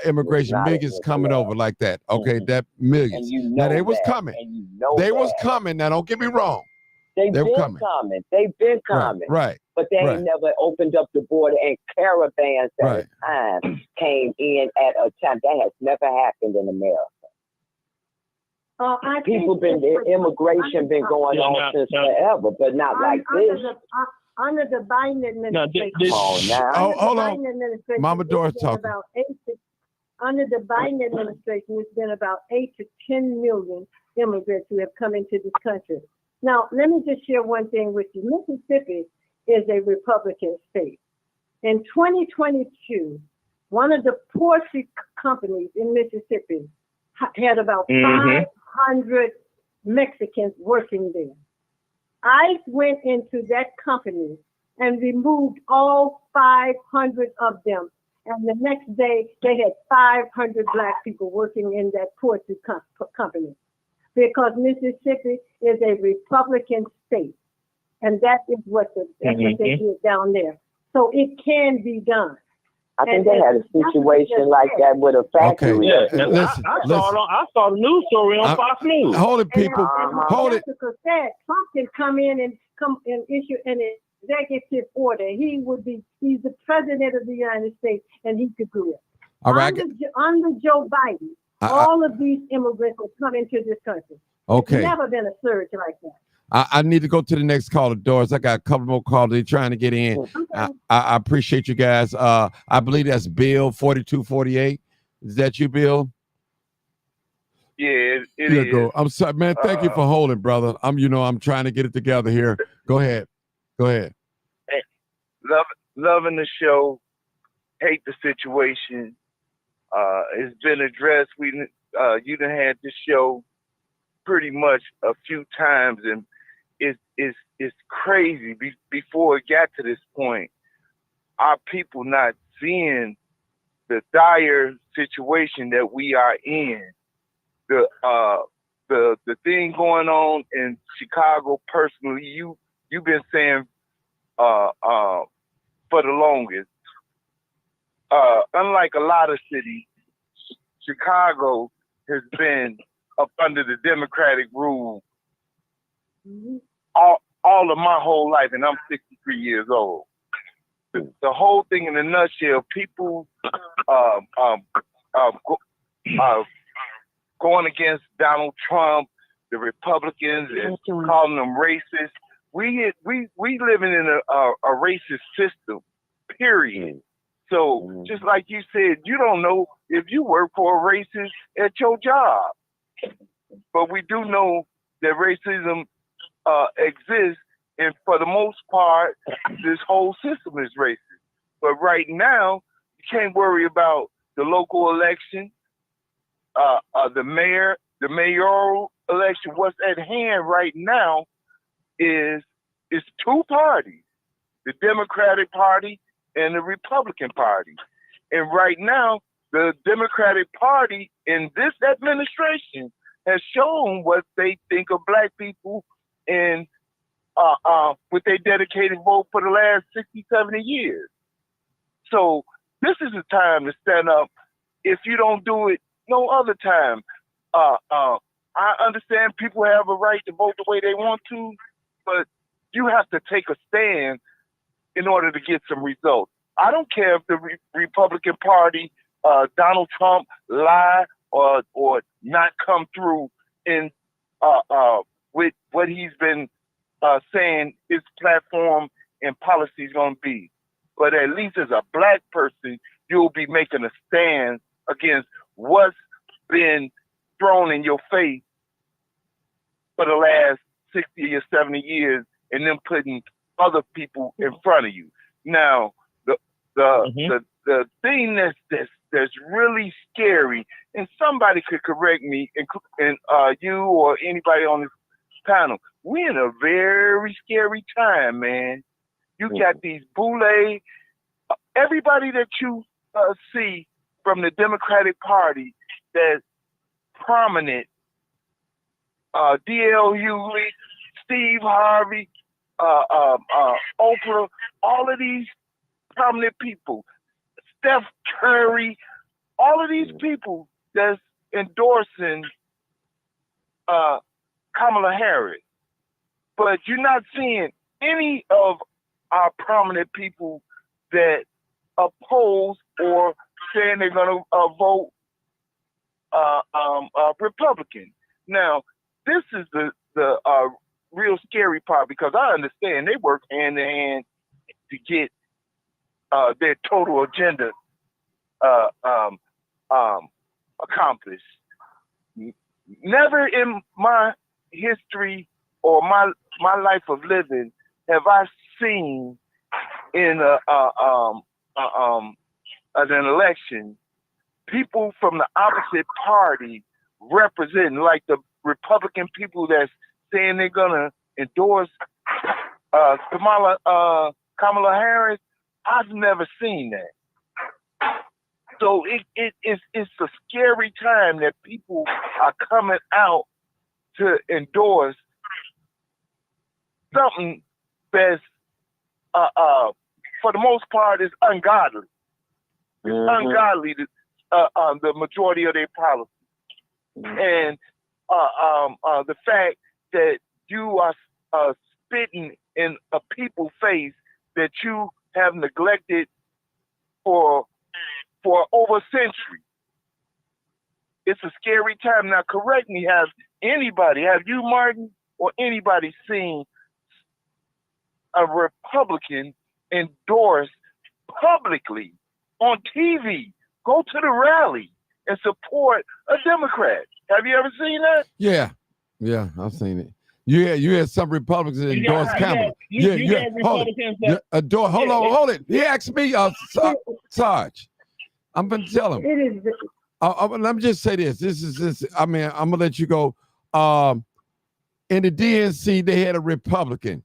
immigration millions coming over like that. Okay, that millions. Now they was coming. They was coming. Now don't get me wrong. They've been coming. Right. But they ain't never opened up the border, and caravans at a time came in at a time. That has never happened in America. Immigration been going on since forever, but not like this. Under the Biden administration. Hold on. Mama Doris talking. Under the Biden administration, it's been about 8 to 10 million immigrants who have come into this country. Now, let me just share one thing with you. Mississippi is a Republican state. In 2022, one of the poultry companies in Mississippi had about 500 Mexicans working there. ICE went into that company and removed all 500 of them. And the next day, they had 500 Black people working in that poultry company. Because Mississippi is a Republican state. And that is what they did down there. So it can be done. I think they had a situation like that with a factory. Okay. Yeah. I saw the news story on Fox News. Hold it, people. Hold it. Jessica said Trump can come in and issue an executive order. He's the president of the United States, and he could do it. All right. Under Joe Biden, all of these immigrants will come into this country. Okay. There's never been a surge like that. I need to go to the next caller, Doris. I got a couple more callers. They're trying to get in. Okay. I appreciate you guys. I believe that's Bill 4248. Is that you, Bill? Yeah, it is. Go. I'm sorry, man. Thank you for holding, brother. I'm trying to get it together here. Go ahead. Hey, loving the show. Hate the situation. It's been addressed. You done had this show pretty much a few times, and it's crazy. Before it got to this point, our people not seeing the dire situation that we are in. The thing going on in Chicago, personally, you've been saying for the longest. Unlike a lot of cities, Chicago has been up under the Democratic rule all of my whole life, and I'm 63 years old. The whole thing in a nutshell, people going against Donald Trump, the Republicans, and calling them racist. We living in a racist system, period. So just like you said, you don't know if you work for a racist at your job. But we do know that racism exists, and for the most part, this whole system is racist. But right now, you can't worry about the local election, the mayoral election. What's at hand right now is two parties, the Democratic Party and the Republican Party. And right now, the Democratic Party in this administration has shown what they think of Black people and with their dedicated vote for the last 60, 70 years. So this is the time to stand up. If you don't do it, no other time. I understand people have a right to vote the way they want to, but you have to take a stand in order to get some results. I don't care if the Republican Party, Donald Trump, lie or not come through in with what he's been saying his platform and policy is going to be. But at least as a black person, you'll be making a stand against what's been thrown in your face for the last 60 or 70 years and then putting other people in front of you. Now, the thing that's really scary, and somebody could correct me, and you or anybody on this panel, we're in a very scary time, man. You got these boule, everybody that you see from the Democratic Party that's prominent, D.L. Hughley, Steve Harvey, Oprah, all of these prominent people, Steph Curry, all of these people that's endorsing Kamala Harris. But you're not seeing any of our prominent people that oppose or saying they're going to vote Republican. Now, this is the real scary part, because I understand they work hand in hand to get their total agenda accomplished. Never in my history or my life of living have I seen in an election people from the opposite party representing, like the Republican people that's saying they're gonna endorse Kamala Harris. I've never seen that. So it's a scary time that people are coming out to endorse something that's for the most part is ungodly. It's ungodly, the majority of their policies. And the fact that you are spitting in a people's face that you have neglected for over a century. It's a scary time. Now, correct me, have you, Martin, or anybody seen a Republican endorse publicly on TV, go to the rally and support a Democrat? Have you ever seen that? Yeah, I've seen it. You had some Republicans that endorsed Kamala. Hold it. He asked me, Sarge. I'm gonna tell him. It is. Let me just say this. I'm gonna let you go. In the DNC, they had a Republican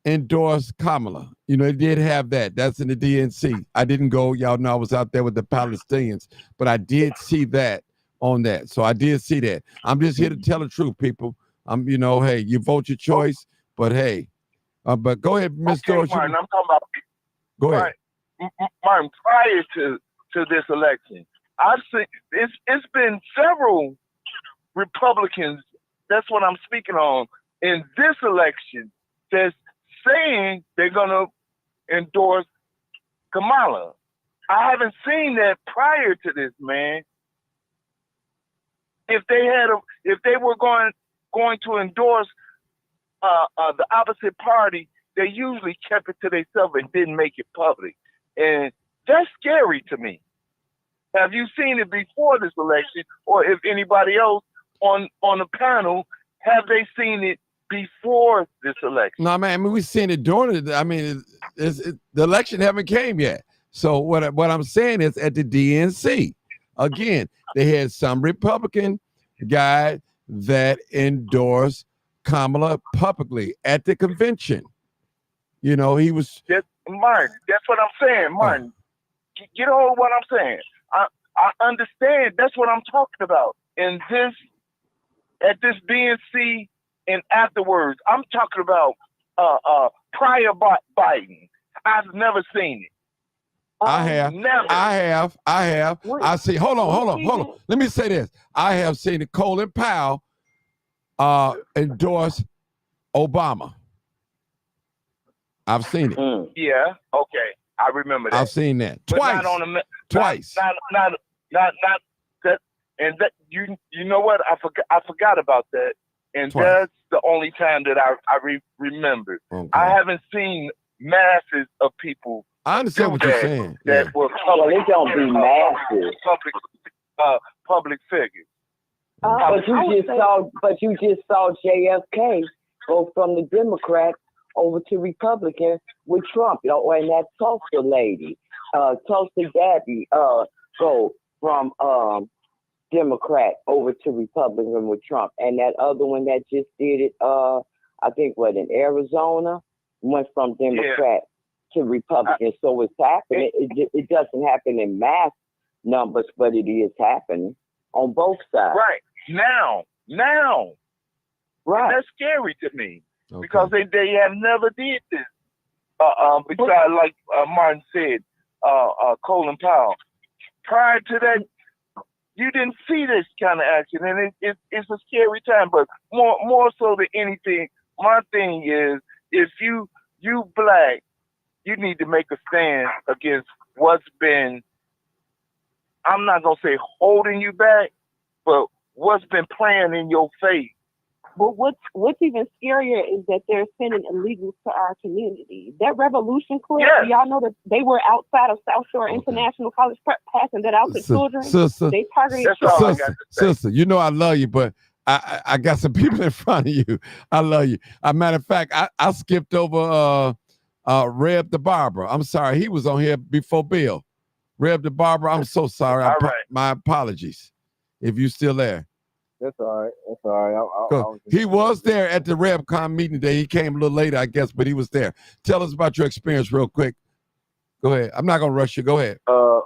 endorse Kamala. They did have that. That's in the DNC. I didn't go. Y'all know I was out there with the Palestinians, but I did see that on that. So I did see that. I'm just here to tell the truth, people. Hey, you vote your choice, but hey, but go ahead, Mr. Okay, Martin, I'm talking about. Go ahead, Martin. Prior to this election, I've seen it's been several Republicans. That's what I'm speaking on in this election. That's saying they're gonna endorse Kamala. I haven't seen that prior to this, man. If they were going to endorse the opposite party, they usually kept it to themselves and didn't make it public. And that's scary to me. Have you seen it before this election, or if anybody else on the panel, have they seen it before this election? No, man. We've seen it during it. The election haven't came yet. So what I'm saying is, at the DNC, again, they had some Republican guy that endorsed Kamala publicly at the convention. He was. Martin, that's what I'm saying. Martin, get on what I'm saying. I understand. That's what I'm talking about. And at this DNC and afterwards, I'm talking about prior Biden. I've never seen it. I have. Never. I have. I see. Hold on. Let me say this. I have seen Colin Powell endorse Obama. I've seen it. Yeah. Okay. I remember that. I've seen that But twice. Twice. Not that. And that you know what? I forgot about that. And Twice. That's the only time that I remember. Okay. I haven't seen masses of people. I understand what you're saying. That were it don't be massive. Public figures. But you just saw JFK go from the Democrats over to Republican with Trump. And that Tulsa lady, Tulsa Gabby, go from Democrat over to Republican with Trump. And that other one that just did it, I think in Arizona, went from Democrat to Republican. So it's happening. It doesn't happen in mass numbers, but it is happening on both sides. Right. Now. Right. And that's scary to me because they have never did this. Besides, like Martin said, Colin Powell. Prior to that, you didn't see this kind of action, and it's a scary time. But more so than anything, my thing is, if you Black, you need to make a stand against what's been, I'm not gonna say holding you back, but what's been playing in your face. But what's even scarier is that they're sending illegals to our community. That revolution clip, y'all know that they were outside of South Shore International College passing that out to children. Sister, they targeted sister, you know I love you, but I got some people in front of you. I love you. Matter of fact, I skipped over Reb the Barber. I'm sorry, he was on here before Bill. Reb the Barber, I'm so sorry. My apologies if you still there. That's all right. He was there at the RebCon meeting today. He came a little later, I guess, but he was there. Tell us about your experience real quick. Go ahead. I'm not going to rush you. Go ahead. I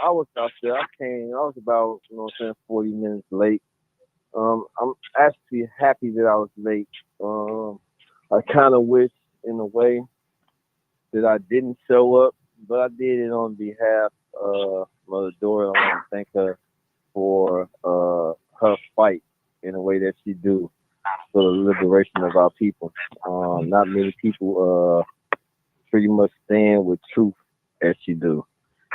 was out there. I was about, 40 minutes late. I'm actually happy that I was late. I kind of wish, in a way, that I didn't show up, but I did it on behalf of Mother Dora. I want to thank her for her fight in a way that she do for the liberation of our people. Not many people pretty much stand with truth as she do.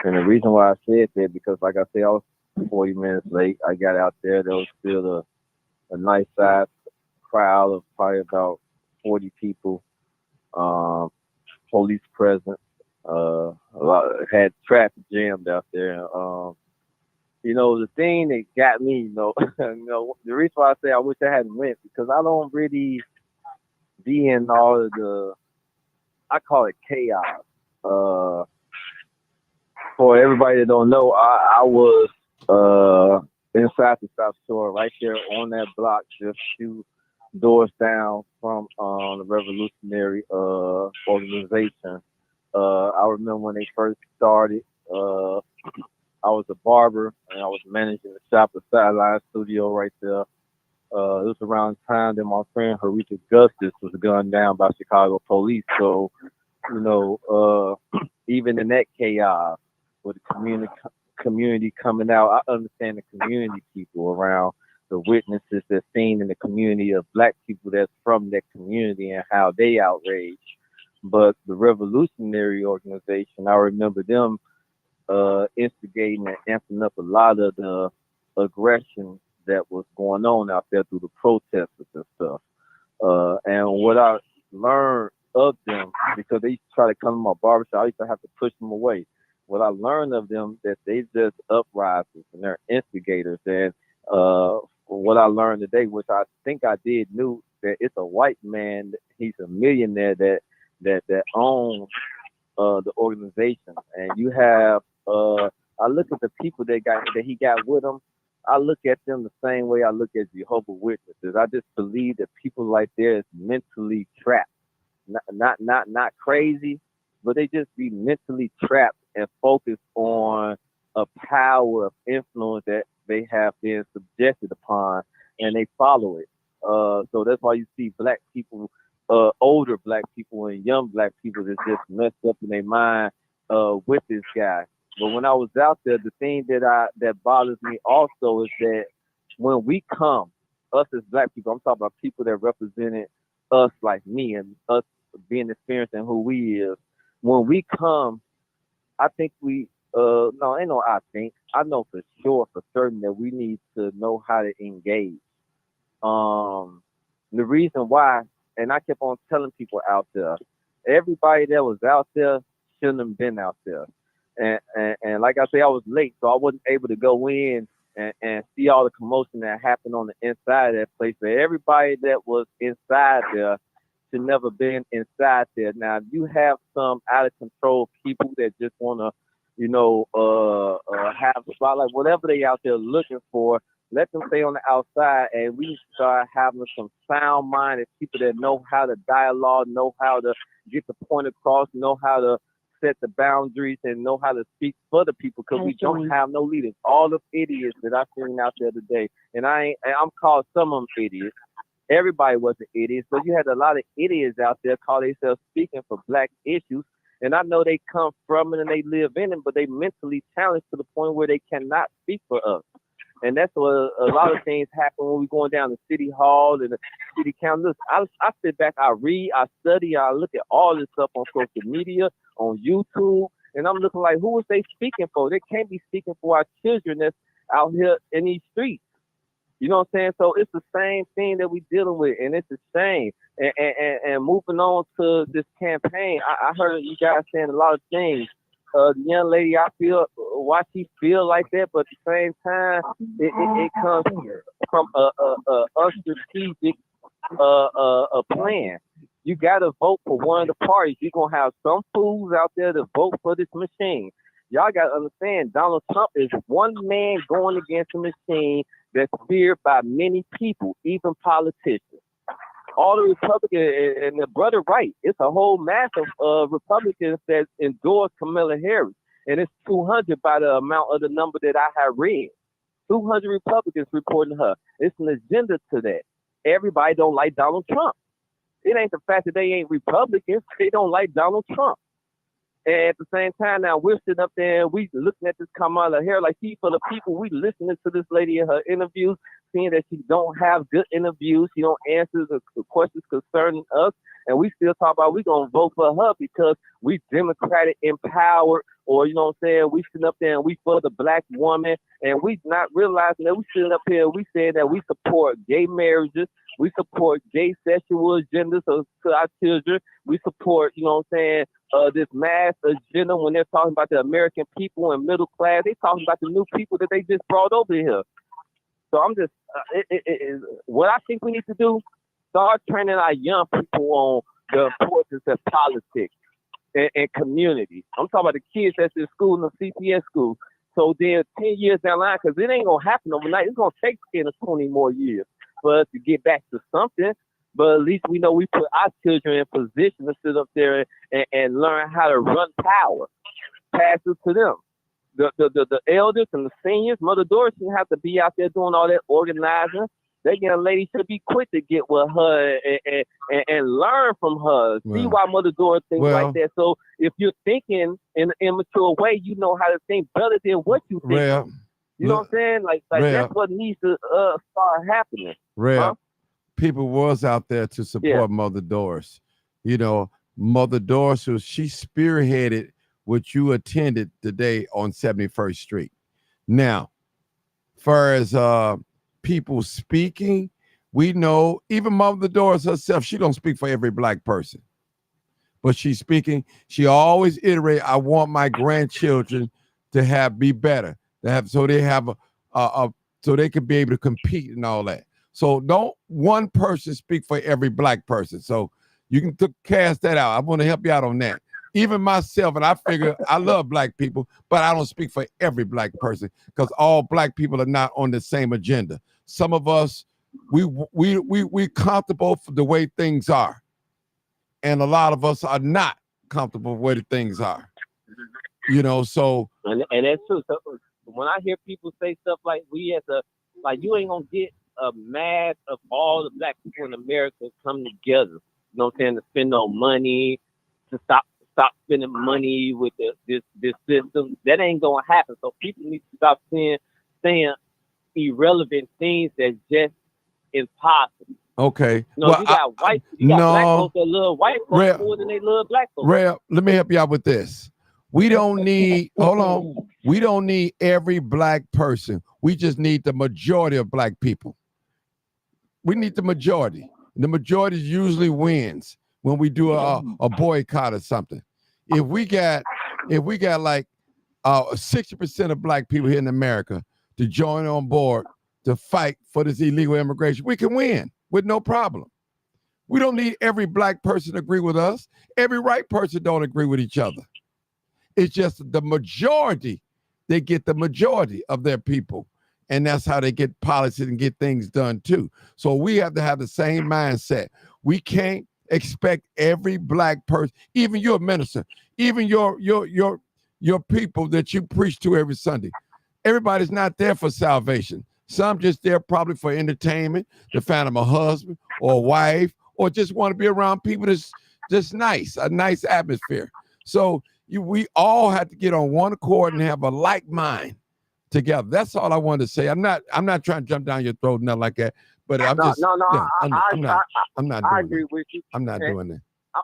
And the reason why I said that, because like I said, I was 40 minutes late. I got out there. There was still a nice sized crowd of probably about 40 people. Police present. Had traffic jammed out there. The thing that got me, the reason why I say I wish I hadn't went, because I don't really be in all of I call it chaos. For everybody that don't know, I was inside the South Shore, right there on that block, just 2 doors down from the revolutionary organization. I remember when they first started. I was a barber and I was managing the shop, the Sideline Studio right there. It was around the time that my friend Harita Gustis was gunned down by Chicago police. So, even in that chaos, with the community coming out, I understand the community people around, the witnesses that's seen in the community of Black people that's from that community and how they outraged. But the revolutionary organization, I remember them instigating and amping up a lot of the aggression that was going on out there through the protesters and stuff. And what I learned of them, because they used to try to come to my barbershop, I used to have to push them away. What I learned of them, that they just uprisers and they're instigators. And what I learned today, which I think I did knew, that it's a white man, he's a millionaire that owns the organization. And you have I look at the people that he got with him. I look at them the same way I look at Jehovah's Witnesses. I just believe that people like that is mentally trapped, not crazy, but they just be mentally trapped and focused on a power of influence that they have been subjected upon, and they follow it. So that's why you see black people, older black people and young black people that's just messed up in their mind with this guy. But when I was out there, the thing that bothers me also is that when we come, us as black people, I'm talking about people that represented us like me and us being experienced in who we is. When we come, I think we no, ain't no I think. I know for sure, for certain that we need to know how to engage. The reason why, and I kept on telling people out there, everybody that was out there shouldn't have been out there. And like I say, I was late, so I wasn't able to go in and see all the commotion that happened on the inside of that place. But everybody that was inside there should never been inside there. Now, if you have some out of control people that just want to, you know, have the spotlight, whatever they out there looking for, let them stay on the outside, and we start having some sound-minded people that know how to dialogue, know how to get the point across, know how to set the boundaries, and know how to speak for the people, because we don't have no leaders. All the idiots that I've seen out there today, and I'm called some of them idiots. Everybody wasn't idiots, but you had a lot of idiots out there call themselves speaking for black issues. And I know they come from it and they live in it, but they mentally challenged to the point where they cannot speak for us. And that's what a lot of things happen when we're going down to City Hall and the City Council. Look, I sit back, I read, I study, I look at all this stuff on social media, on YouTube, and I'm looking like, who is they speaking for? They can't be speaking for our children that's out here in these streets. You know what I'm saying? So it's the same thing that we're dealing with, and it's the same. And moving on to this campaign, I heard you guys saying a lot of things. The young lady, I feel why she feel like that, but at the same time, it comes from a unstrategic plan. You gotta vote for one of the parties. You're gonna have some fools out there to vote for this machine. Y'all gotta understand, Donald Trump is one man going against a machine that's feared by many people, even politicians. All the Republicans, and the brother right, it's a whole mass of Republicans that endorse Kamala Harris. And it's 200 by the amount of the number that I have read. 200 Republicans reporting her. It's an agenda to that. Everybody don't like Donald Trump. It ain't the fact that they ain't Republicans. They don't like Donald Trump. And at the same time, now we're sitting up there and we looking at this Kamala Harris like she for the people. We listening to this lady in her interviews, seeing that she don't have good interviews. She don't answer the questions concerning us. And we still talk about we going to vote for her because we Democratic empowered, or, you know what I'm saying, we sitting up there and we for the black woman. And we not realizing that we sitting up here, we saying that we support gay marriages. We support gay sexual agendas to our children. We support, you know what I'm saying, this mass agenda when they're talking about the American people and middle class. They talking about the new people that they just brought over here. So I'm just, what I think we need to do, start training our young people on the importance of politics and community. I'm talking about the kids that's in school, in the CPS school. So then 10 years down the line, because it ain't going to happen overnight. It's going to take 10 or 20 more years for us to get back to something. But at least we know we put our children in position to sit up there and learn how to run power, pass it to them. The elders and the seniors, Mother Doris shouldn't have to be out there doing all that organizing. That young lady should be quick to get with her and learn from her. See why Mother Doris thinks like that. So if you're thinking in an immature way, you know how to think better than what you think. You know what I'm saying? Like that's what needs to start happening. People was out there to support Mother Doris. You know, Mother Doris, she spearheaded what you attended today on 71st Street. Now, far as people speaking, we know even Mother Doris herself, she don't speak for every black person. But she's speaking, she always iterate, I want my grandchildren to be better. So they have so they can be able to compete and all that. So don't one person speak for every black person. So you can cast that out. I want to help you out on that. Even myself, and I figure I love black people, but I don't speak for every black person because all black people are not on the same agenda. Some of us, we comfortable for the way things are, and a lot of us are not comfortable with the way things are. You know, so and that's true. So when I hear people say stuff like you ain't gonna get a mass of all the black people in America come together. You know what I'm saying? To spend no money, to stop spending money with this system. That ain't gonna happen. So people need to stop saying irrelevant things that's just impossible. Okay. No, well, you got black folks that love white folks more than they love black folks. Real, let me help you out with this. We don't need, hold on. We don't need every black person. We just need the majority of black people. We need the majority. The majority usually wins when we do a boycott or something. If we got like 60% of black people here in America to join on board to fight for this illegal immigration, we can win with no problem. We don't need every black person to agree with us. Every white person don't agree with each other. It's just the majority, they get the majority of their people. And that's how they get policies and get things done too. So we have to have the same mindset. We can't expect every black person, even your minister, even your people that you preach to every Sunday. Everybody's not there for salvation. Some just there probably for entertainment, to find them a husband or a wife, or just want to be around people that's just nice, a nice atmosphere. So we all have to get on one accord and have a like mind together. That's all I wanted to say. I'm not trying to jump down your throat, nothing like that. But I'm not doing agree with you. I'm not doing that.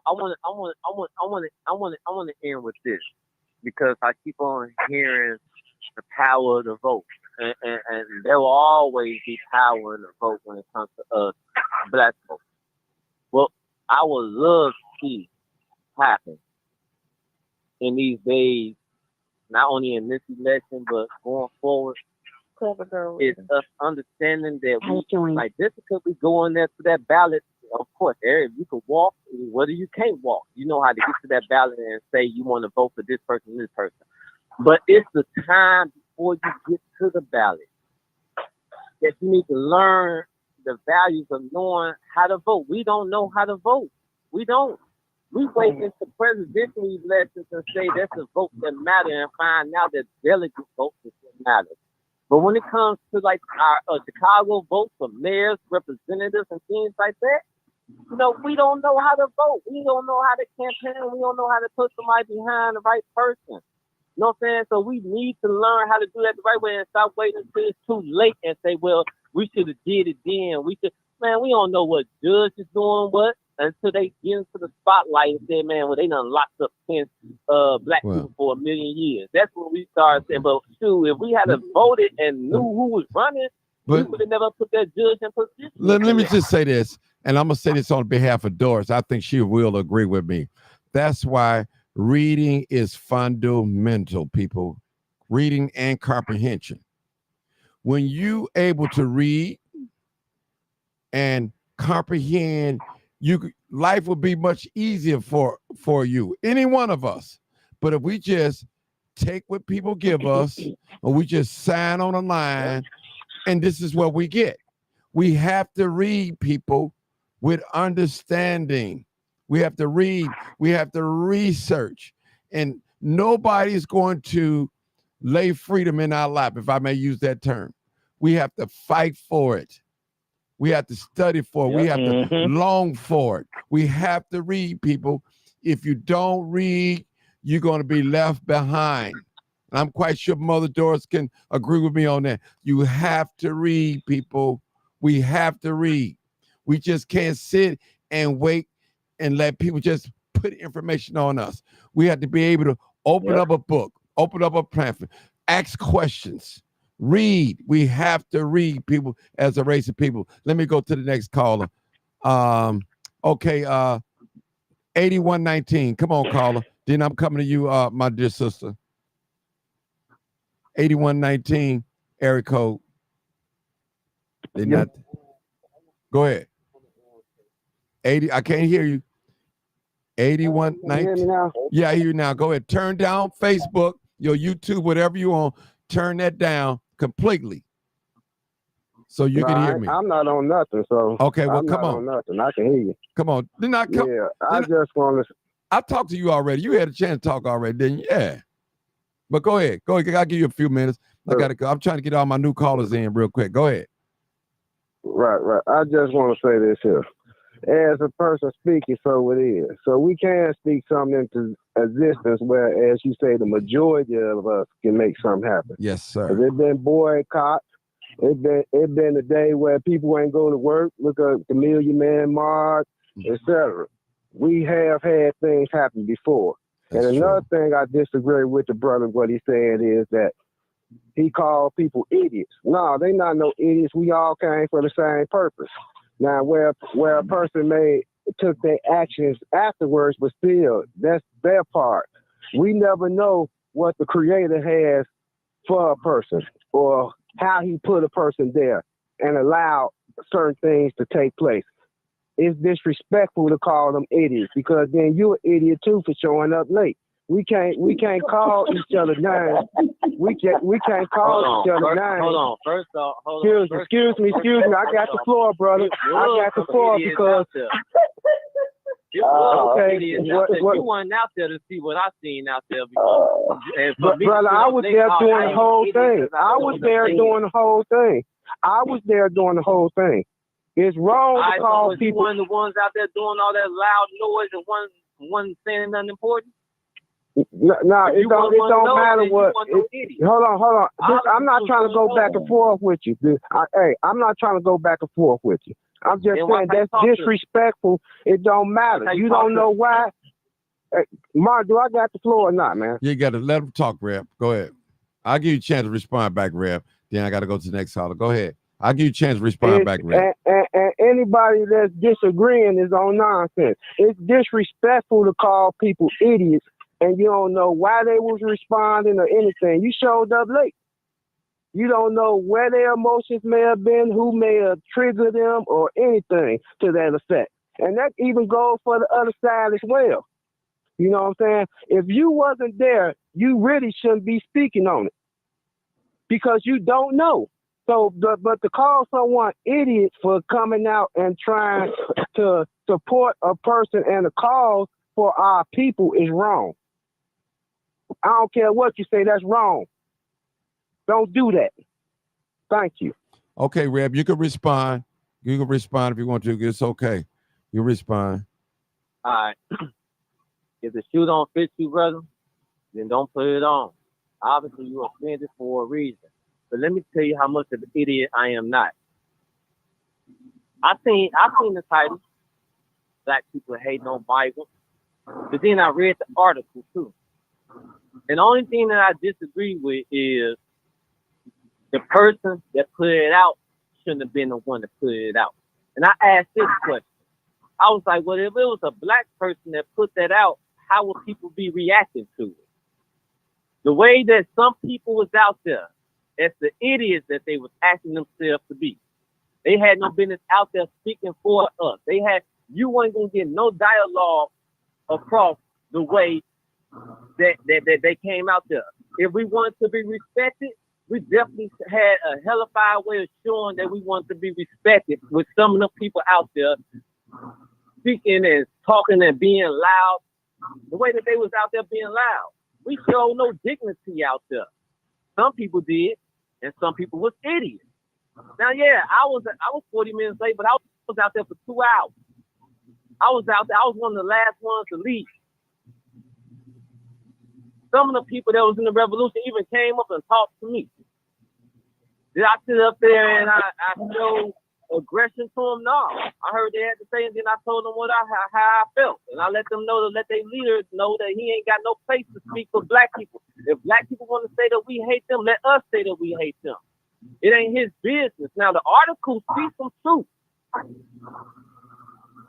I want to end with this, because I keep on hearing the power of the vote, and there will always be power in the vote when it comes to us black folks. Well, I would love to see happen in these days, not only in this election, but going forward, is us understanding that like this because we go in there to that ballot. Of course, Eric, you can walk, whether you can't walk, you know how to get to that ballot and say you want to vote for this person, this person. But it's the time before you get to the ballot that you need to learn the values of knowing how to vote. We don't know how to vote. We don't. We wait into presidential elections and say that's a vote that matters, and find out that delegate votes that matter. But when it comes to like our Chicago vote for mayors, representatives, and things like that, you know, we don't know how to vote. We don't know how to campaign. We don't know how to put somebody behind the right person. You know what I'm saying? So we need to learn how to do that the right way and stop waiting until it's too late and say, well, we should have did it then. We don't know what judge is doing what until they get into the spotlight and say, man, well, they done locked up 10 black people for 1 million years. That's when we started saying, but shoot, if we had voted and knew who was running, we would have never put that judge in position. Let me just say this, and I'm going to say this on behalf of Doris. I think she will agree with me. That's why reading is fundamental, people. Reading and comprehension. When you able to read and comprehend, life will be much easier for you, any one of us. But if we just take what people give us, or we just sign on a line, and this is what we get. We have to read, people, with understanding. We have to read. We have to research. And nobody's going to lay freedom in our lap, if I may use that term. We have to fight for it. We have to study for it. We have to long for it. We have to read, people. If you don't read, you're going to be left behind. And I'm quite sure Mother Doris can agree with me on that. You have to read, people. We have to read. We just can't sit and wait and let people just put information on us. We have to be able to open up a book, open up a pamphlet, ask questions. Read. We have to read, people, as a race of people. Let me go to the next caller. 8119. Come on, caller. Then I'm coming to you, my dear sister. 8119, area code. Not. Go ahead. 80. I can't hear you. 8119. Yeah, I hear you now. Go ahead. Turn down Facebook, your YouTube, whatever you on. Turn that down completely, so you can hear me. I'm not on nothing, so okay. Well, come on. Nothing. I can hear you. Come on. Didn't I come? Yeah, I just want to. I talked to you already. You had a chance to talk already, didn't you? Yeah. But go ahead. Go ahead. I'll give you a few minutes. I gotta go. I'm trying to get all my new callers in real quick. Go ahead. Right. I just want to say this here. As a person speaking, so it is. So we can speak something into existence where, as you say, the majority of us can make something happen. Yes, sir. It's been boycott. It been a day where people ain't go to work. Look at the Million Man March, etc. We have had things happen before. That's and another true. thing I disagree with the brother, what he said is that he called people idiots. No, they not no idiots. We all came for the same purpose. Now, where a person took their actions afterwards, but still, that's their part. We never know what the Creator has for a person or how he put a person there and allow certain things to take place. It's disrespectful to call them idiots because then you're an idiot too for showing up late. We can't call each other names. We can't call each other names. Hold on. First off, Excuse me. I got the floor, brother. I got the floor because. You weren't out there to see what I seen out there before. Brother, I was there doing the whole thing. I was there doing the whole thing. It's wrong to call people. You one of the ones out there doing all that loud noise and one saying nothing important? No, it don't matter what. Hold on. I'm not trying to go back and forth with you. I'm not trying to go back and forth with you. I'm just saying that's disrespectful. It don't matter. You don't know why. Hey, Mark, do I got the floor or not, man? You got to let him talk, Rep. Go ahead. I'll give you a chance to respond back, Rep. Then I got to go to the next caller. Go ahead. I'll give you a chance to respond back, Rep. And anybody that's disagreeing is on nonsense. It's disrespectful to call people idiots and you don't know why they was responding or anything. You showed up late. You don't know where their emotions may have been, who may have triggered them, or anything to that effect. And that even goes for the other side as well. You know what I'm saying? If you wasn't there, you really shouldn't be speaking on it because you don't know. So, but to call someone idiot for coming out and trying to support a person and a cause for our people is wrong. I don't care what you say, that's wrong. Don't do that. Thank you. Okay, Reb, you can respond. You can respond if you want to. It's okay. You respond. All right. If the shoe don't fit you, brother, then don't put it on. Obviously, you are offended for a reason. But let me tell you how much of an idiot I am not. I seen the title, Black People Hating on Bible. But then I read the article too. And the only thing that I disagree with is the person that put it out shouldn't have been the one that put it out. And I asked this question. I was like, well, if it was a black person that put that out, how would people be reacting to it? The way that some people was out there, as the idiots that they was acting themselves to be. They had no business out there speaking for us. You weren't gonna get no dialogue across the way that they came out there. If we wanted to be respected, we definitely had a hellified way of showing that we wanted to be respected with some of the people out there speaking and talking and being loud. The way that they was out there being loud. We showed no dignity out there. Some people did, and some people was idiots. Now, yeah, I was 40 minutes late, but I was out there for 2 hours. I was out there. I was one of the last ones to leave. Some of the people that was in the revolution even came up and talked to me. Did I sit up there and I showed aggression to them? No. I heard they had to say, and then I told them how I felt. And I let them know to let their leaders know that he ain't got no place to speak for black people. If black people want to say that we hate them, let us say that we hate them. It ain't his business. Now, the article speaks some truth.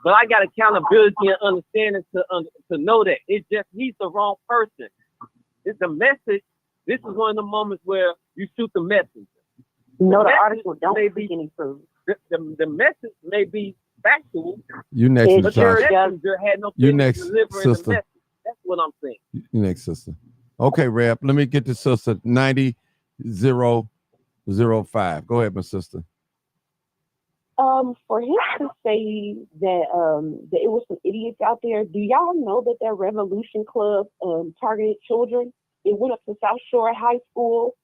But I got accountability and understanding to know that it's just he's the wrong person. It's a message. This is one of the moments where you shoot the messenger. No, the article don't speak any truth. The message may be factual. You next, but the messenger had no business delivering the message. That's what I'm saying. You next, sister. Okay, Rep. Let me get to sister 90-005. Go ahead, my sister. For him to say that that it was some idiots out there, do y'all know that that Revolution Club targeted children? It went up to South Shore High School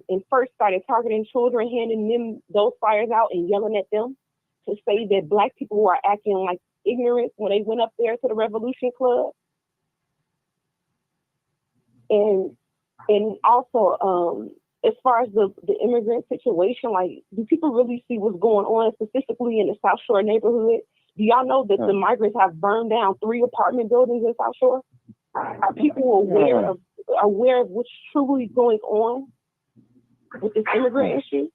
and first started targeting children, handing them those flyers out and yelling at them to say that Black people were acting like ignorant when they went up there to the Revolution Club. And also, as far as the immigrant situation, like, do people really see what's going on specifically in the South Shore neighborhood? Do y'all know that the migrants have burned down 3 apartment buildings in South Shore? Are people aware of what's truly going on with this immigrant issue?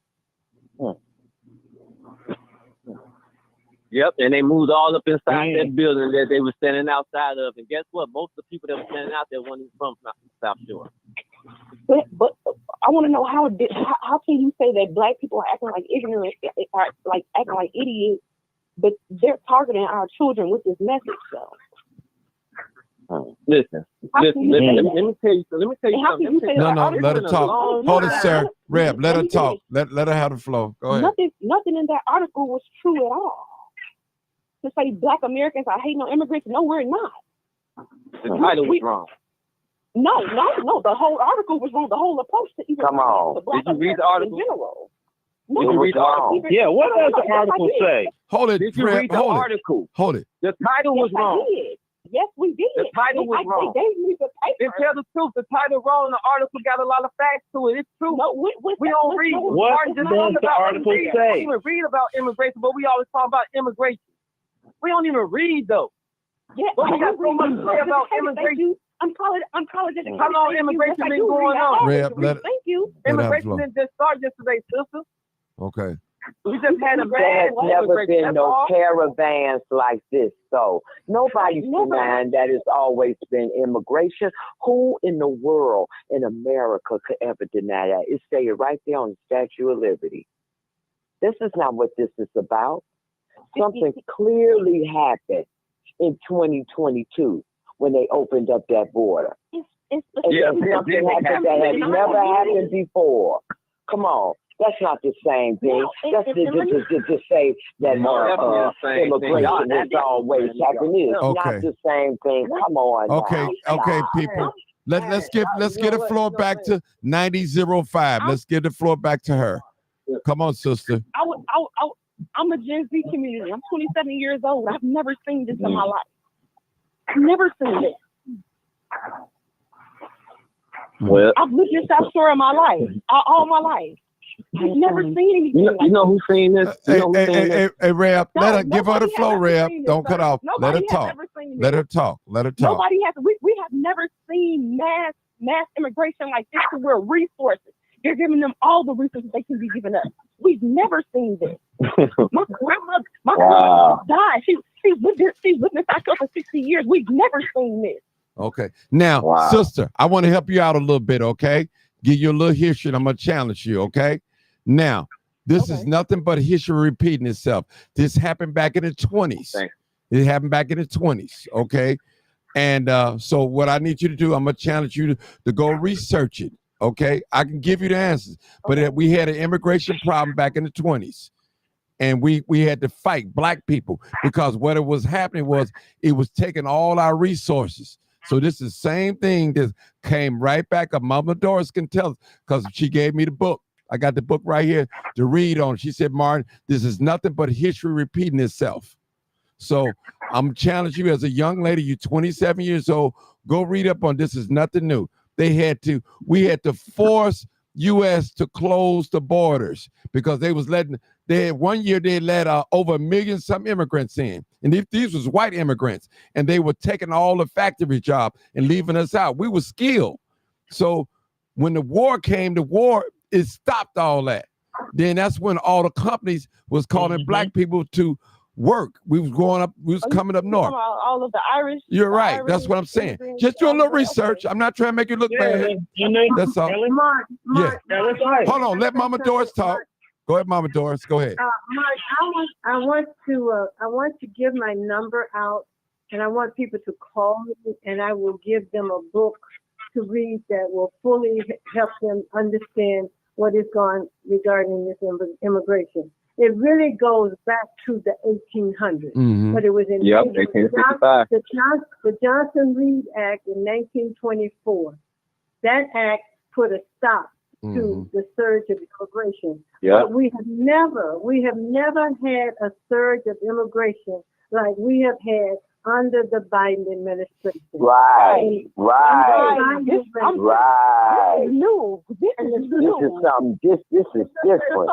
Yep, and they moved all up inside that building that they were standing outside of. And guess what? Most of the people that were standing out there weren't even from South Shore. But I want to know how can you say that Black people are acting like ignorant, like acting like idiots, but they're targeting our children with this message, though? Listen. Let me tell you something. No, let her talk. Hold it, sir. Reb, let her talk. Let her have the flow. Go ahead. Nothing in that article was true at all. To say Black Americans are hating on immigrants, no, we're not. The title was wrong. No. The whole article was wrong. The whole approach to even Come on. the Black Did you read the article? In general. Did you read the article? Yeah, what does the article say? Hold it, Did you read the article? Hold it. The title was wrong. Yes, we did. The title was wrong. They gave me the paper. Then tell the truth. The title wrong. The article got a lot of facts to it. It's true. No, we don't read. What does the article say? We don't even read about immigration, but we always talk about immigration. We don't even read though. Yeah, but we got so much to say about immigration. I'm college. How long immigration been going on? Thank you. Immigration didn't just start yesterday, sister. Okay. We just had a There has never been no caravans like this, so nobody's denying that it's always been immigration. Who in the world in America could ever deny that? It's stated right there on the Statue of Liberty. This is not what this is about. Something clearly happened in 2022 when they opened up that border. Something happened that has never happened before. Come on. That's not the same thing. That's to say that immigration is always happening. It's not the same thing. Come on. Okay, people. Let's get the floor back to 9005. Let's give the floor back to her. Come on, sister. I'm a Gen Z community. I'm 27 years old. I've never seen this in my life. I've never seen this. Well, I've lived in South Shore in my life, all my life. I've never seen anything. You know who's seen this? Hey, Reb, give her the flow, Reb. Don't cut off. Let her talk. Let her talk. Nobody has. We have never seen mass immigration like this to where resources. They're giving them all the resources they can be giving us. We've never seen this. My grandmother died. She's lived in South Shore for 60 years. We've never seen this. Okay. Now, sister, I want to help you out a little bit, okay? Give you a little history, and I'm going to challenge you, okay? Now, this is nothing but history repeating itself. This happened back in the 20s. It happened back in the 20s, okay? And so what I need you to do, I'm going to challenge you to go research it, okay? I can give you the answers, but we had an immigration problem back in the 20s. And we had to fight Black people because what it was happening was it was taking all our resources. So this is the same thing that came right back up. Mama Doris can tell us because she gave me the book. I got the book right here to read on. She said, Martin, this is nothing but history repeating itself. So I'm challenging you as a young lady, you're 27 years old, go read up on This Is Nothing New. We had to force U.S. to close the borders because they had 1 year they let over 1 million some immigrants in. And these was white immigrants, and they were taking all the factory jobs and leaving us out. We were skilled. So when the war came, it stopped all that. Then that's when all the companies was calling Black people to work. We was growing up, we was coming up north. All of the Irish. You're right. That's what I'm saying. Just do a little research. I'm not trying to make you look bad. That's all. Hold on. Let Mama Doris talk. Go ahead, Mama Doris. Go ahead. Mark, I want to give my number out, and I want people to call me, and I will give them a book to read that will fully help them understand what is going regarding this immigration. It really goes back to the 1800s, but it was in 1865. The Johnson-Reed Act in 1924. That act put a stop to the surge of immigration. Yeah. But we have never had a surge of immigration like we have had under the Biden administration. Right. This is new. This is something. This is different.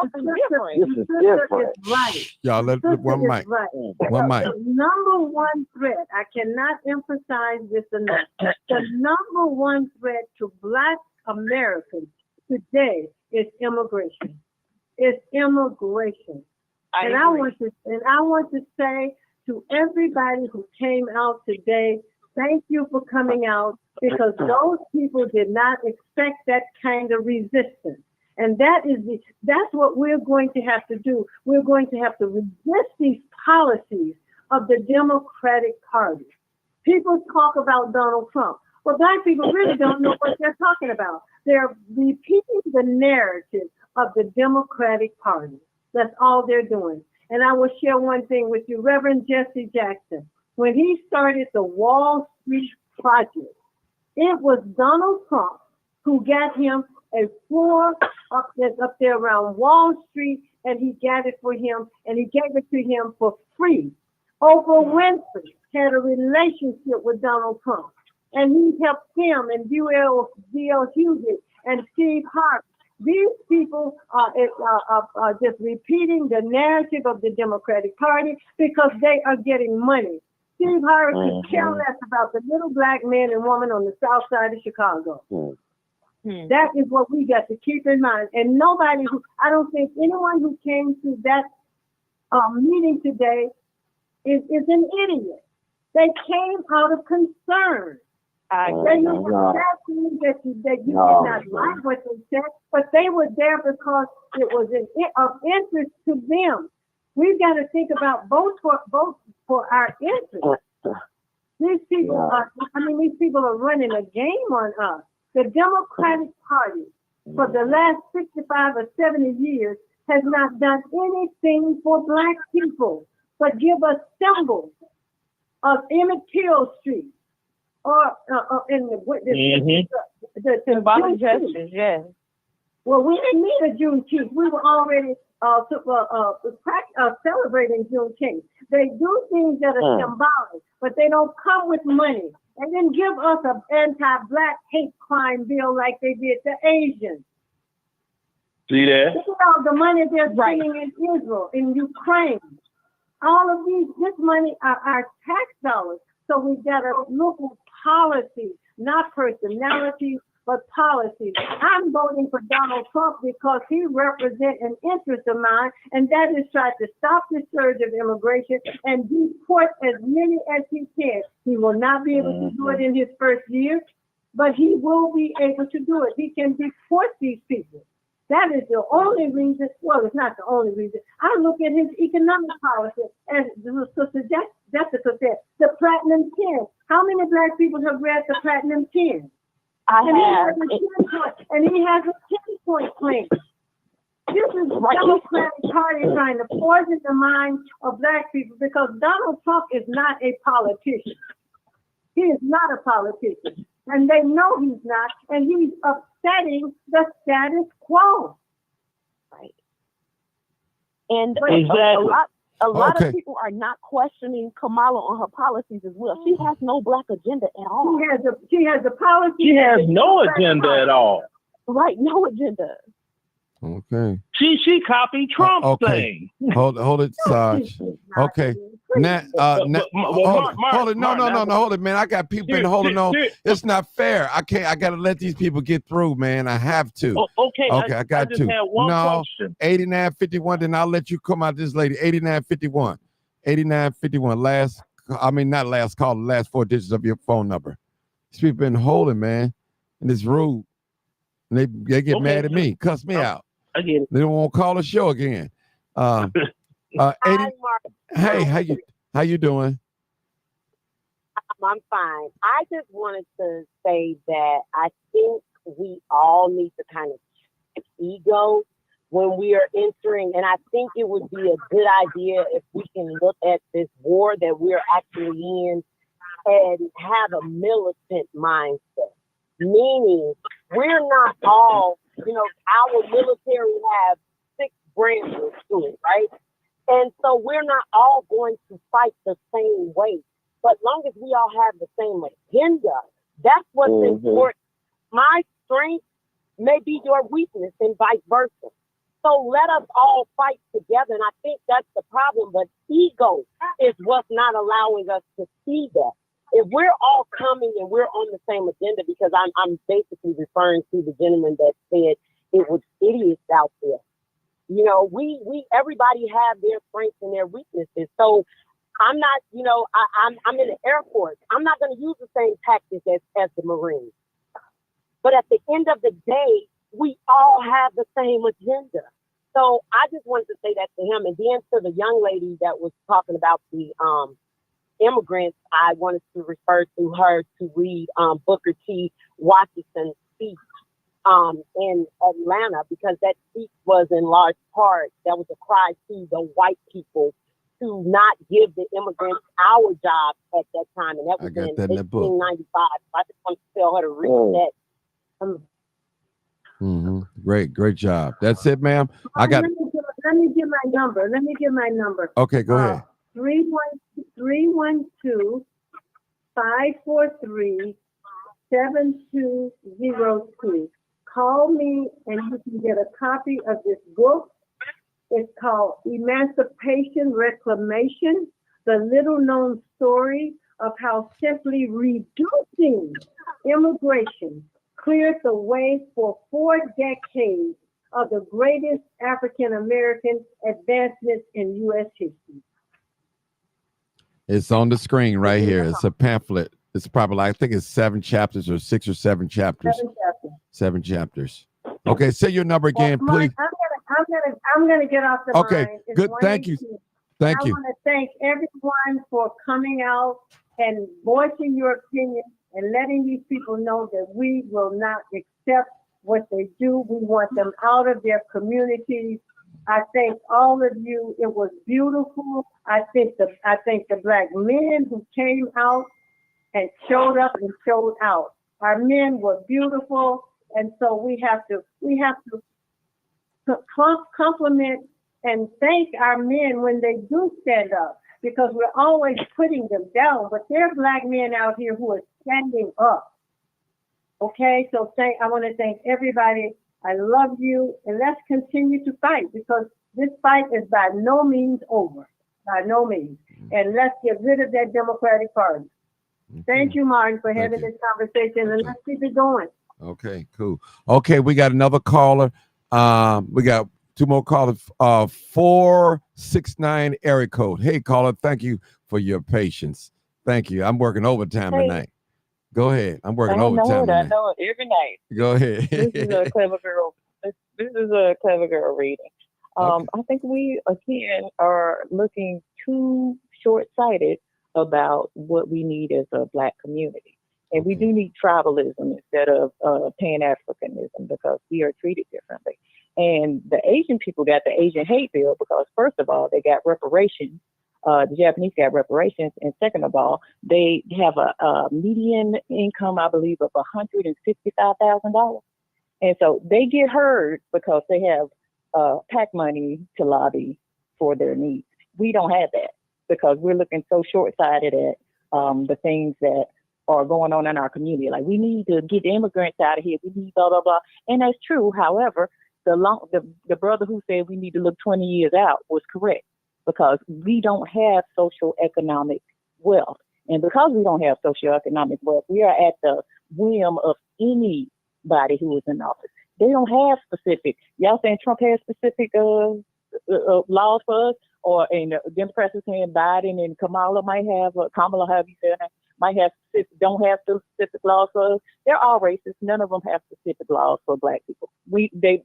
This is different. Right. Y'all let one mic. Right. One mic. The number one threat, I cannot emphasize this enough. The number one threat to Black Americans today is immigration. It's immigration. And I want to say to everybody who came out today, thank you for coming out, because those people did not expect that kind of resistance. And that's what we're going to have to do. We're going to have to resist these policies of the Democratic Party. People talk about Donald Trump. Well, Black people really don't know what they're talking about. They're repeating the narrative of the Democratic Party. That's all they're doing. And I will share one thing with you. Reverend Jesse Jackson, when he started the Wall Street Project, it was Donald Trump who got him a floor up there around Wall Street, and he got it for him, and he gave it to him for free. Oprah Winfrey had a relationship with Donald Trump, and he helped him and D.L. Hughes and Steve Harvey. These people are just repeating the narrative of the Democratic Party because they are getting money. Steve Harvey could care less about the little Black man and woman on the south side of Chicago. That is what we got to keep in mind. And I don't think anyone who came to that meeting today is an idiot. They came out of concern. They knew exactly that you did not like what they said, but they were there because it was of interest to them. We've got to think about both for our interest. These people are running a game on us. The Democratic Party for the last 65 or 70 years has not done anything for Black people but give us symbols of Emmett Till Street or in the symbolic gestures. Yes. Well, we didn't need a Juneteenth. We were already celebrating Juneteenth. They do things that are symbolic, but they don't come with money. They didn't give us an anti-Black hate crime bill like they did to Asians. See that? Look at all the money they're spending in Israel, in Ukraine. All of this money are our tax dollars. So we've got to look at policy, not personalities, but policies. I'm voting for Donald Trump because he represents an interest of mine, and that is try to stop the surge of immigration and deport as many as he can. He will not be able to do it in his first year, but he will be able to do it. He can deport these people. That is the only reason. Well, it's not the only reason. I look at his economic policy, as Sister Jessica said, the Platinum 10. How many Black people have read the Platinum 10? And he has a 10-point plan. This is the Democratic Party trying to poison the minds of Black people because Donald Trump is not a politician. He is not a politician. And they know he's not. And he's upsetting the status quo. Right. And exactly. a lot of people are not questioning Kamala on her policies as well. She has no Black agenda at all. She has a policy. She has no agenda at all. Right, no agenda. Okay. She copied Trump's thing. Hold it, Sarge. Okay. Now, hold it. No, hold it, man. I got people been holding on. It's not fair. I got to let these people get through, man. I have to. Okay, I got to. No, question. 8951. Then I'll let you come out, this lady. 8951. 8951. Not last call. The last four digits of your phone number. These people been holding, man, and it's rude. And they get mad at me, cuss me out. I get it. They don't want to call the show again. 80, hey, how you doing? I'm fine. I just wanted to say that I think we all need to kind of check ego when we are entering, and I think it would be a good idea if we can look at this war that we're actually in and have a militant mindset. Meaning, we're not all our military have 6 branches to it, right? And so we're not all going to fight the same way. But long as we all have the same agenda, that's what's important. My strength may be your weakness and vice versa. So let us all fight together. And I think that's the problem. But ego is what's not allowing us to see that. If we're all coming and we're on the same agenda, because I'm basically referring to the gentleman that said it was idiots out there. We everybody have their strengths and their weaknesses. So I'm not, I'm in the Air Force. I'm not going to use the same tactics as the Marines. But at the end of the day, we all have the same agenda. So I just wanted to say that to him. And then to the young lady that was talking about the immigrants, I wanted to refer to her to read Booker T. Washington's speech in Atlanta, because that speech was in large part, that was a cry to the white people to not give the immigrants our jobs at that time. And that was in 1895. I just want to tell her to read that. Great job. That's it, ma'am. I got. Let me give my number. Okay, go ahead. 312-543-7202. Call me and you can get a copy of this book. It's called Emancipation Reclamation, the little known story of how simply reducing immigration cleared the way for 4 decades of the greatest African-American advancements in U.S. history. It's on the screen right here. It's a pamphlet. It's probably, I think it's 7 chapters or 6 or 7 chapters. 7 chapters. Okay, say your number again, please. I'm gonna get off the line. It's Good. Thank you. I want to thank everyone for coming out and voicing your opinion and letting these people know that we will not accept what they do. We want them out of their communities. I thank all of you. It was beautiful. I thank the black men who came out and showed up and showed out. Our men were beautiful, and so we have to compliment and thank our men when they do stand up, because we're always putting them down. But there are black men out here who are standing up. Okay, so I want to thank everybody. I love you, and let's continue to fight, because this fight is by no means over, by no means. And let's get rid of that Democratic Party. Thank you, Martin, for having this conversation, and let's keep it going. Okay, cool. Okay, we got another caller. We got 2 more callers. 469 area code. Hey, caller, thank you for your patience. Thank you. I'm working overtime tonight. Go ahead. I'm working overtime tonight. I know it every night. Go ahead. This is a clever girl. This is a clever girl reading. I think we again are looking too short-sighted about what we need as a black community. And we do need tribalism instead of Pan-Africanism, because we are treated differently. And the Asian people got the Asian hate bill because, first of all, they got reparations. The Japanese got reparations. And second of all, they have a median income, I believe, of $165,000. And so they get heard because they have PAC money to lobby for their needs. We don't have that because we're looking so short-sighted at the things that are going on in our community. Like, we need to get the immigrants out of here. We need blah, blah, blah. And that's true. However, the brother who said we need to look 20 years out was correct, because we don't have social economic wealth. And because we don't have socioeconomic wealth, we are at the whim of anybody who is in office. They don't have specific, y'all saying Trump has specific laws for us, or in Democrats are saying Biden and Kamala might have, Kamala, however you say that, might have, don't have specific laws for us. They're all racist. None of them have specific laws for black people. They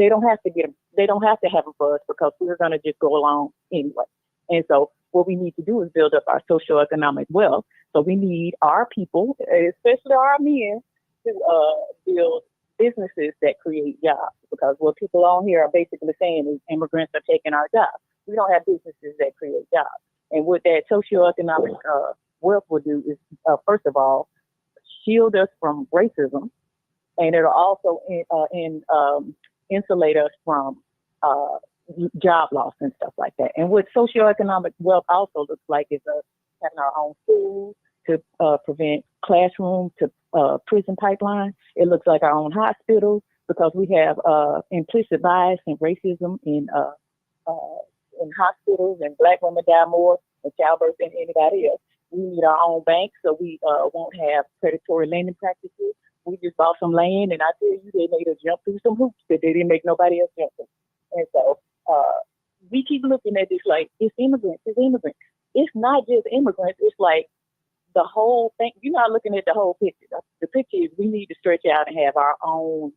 don't have to get them. They don't have to have them for us, because we're going to just go along anyway. And so what we need to do is build up our socioeconomic wealth. So we need our people, especially our men, to build businesses that create jobs, because what people on here are basically saying is immigrants are taking our jobs. We don't have businesses that create jobs. And what that socioeconomic wealth will do is, first of all, shield us from racism, and it'll also insulate us from job loss and stuff like that. And what socioeconomic wealth also looks like is having our own schools to prevent classroom to prison pipeline. It looks like our own hospitals because we have implicit bias and racism in hospitals, and Black women die more in childbirth than anybody else. We need our own banks so we won't have predatory lending practices. We just bought some land, and I tell you, they made us jump through some hoops that they didn't make nobody else jump through. And so we keep looking at this like it's immigrants, it's immigrants. It's not just immigrants. It's like the whole thing. You're not looking at the whole picture. The picture is we need to stretch out and have our own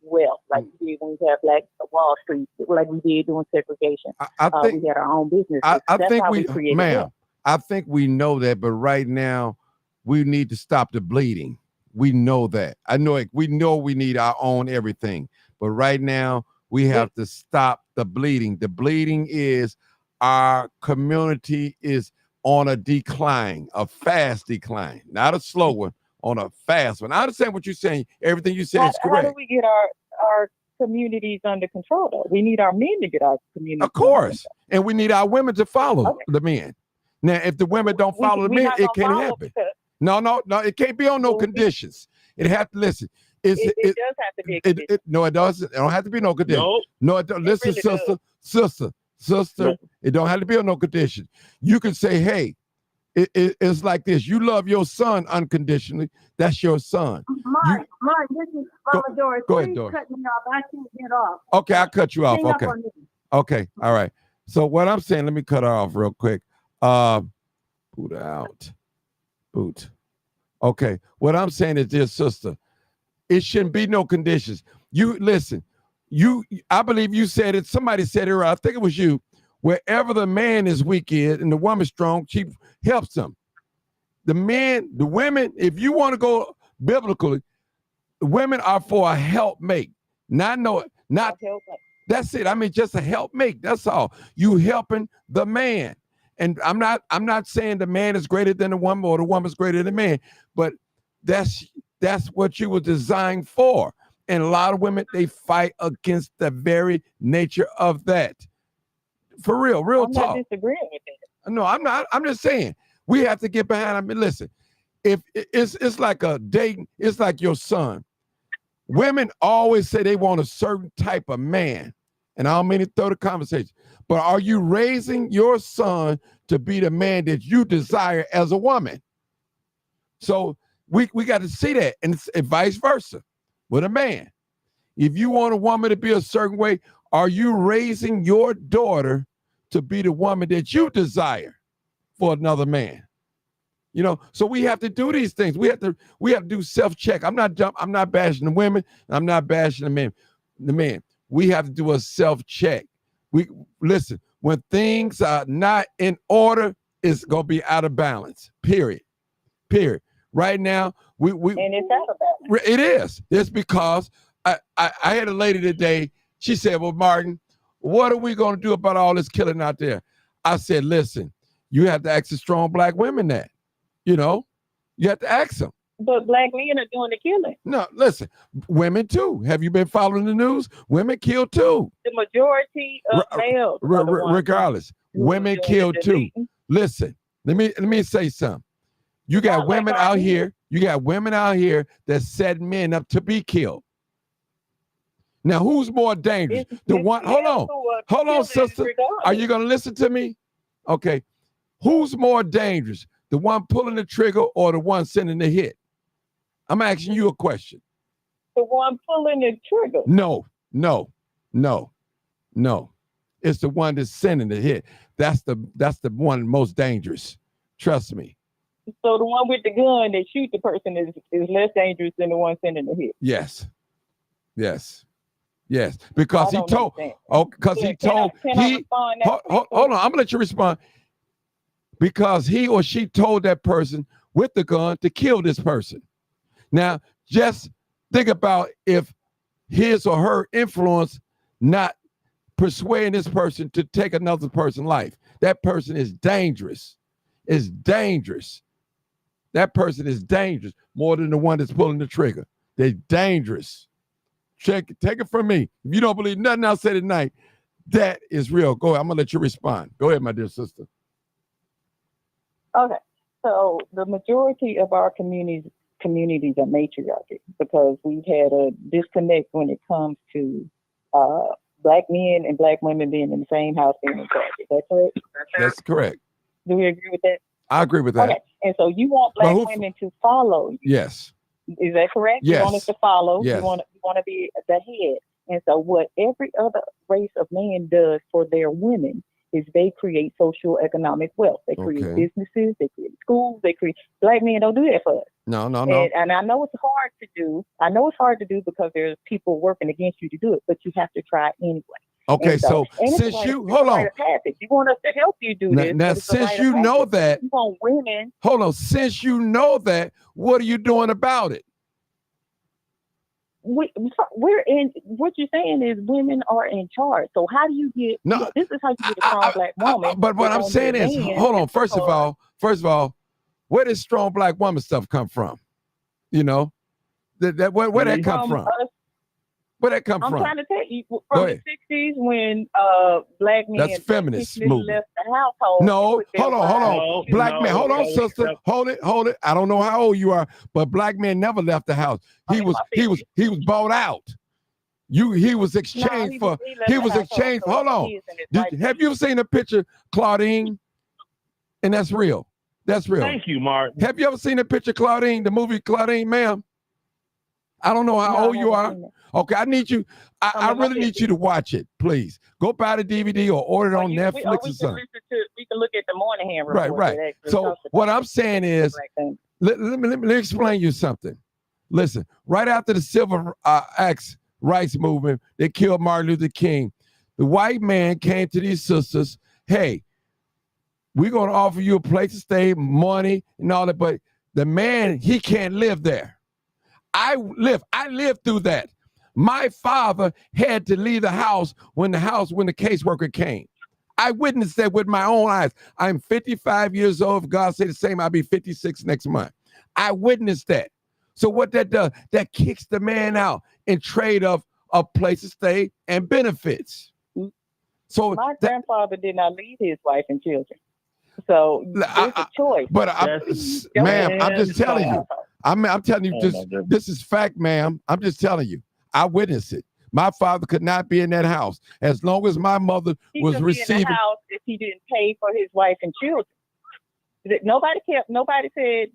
wealth, like we did when we had Black Wall Street, like we did doing segregation. I think we had our own business. I think we ma'am, wealth. I think we know that, but right now we need to stop the bleeding. We know that. I know it. We know we need our own everything, but right now we have to stop the bleeding. The bleeding is our community is on a decline, a fast decline, not a slow one, on a fast one. I understand what you're saying. Everything you say is correct. How do we get our communities under control, though? We need our men to get our communities. Of course. And we need our women to follow the men. Now, if the women don't follow the men, it can't happen. No, it can't be on no conditions. It have to listen. It does have to be a condition. No, it doesn't. It don't have to be no condition. No, it don't. Listen, really sister, it don't have to be on no condition. You can say, hey, it's like this. You love your son unconditionally. That's your son. Mark, this is Mama Doris. Go ahead, Please Doris. cut me off. I can't get off. Okay, I'll cut you off. Hang up Okay. on me. Okay, all right. So what I'm saying, let me cut her off real quick. Boot out. Boot. Okay, what I'm saying is, dear sister, it shouldn't be no conditions. You listen, I believe you said it, somebody said it right, I think it was you. Wherever the man is weak and the woman strong, she helps them. The women, if you want to go biblically, women are for a helpmate. That's it. I mean, just a helpmate. That's all. You helping the man. And I'm not saying the man is greater than the woman or the woman's greater than the man, but that's what you were designed for. And a lot of women, they fight against the very nature of that. For real talk. I'm not disagreeing with that. No, I'm not. I'm just saying we have to get behind. I mean, listen, if it's like a dating, it's like your son. Women always say they want a certain type of man. And I don't mean to throw the conversation, but are you raising your son to be the man that you desire as a woman? So we got to see that, and vice versa with a man. If you want a woman to be a certain way, are you raising your daughter to be the woman that you desire for another man? You know, so we have to do these things. We have to do self-check. I'm not bashing the women. I'm not bashing the men. We have to do a self-check. Listen, when things are not in order, it's gonna be out of balance. Period. Right now, and it's out of balance. It is. It's because I had a lady today. She said, "Well, Martin, what are we gonna do about all this killing out there?" I said, "Listen, you have to ask the strong Black women that. You know, you have to ask them." But Black men are doing the killing. No, listen, women too. Have you been following the news? Women kill too. The majority of males, regardless, women kill too. Listen, let me say something. You got women out here. You got women out here that set men up to be killed. Now, who's more dangerous? Hold on, sister. Are you gonna listen to me? Okay. Who's more dangerous? The one pulling the trigger or the one sending the hit? I'm asking you a question. The one pulling the trigger. No. It's the one that's sending the hit. That's the one most dangerous. Trust me. So the one with the gun that shoot the person is less dangerous than the one sending the hit. Yes. Because he told. Hold on. I'm gonna let you respond. Because he or she told that person with the gun to kill this person. Now, just think about if his or her influence not persuading this person to take another person's life. That person is dangerous. It's dangerous. That person is dangerous more than the one that's pulling the trigger. They're dangerous. Take it from me. If you don't believe nothing I said tonight, that is real. Go ahead. I'm gonna let you respond. Go ahead, my dear sister. Okay, so the majority of our communities are matriarchy because we've had a disconnect when it comes to black men and black women being in the same house being in charge. Is that correct? That's correct. Do we agree with that? I agree with that. Okay, and so you want black women to follow you. Yes. Is that correct? Yes. You want us to follow. Yes. You want to be the head. And so what every other race of man does for their women is they create social economic wealth. They create businesses, they create schools, black men don't do that for us. No. And I know it's hard to do. I know it's hard to do because there's people working against you to do it, but you have to try anyway. Okay, so since you hold on, you want us to help you do this. Now since you know that, you want women. Hold on, since you know that, what are you doing about it? We're in. What you're saying is women are in charge. So how do you get? No, this is how you get a strong black woman. But what I'm saying is, hold on. First of all, where does strong black woman stuff come from? You know, where that come from? Where that come from? I'm trying to tell you from the 60s when black men that's feminist movement left the household. No, hold on. Black man, hold on, sister. Hold it. I don't know how old you are, but black men never left the house. He was bought out. He was exchanged for. Hold on. Have you ever seen a picture, Claudine? And that's real. That's real. Thank you, Mark. Have you ever seen a picture, Claudine? The movie Claudine, ma'am? I don't know how old you are. Okay, I need you. I really need you to watch it, please. Go buy the DVD or order it on Netflix or something. We can look at the Moynihan report. Right. So what I'm saying is, let me explain you something. Listen, right after the civil rights movement, they killed Martin Luther King. The white man came to these sisters, hey, we're going to offer you a place to stay, money and all that, but the man, he can't live there. I lived through that. My father had to leave the house when the caseworker came. I witnessed that with my own eyes. I'm 55 years old. If God say the same, I'll be 56 next month. I witnessed that. So what that does, that kicks the man out in trade of a place to stay and benefits. So my grandfather did not leave his wife and children. So it's a choice. But ma'am, I'm just telling you. I'm telling you, this is fact, ma'am. I'm just telling you. I witnessed it. My father could not be in that house as long as my mother was receiving. Be in the house if he didn't pay for his wife and children. Nobody said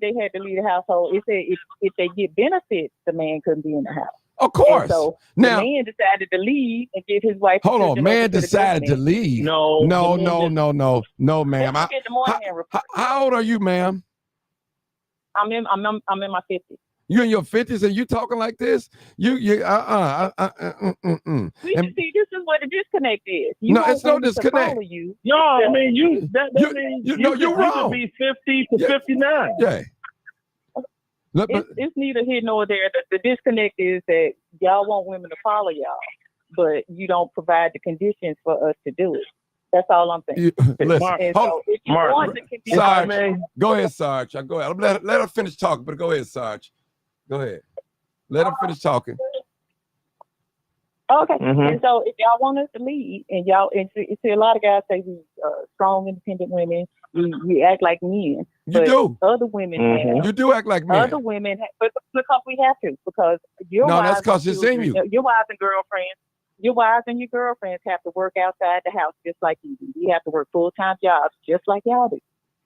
they had to leave the household. It said if they get benefits, the man couldn't be in the house. Of course. And so now, the man decided to leave and give his wife. Hold on, man decided to leave. No, ma'am. How old are you, ma'am? I'm in my 50s. You in your 50s and you talking like this? See, this is what the disconnect is. No, it's no disconnect. No, I mean you you're wrong. You could be 50 to 59. Yeah. It's neither here nor there. The disconnect is that y'all want women to follow y'all, but you don't provide the conditions for us to do it. That's all I'm saying. Sarge, go ahead, Sarge. Go ahead. Let her finish talking, but go ahead, Sarge. Go ahead. Let her finish talking. Okay. And so if y'all want us to lead, and see a lot of guys say we strong, independent women, we act like men. You do. Other women you do act like men. Other women, but because we have to, because that's because it's in you. Your wives and girlfriends. Your wives and your girlfriends have to work outside the house just like you do. You have to work full-time jobs just like y'all do.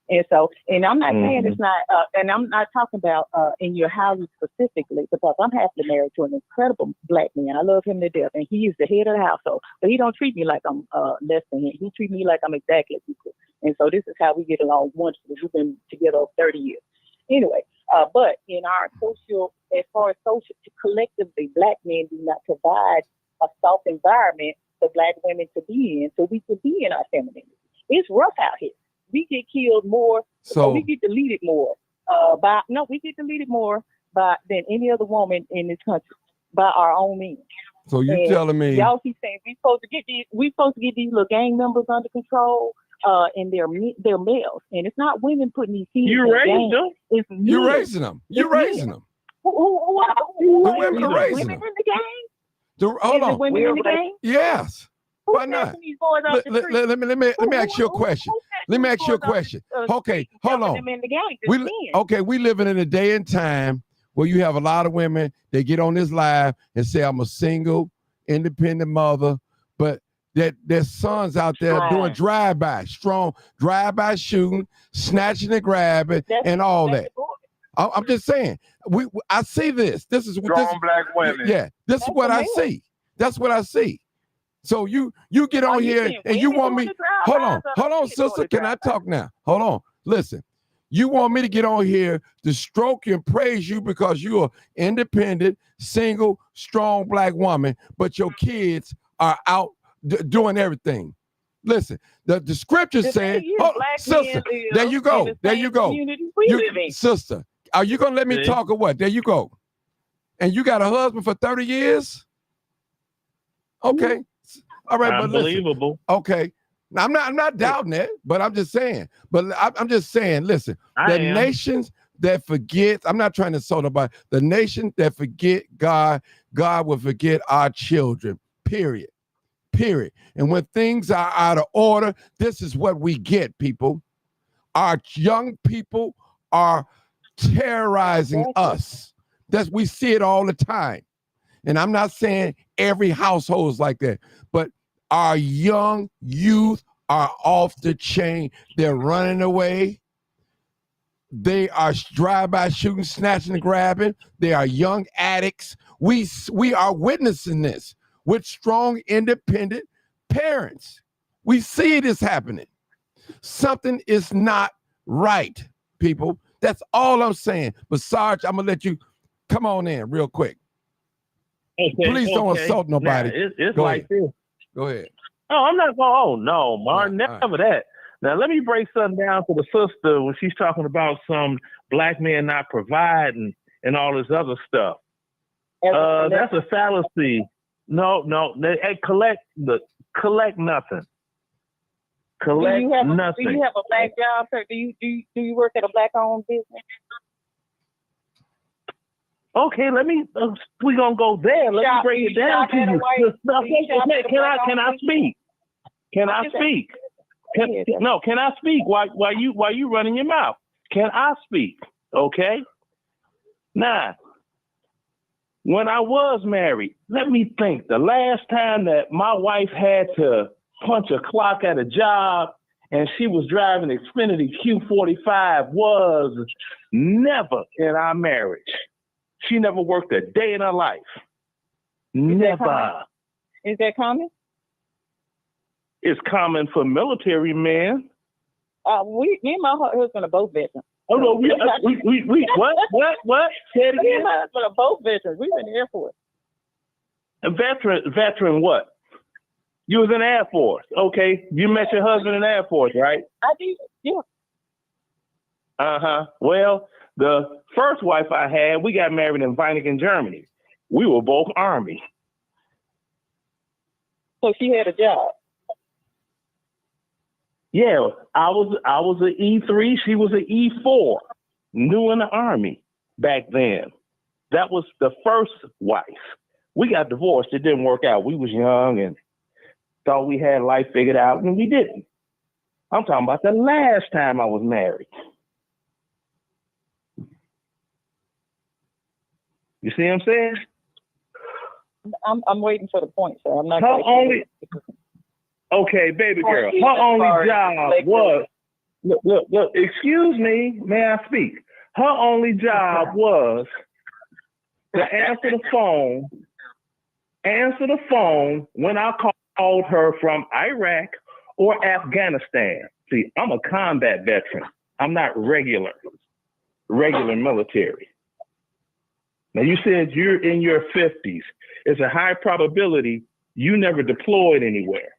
And so, and I'm not saying it's not, and I'm not talking about in your house specifically, because I'm happily married to an incredible black man. I love him to death, and he is the head of the household. But he don't treat me like I'm less than him. He treats me like I'm exactly equal. And so this is how we get along wonderfully. We've been together over 30 years. Anyway, but in our social, as far as social, collectively, black men do not provide a soft environment for black women to be in, so we can be in our femininity. It's rough out here. We get killed more, so we get deleted more. We get deleted more than any other woman in this country by our own men. So you telling me y'all keep saying we supposed to get these little gang members under control, and they're males, and it's not women putting these kids. You raising them. It's men. You're raising them. You're raising them. The women are raising them. Women in the game? Hold on. Women in the game? Yes. Why not? These boys off the street? Let me ask you a question. Let me ask you a question. Okay, hold on. Them in the game, We living in a day and time where you have a lot of women, they get on this live and say, I'm a single, independent mother, but their sons out there doing drive-by shooting, snatching and grabbing, and all that. I'm just saying, I see this. This is what strong black women. Yeah, this is what I see. That's what I see. So you get on here and you want me. Hold on, sister. Can I talk now? Hold on. Listen, you want me to get on here to stroke you and praise you because you're independent, single, strong black woman, but your kids are out doing everything. Listen, the scriptures say, sister, there you go. Sister, are you gonna let me talk or what? There you go. And you got a husband for 30 years? Okay. All right, but unbelievable. Listen, okay. Now I'm not doubting that, but I'm just saying. But I'm just saying, listen, nations that forget, I'm not trying to insult nobody. The nation that forget God, God will forget our children. Period. And when things are out of order, this is what we get, people. Our young people are terrorizing us. We see it all the time. And I'm not saying every household is like that, but our young youth are off the chain. They're running away. They are drive-by shooting, snatching and grabbing. They are young addicts. We are witnessing this with strong, independent parents. We see this happening. Something is not right, people. That's all I'm saying. But Sarge, I'm gonna let you come on in real quick. Okay, please don't assault nobody. Now, it's Go like ahead. this. Go ahead. Oh, I'm not going. Oh no, Martin, never that. Now let me break something down to the sister when she's talking about some black men not providing and all this other stuff. That's a fallacy. No, they collect nothing. Collect nothing. Do you have a black job, sir? Do you work at a black-owned business? Okay, we're gonna go there. Let me break it down to you. Can I speak? Can I speak? Can I speak while you running your mouth? Can I speak? Okay. Now, when I was married, let me think. The last time that my wife had to punch a clock at a job and she was driving Xfinity Q45 was never in our marriage. She never worked a day in her life. Never. Is that common? It's common for military men. Me and my husband are both veterans. Oh no, we what? Say it again. Me and my husband are both veterans. We've been in the Air Force. A veteran what? You was in the Air Force. Okay. You met your husband in the Air Force, right? I did, yeah. Uh-huh. Well, the first wife I had, we got married in Weinigen, Germany. We were both Army. So she had a job. Yeah, I was an E3, she was an E4, new in the Army back then. That was the first wife. We got divorced, it didn't work out. We was young and thought we had life figured out, and we didn't. I'm talking about the last time I was married. You see what I'm saying? I'm waiting for the point, sir. I'm not. Okay, baby girl. Her only job was look. Excuse me, may I speak? Her only job was to answer the phone when I called her from Iraq or Afghanistan. See, I'm a combat veteran. I'm not regular military. Now, you said you're in your 50s. It's a high probability you never deployed anywhere.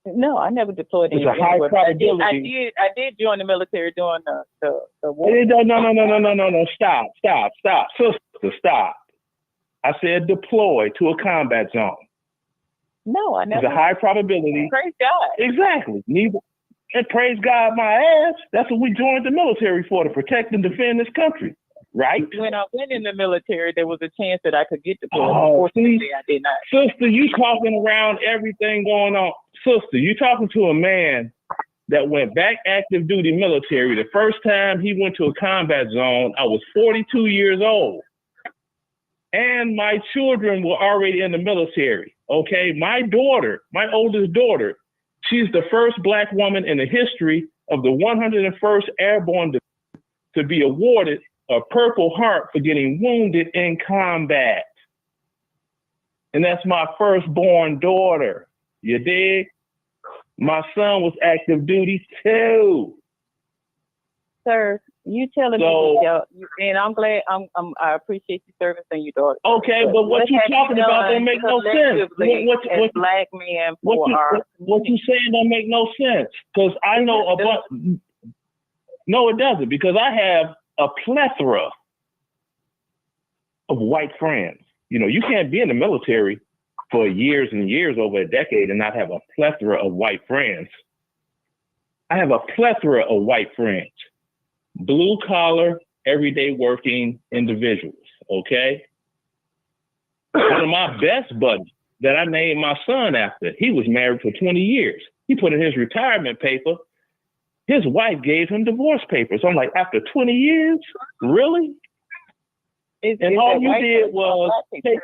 No, I never deployed anywhere. It's a high probability. I did join the military during the war. No. Stop. Sister, stop. I said deploy to a combat zone. No, I never. It's a high probability. Praise God. Exactly. And praise God my ass. That's what we joined the military for, to protect and defend this country. right? When I went in the military, there was a chance that I could get deployed. Oh, Unfortunately, I did not. Sister, you talking around everything going on. Sister, you talking to a man that went back active duty military. The first time he went to a combat zone, I was 42 years old. And my children were already in the military. Okay, my daughter, my oldest daughter, she's the first Black woman in the history of the 101st Airborne to be awarded a Purple Heart for getting wounded in combat. And that's my firstborn daughter. You dig? My son was active duty too. Sir, you telling me that, and I'm glad. I appreciate you serving your daughter. Okay, but what you talking about don't make no sense. What Black men what you saying don't make no sense. Because I know a bunch. No, it doesn't. Because I have a plethora of white friends. You know, you can't be in the military for years and years, over a decade, and not have a plethora of white friends. I have a plethora of white friends. Blue collar, everyday working individuals, okay? One of my best buddies that I named my son after, he was married for 20 years. He put in his retirement paper, his wife gave him divorce papers. I'm like, after 20 years? Really? And all you did was take,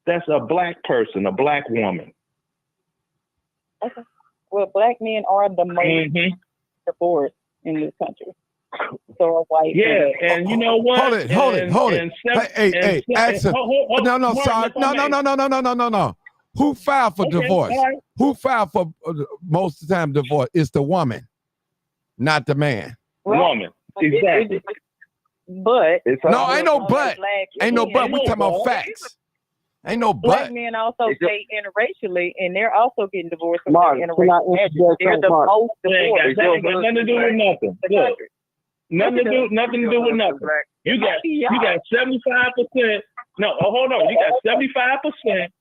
that's a Black person, a Black woman. Okay. Well, Black men are the most divorced in this country. So a white man. And you know what? Hold it. Hey, accent. No, sorry. No. Who filed for divorce? Right. Who filed for most of the time divorce? It's the woman, not the man. Woman, exactly. But no, ain't no but. Ain't no but. We talking about facts. Ain't no but. Black men also date interracially, and they're also getting divorced from interracial marriages. They're the most divorced. Nothing to do with nothing. Look, nothing to do with nothing. You got 75%. No, hold on. You got 75%.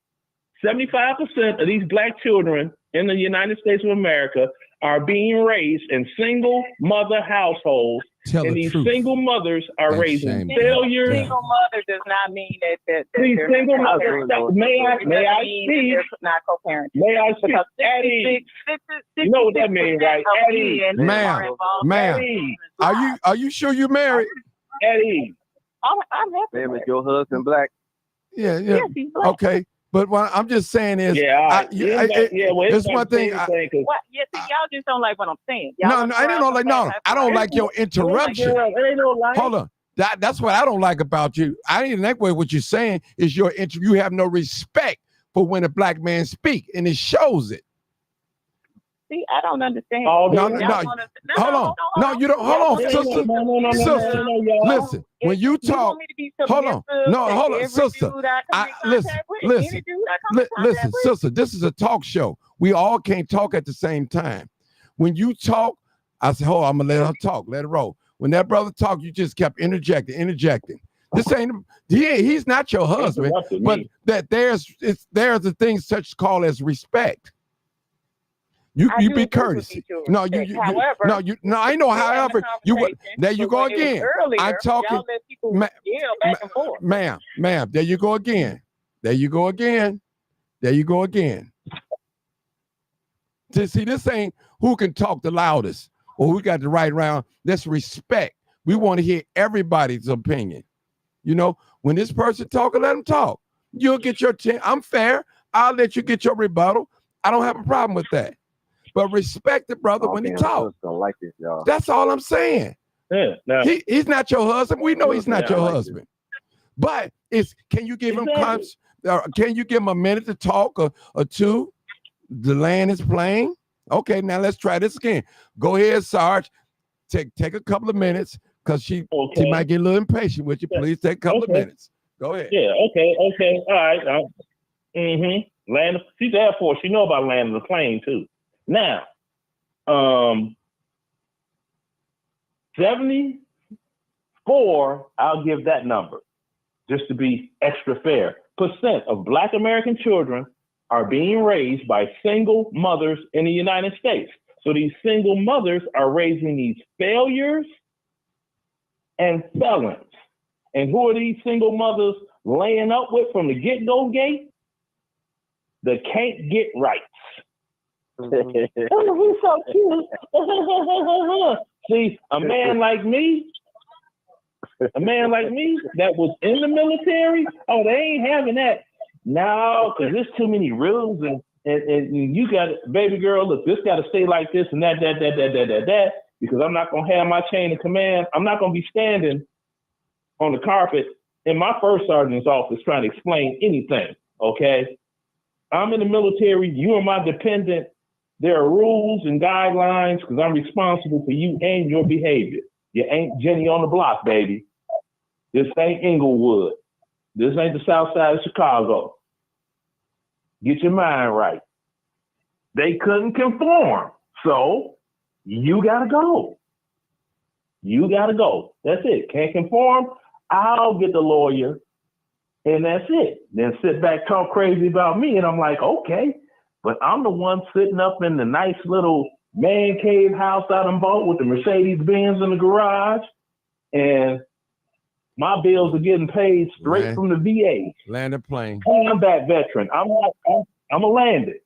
75% of these Black children in the United States of America are being raised in single mother households. And these single mothers are raising failures. Single mother does not mean that these single mothers. May I speak? Not co-parenting. May I speak? Eddie, you know what that means, right? Eddie, ma'am, are you sure you're married? Eddie, I'm happy. Ma'am, is your husband Black? Yeah. Yes, he's Black. Okay. But what I'm just saying is, it's one thing. See, y'all just don't like what I'm saying. No, I don't like. No, I don't like your interruption. Hold on. That's what I don't like about you. I didn't like what you're saying is you have no respect for when a Black man speak, and it shows it. See, I don't understand. Hold on. No, you don't. Hold on, sister. Sister, listen. When you talk, hold on. No, hold on, sister. Listen, sister. This is a talk show. We all can't talk at the same time. When you talk, I said, "Oh, I'm gonna let her talk. Let it roll." When that brother talked, you just kept interjecting. This ain't. He's not your husband, but that there's a thing such called as respect. You be courteous. No, I know. However, there you go again. I'm talking, ma'am. There you go again. See, this ain't who can talk the loudest or who got the right round. That's respect. We want to hear everybody's opinion. You know, when this person talking, let them talk. You'll get your chance. I'm fair. I'll let you get your rebuttal. I don't have a problem with that. But respect the brother when he talks. Like this, y'all. That's all I'm saying. Yeah, no. He's not your husband. We know he's not your husband. But can you give him can you give him a minute to talk or two? The land is playing. Okay, now let's try this again. Go ahead, Sarge. Take a couple of minutes because she might get a little impatient with you. Please take a couple of minutes. Go ahead. Yeah. Okay. All right. Land. She's Air Force. She know about landing the plane too. Now, 74, I'll give that number, just to be extra fair, % of Black American children are being raised by single mothers in the United States. So these single mothers are raising these failures and felons. And who are these single mothers laying up with from the get-go gate? The can't get rights. Oh, he's so cute. See, a man like me that was in the military, oh, they ain't having that. No, because there's too many rules and you got, baby girl, look, this got to stay like this and that, because I'm not going to have my chain of command. I'm not going to be standing on the carpet in my first sergeant's office trying to explain anything, okay? I'm in the military. You are my dependent. There are rules and guidelines because I'm responsible for you and your behavior. You ain't Jenny on the block, baby. This ain't Inglewood. This ain't the South Side of Chicago. Get your mind right. They couldn't conform, so you gotta go. You gotta go. That's it. Can't conform? I'll get the lawyer, and that's it. Then sit back, talk crazy about me, and I'm like, okay, but I'm the one sitting up in the nice little man cave house I done bought with the Mercedes-Benz in the garage, and my bills are getting paid straight from the VA. Landed plane. Combat veteran. I'm a landed.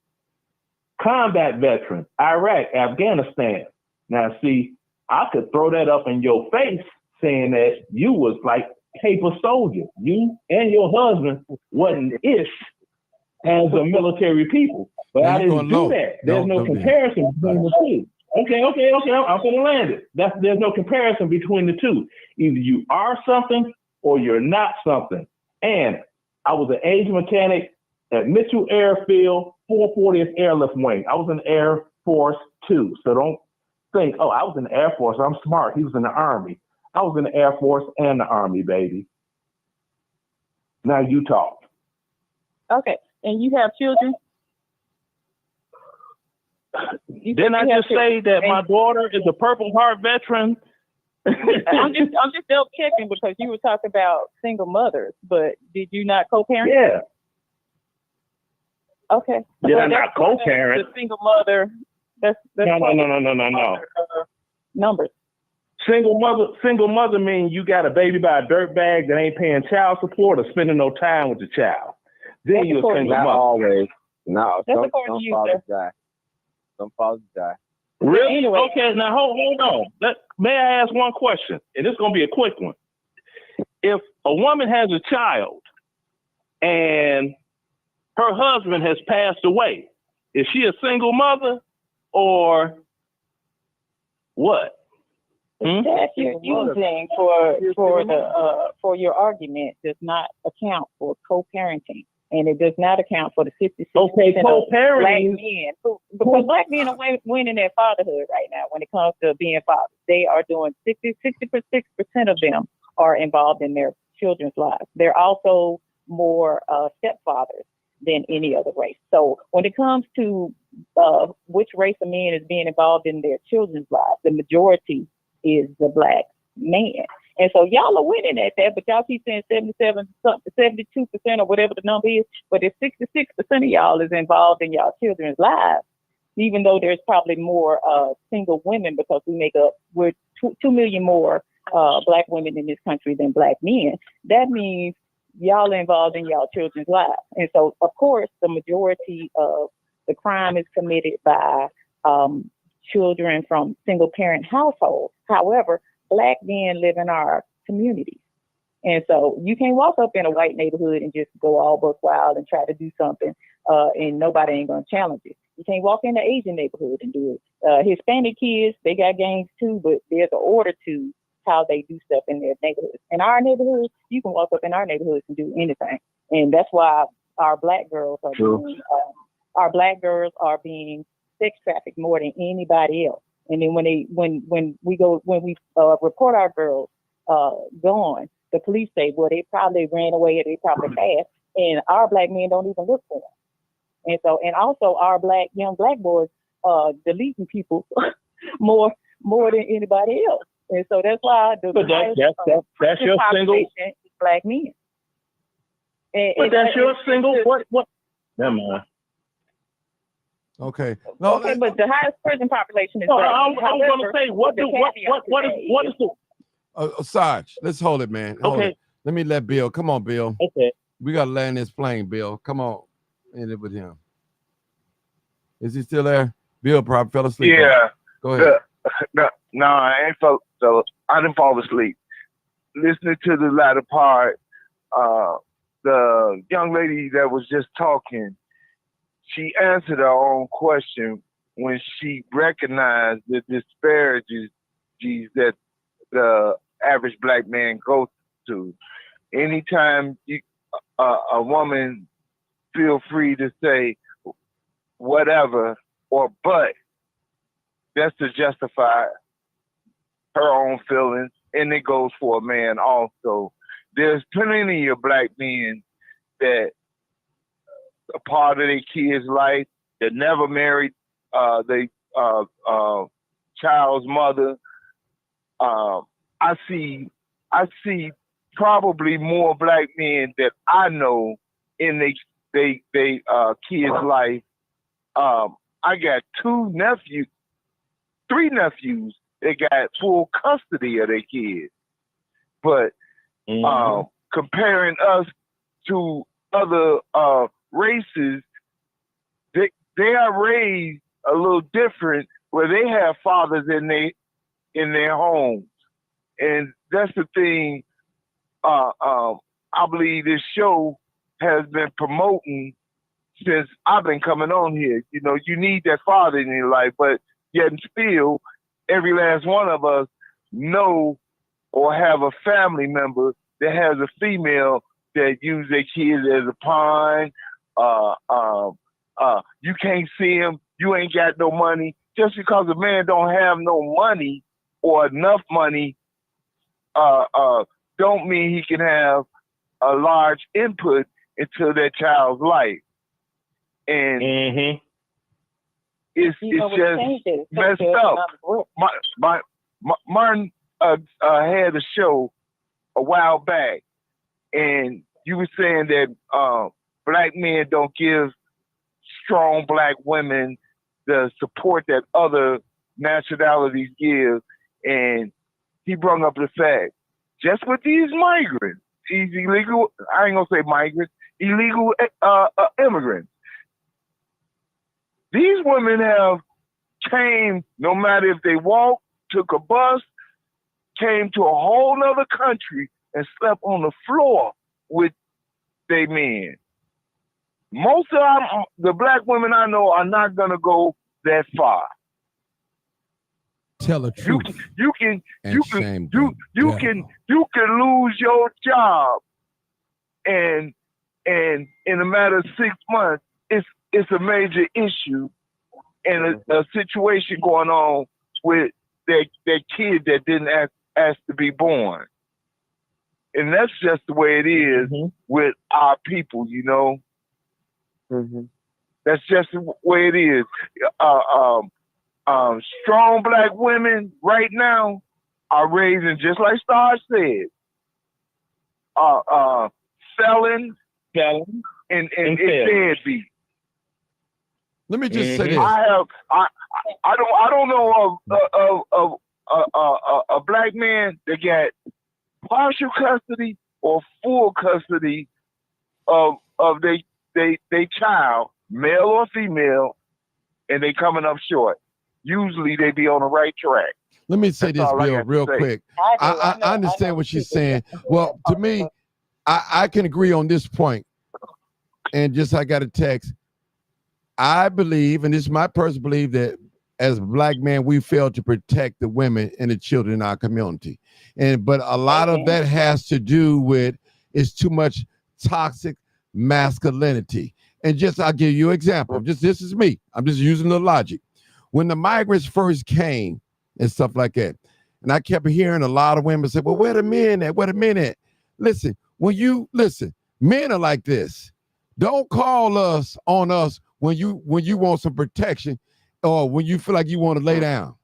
Combat veteran. Iraq, Afghanistan. Now, see, I could throw that up in your face saying that you was like paper soldier. You and your husband wasn't ish as a military people. But I didn't do that. There's no comparison between the two. Okay, I'm gonna land it. There's no comparison between the two. Either you are something or you're not something. And I was an age mechanic at Mitchell Airfield, 440th Airlift Wing. I was in the Air Force too. So don't think, oh, I was in the Air Force, I'm smart. He was in the Army. I was in the Air Force and the Army, baby. Now you talk. Okay, and you have children? Didn't I just say that my daughter is a Purple Heart veteran? I'm just double checking because you were talking about single mothers, but did you not co-parent? Yeah. Okay. Yeah, not co-parent. The single mother. That's no. Numbers. Single mother means you got a baby by a dirtbag that ain't paying child support or spending no time with the child. Then you're a single mother. Not always. No, some fathers die. Some fathers die. Really? Anyway. Okay, now hold on. May I ask one question? And it's going to be a quick one. If a woman has a child and her husband has passed away, is she a single mother or what? That you're using for your argument does not account for co-parenting. And it does not account for the 66% of black men. Because black men are winning their fatherhood right now when it comes to being fathers. They are doing 66% of them are involved in their children's lives. They're also more stepfathers than any other race. So when it comes to which race of men is being involved in their children's lives, the majority is the black man. And so y'all are winning at that, but y'all keep saying 72% or whatever the number is, but if 66% of y'all is involved in y'all children's lives, even though there's probably more single women because we're 2 million more black women in this country than black men, that means y'all are involved in y'all children's lives. And so, of course, the majority of the crime is committed by children from single parent households. However, black men live in our communities. And so you can't walk up in a white neighborhood and just go all buck wild and try to do something and nobody ain't going to challenge it. You can't walk in the Asian neighborhood and do it. Hispanic kids, they got gangs too, but there's an order to how they do stuff in their neighborhoods. In our neighborhoods, you can walk up in our neighborhoods and do anything. And that's why our black girls are being sex trafficked more than anybody else. And then when we report our girls gone, the police say, well, they probably ran away or they probably passed, and our black men don't even look for them. And also our young black boys deleting people more than anybody else. And so that's why that's your single is black men. But that's your single what? Never mind. Okay. But the highest prison population is black. I was going to say, what is the Sarge, let's hold it, man. Hold Okay. it. Let me let Bill. Come on, Bill. Okay. We got to land this plane, Bill. Come on. End it with him. Is he still there? Bill probably fell asleep. Yeah. Go ahead. No, I ain't fell. So I didn't fall asleep. Listening to the latter part, the young lady that was just talking, she answered her own question when she recognized the disparities that the average black man goes through. Anytime a woman feel free to say whatever or but, that's to justify her own feelings, and it goes for a man also. There's plenty of black men that a part of their kids' life that never married their child's mother. I see probably more black men that I know in they kids' life. I got three nephews. They got full custody of their kids. But comparing us to other races, they are raised a little different, where they have fathers in their homes, and that's the thing. I believe this show has been promoting since I've been coming on here. You know, you need that father in your life, but yet and still, every last one of us know or have a family member that has a female that use their kids as a pawn. You can't see him. You ain't got no money. Just because a man don't have no money or enough money, don't mean he can have a large input into that child's life. And it's just messed up. Martin had a show a while back, and you were saying that black men don't give strong black women the support that other nationalities give, and he brought up the fact, just with these migrants, these illegal, I ain't gonna say migrants, illegal immigrants. These women have came, no matter if they walked, took a bus, came to a whole nother country and slept on the floor with their men. Most of the black women I know are not gonna go that far. Tell the truth. You can lose your job, and in a matter of 6 months, it's a major issue and a situation going on with that kid that didn't ask to be born. And that's just the way it is with our people, you know. That's just the way it is. Strong black women right now are raising, just like Star said, felons and deadbeat. Let me just say this. I don't know of a black man that got partial custody or full custody of they child, male or female, and they coming up short. Usually they be on the right track. Let me say this, Bill, real quick. I understand what she's saying. Well, to me, I can agree on this point. And just I got a text. I believe, and this is my personal belief, that as a black man, we fail to protect the women and the children in our community. But a lot of that has to do with it's too much toxic masculinity. And just I'll give you an example. This is me. I'm just using the logic. When the migrants first came and stuff like that, and I kept hearing a lot of women say, well, where the men at? Where the men at? Listen, men are like this. Don't call us on us when you want some protection or when you feel like you want to lay down.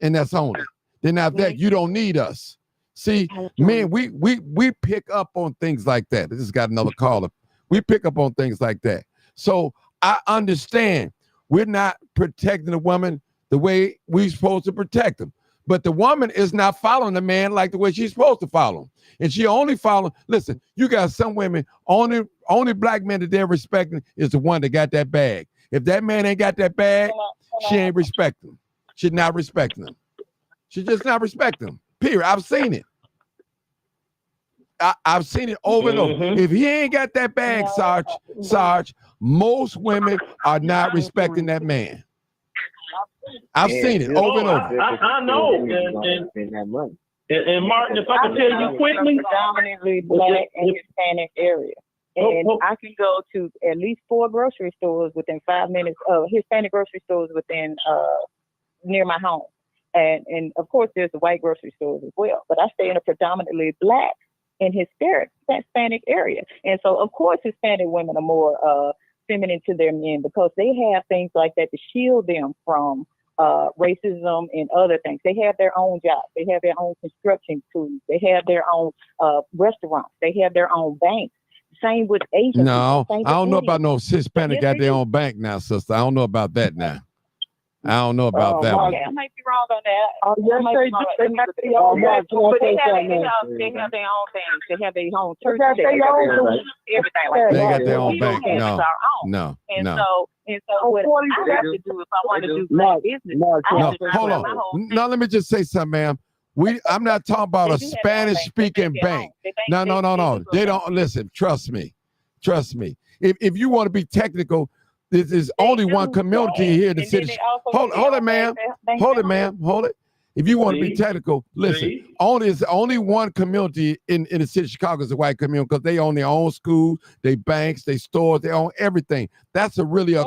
And that's on it. Then after that, you don't need us. See, man, we pick up on things like that. This has got another caller. We pick up on things like that. So I understand we're not protecting the woman the way we're supposed to protect them. But the woman is not following the man like the way she's supposed to follow him. And she only follow, listen, you got some women, only black men that they're respecting is the one that got that bag. If that man ain't got that bag, she ain't respecting him. She's not respecting him. She's just not respecting him. Period. I've seen it. I've seen it over and over. If he ain't got that bag, Sarge, most women are not respecting that man. I've seen it over and over. I know. And Martin, if I can tell you quickly, predominantly black and Hispanic area. And I can go to at least 4 grocery stores within 5 minutes, Hispanic grocery stores within near my home. And of course there's the white grocery stores as well. But I stay in a predominantly black and Hispanic area. And so of course Hispanic women are more feminine to their men because they have things like that to shield them from racism and other things. They have their own jobs. They have their own construction tools. They have their own restaurants. They have their own banks. Same with Asian. No, I don't know about no Hispanic got their own bank now, sister. I don't know about that now. I don't know about that one. I might be wrong on that. They have their own things. They have their own church. Everything like that. They got their own bank. No. And so what I have to do if I want to do black business, I have to hold on. No, let me just say something, ma'am. I'm not talking about a Spanish-speaking bank. No. They don't listen. Trust me. If you want to be technical, there's only one community here in the city. Hold it, ma'am. Hold it. If you want to be technical, listen. Only one community in the city of Chicago is the white community because they own their own schools, they banks, they stores, they own everything. That's really a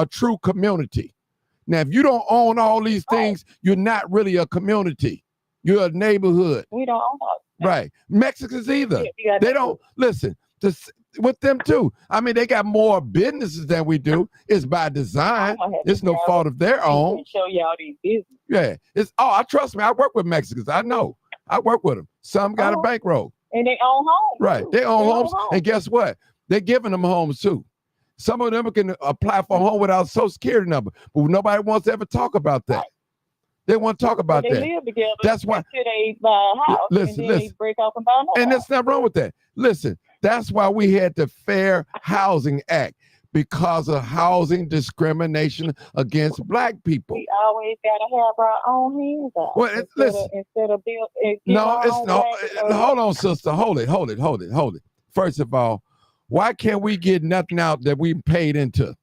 true community. Now, if you don't own all these things, you're not really a community. You're a neighborhood. We don't own all. Right. Mexicans either. They don't listen. With them too. I mean, they got more businesses than we do. It's by design. It's no fault of their own. Show y'all these businesses. Yeah. I trust me. I work with Mexicans. I know. I work with them. Some got a bankroll. And they own homes. Right. They own homes. And guess what? They're giving them homes too. Some of them can apply for a home without a Social Security number, but nobody wants to ever talk about that. They want to talk about that. They live together. That's why they buy a house and then they break off and buy another. And there's nothing wrong with that. Listen, that's why we had the Fair Housing Act, because of housing discrimination against black people. We always gotta have our own hands up. Well, instead of building. Hold on, sister. Hold it. First of all, why can't we get nothing out that we paid into?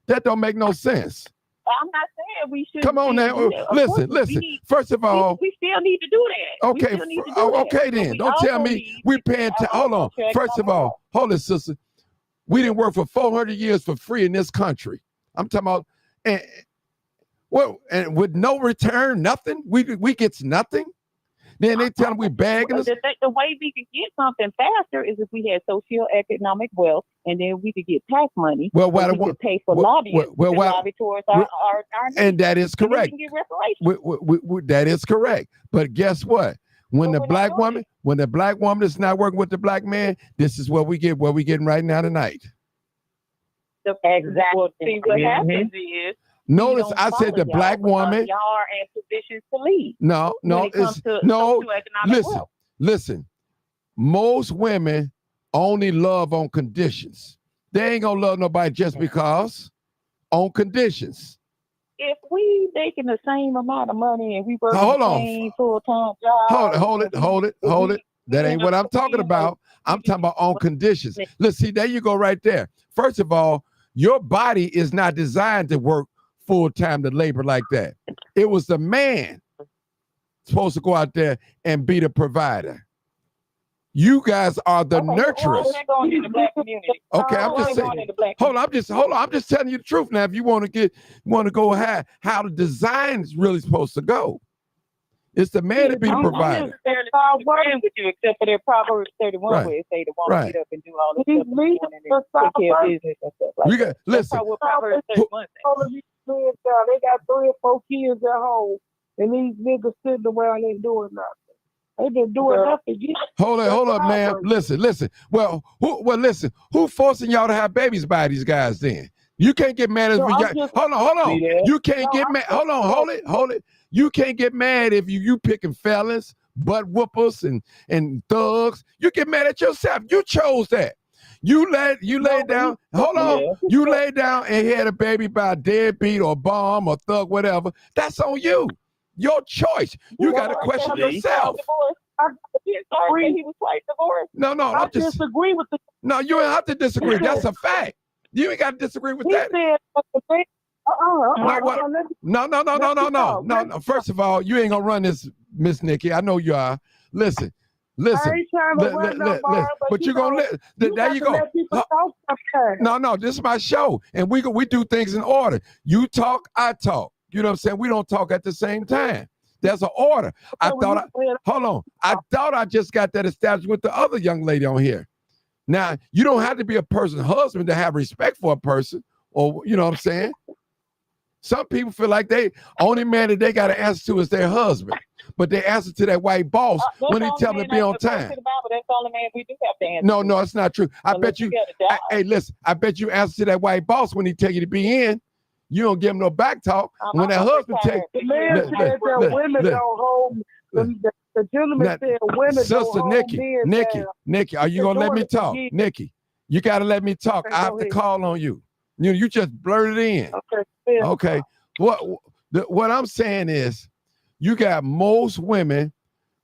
That don't make no sense. I'm not saying we should. Come on now. Listen. First of all, we still need to do that. Okay then. Don't tell me we paying. Hold on. First of all, hold it, sister. We didn't work for 400 years for free in this country. I'm talking about, and with no return, nothing. We get nothing. Then they tell them we bagging us. The way we could get something faster is if we had socioeconomic wealth, and then we could get tax money. Well, we could pay for lobbyists to lobby towards our and that is correct. That is correct. But guess what? When the black woman is not working with the black man, this is what we get. What we getting right now tonight. Exactly. See, what happens is. Notice I said the black woman. Y'all are in positions to lead. Listen. Most women only love on conditions. They ain't gonna love nobody just because. On conditions. If we making the same amount of money and we work the same full-time job. Hold it. That ain't what I'm talking about. I'm talking about on conditions. Let's see, there you go right there. First of all, your body is not designed to work full-time to labor like that. It was the man supposed to go out there and be the provider. You guys are the nurturers. Okay, I'm just saying. Hold on. I'm just telling you the truth now. If you want to go how the design is really supposed to go, it's the man to be the provider. I'm agreeing with you, except for their Proverbs 31 where it say the woman get up and do all this stuff and take care of business and stuff like that. Listen. Proverbs 31 they got 3 or 4 kids at home, and these niggas sitting around ain't doing nothing. They been doing nothing. Hold up, ma'am. Listen. Well, listen. Who forcing y'all to have babies by these guys then? You can't get mad if hold on. You can't get mad. Hold it. You can't get mad if you picking fellas, butt whoopers, and thugs. You get mad at yourself. You chose that. You laid down. Hold on. You laid down and had a baby by a deadbeat or bomb or thug, whatever. That's on you. Your choice. You got to question yourself. He was quite divorced. No, I disagree with the. No, you don't have to disagree. That's a fact. You ain't got to disagree with that. No. First of all, you ain't gonna run this, Miss Nikki. I know you are. Listen. I ain't trying to run no bar, but you gonna let. There you go. No, this is my show, and we do things in order. You talk, I talk. You know what I'm saying? We don't talk at the same time. There's an order. Hold on. I thought I just got that established with the other young lady on here. Now, you don't have to be a person's husband to have respect for a person, or you know what I'm saying? Some people feel like they only man that they got to answer to is their husband, but they answer to that white boss when they tell them to be on time. That's the only man we do have to answer. No, it's not true. I bet you. Hey, listen. I bet you answer to that white boss when he tell you to be in. You don't give him no back talk. When that husband take the man said that women don't hold. The gentleman said women Sister don't hold Nikki, are you gonna let me talk? Nikki, you gotta let me talk. I have to call on you. You just blurted in. Okay. What I'm saying is, you got most women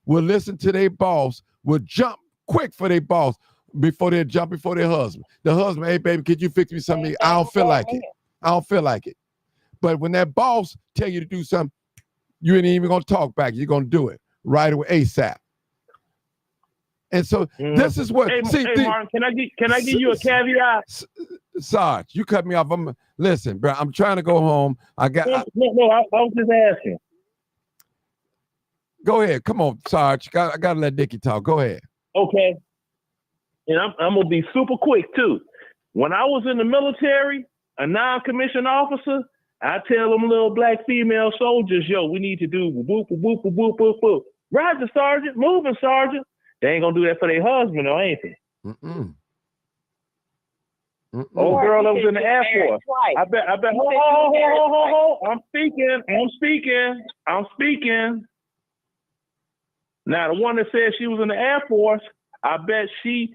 will listen to their boss, will jump quick for their boss before they jump before their husband. The husband, hey baby, could you fix me something? I don't feel like it. I don't feel like it. But when that boss tell you to do something, you ain't even gonna talk back. You're gonna do it right away, ASAP. And so this is what. Martin, can I give you a caveat? Sarge, you cut me off. Listen, bro. I'm trying to go home. I was just asking. Go ahead. Come on, Sarge. I gotta let Dickie talk. Go ahead. Okay. And I'm gonna be super quick too. When I was in the military, a non-commissioned officer, I tell them little black female soldiers, yo, we need to do whoop, whoop, whoop, whoop, whoop, whoop. Roger, Sergeant, moving, Sergeant. They ain't gonna do that for their husband, or ain't they? Old girl that was in the Air Force. I bet. Hold. I'm speaking. Now, the one that said she was in the Air Force, I bet she,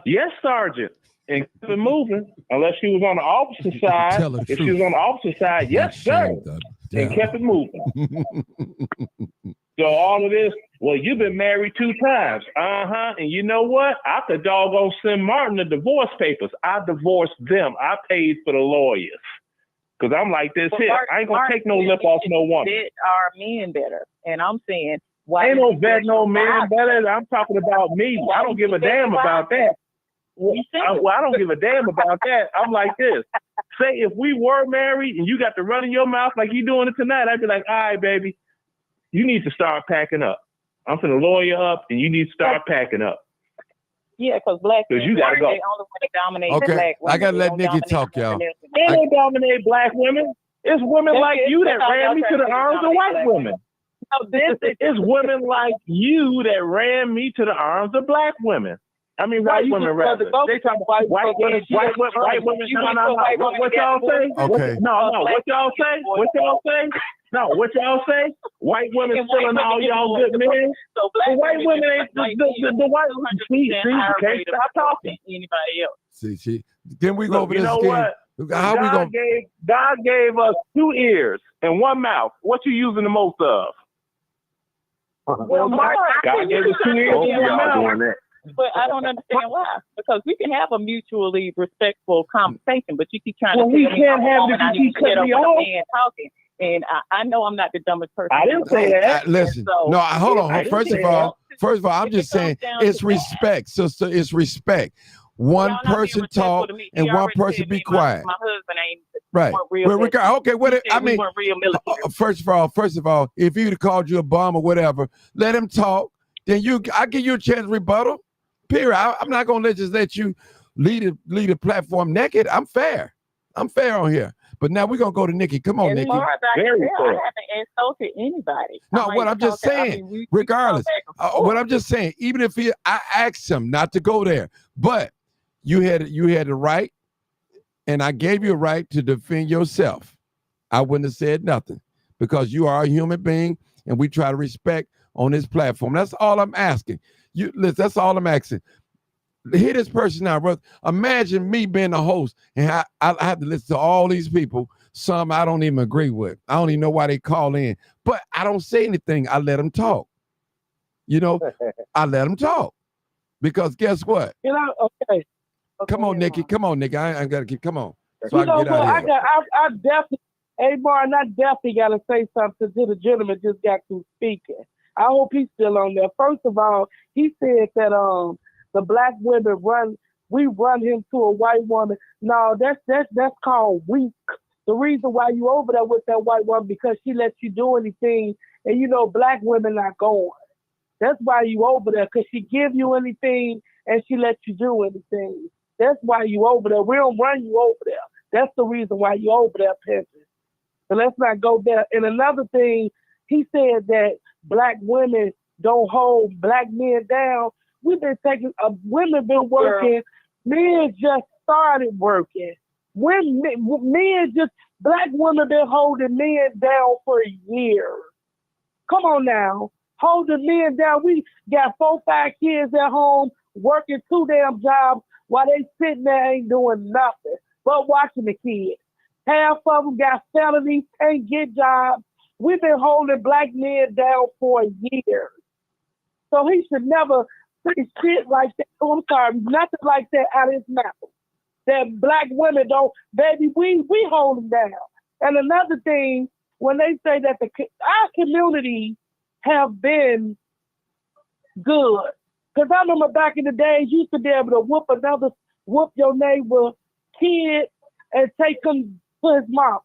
yes, Sergeant. And kept it moving, unless she was on the opposite side. If she was on the opposite side, yes, sir. And kept it moving. So all of this, well, you've been married 2 times. And you know what? I could doggone send Martin the divorce papers. I divorced them. I paid for the lawyers. Because I'm like this here. I ain't going to take no lip off no woman. Vet our men better. And I'm saying, why ain't no vet no man better. I'm talking about me. I don't give a damn about that. I don't give a damn about that. I'm like this. Say if we were married and you got to run in your mouth like you doing it tonight, I'd be like, all right, baby, you need to start packing up. I'm finna lawyer up and you need to start packing up. Yeah, because black men, you gotta go. they only want to dominate Okay, black women. I gotta let Nikki talk, y'all. They don't dominate black women. It's women like you that ran me to the arms of white women. It's women like you that ran me to the arms of black women. I mean, white women rather. They talk about white women. No. What y'all say? Okay. No. What y'all say? No, what y'all say? White women stealing all y'all good men. So the white women ain't the white women. See, you can't stop talking. Anybody else? See. Then we go over this game. You know what? How we gonna? God gave us 2 ears and 1 mouth. What you using the most of? Well, God gave us 2 ears and 1 mouth. But I don't understand why. Because we can have a mutually respectful conversation, but you keep trying to tell me I need to get over the man talking. And I know I'm not the dumbest person. I didn't say that. Listen, no, hold on. First of all, I'm just saying it's respect, sister. It's respect. One person talk and one person be quiet. My husband ain't right. Okay, what I mean. First of all, if he'd have called you a bum or whatever, let him talk. Then I give you a chance to rebuttal. Period. I'm not gonna just let you lead a platform naked. I'm fair on here. But now we're gonna go to Nikki. Come on, Nikki. I haven't insulted anybody. No, what I'm just saying, regardless. What I'm just saying, even if I asked him not to go there, but you had the right And I gave you a right to defend yourself. I wouldn't have said nothing because you are a human being and we try to respect on this platform. That's all I'm asking. Listen, that's all I'm asking. Hear this person now, brother. Imagine me being the host and I have to listen to all these people. Some I don't even agree with. I don't even know why they call in, but I don't say anything. I let them talk. You know, I let them talk because guess what? You know, okay. Come on, Nikki. Come on, Nikki. I got to keep. Come on. So You I can know get what? out of here. I definitely, hey Martin, I definitely got to say something to the gentleman just got through speaking. I hope he's still on there. First of all, he said that the black women we run him to a white woman. No, that's called weak. The reason why you over there with that white woman because she lets you do anything, and you know black women not going. That's why you over there, because she give you anything and she lets you do anything. That's why you over there. We don't run you over there. That's the reason why you over there, pimping. So let's not go there. And another thing, he said that black women don't hold black men down. We've been taking, women been working. Men just started working. When men just, black women been holding men down for years. Come on now. Holding men down. We got 4, 5 kids at home working 2 damn jobs while they sitting there ain't doing nothing but watching the kids. Half of them got felonies, can't get jobs. We've been holding black men down for years. So he should never say shit like that. Oh, I'm sorry, nothing like that out of his mouth. That black women don't, baby, we hold them down. And another thing, when they say that our community have been good. Because I remember back in the days, you used to be able to whoop your neighbor kid and take him to his mama.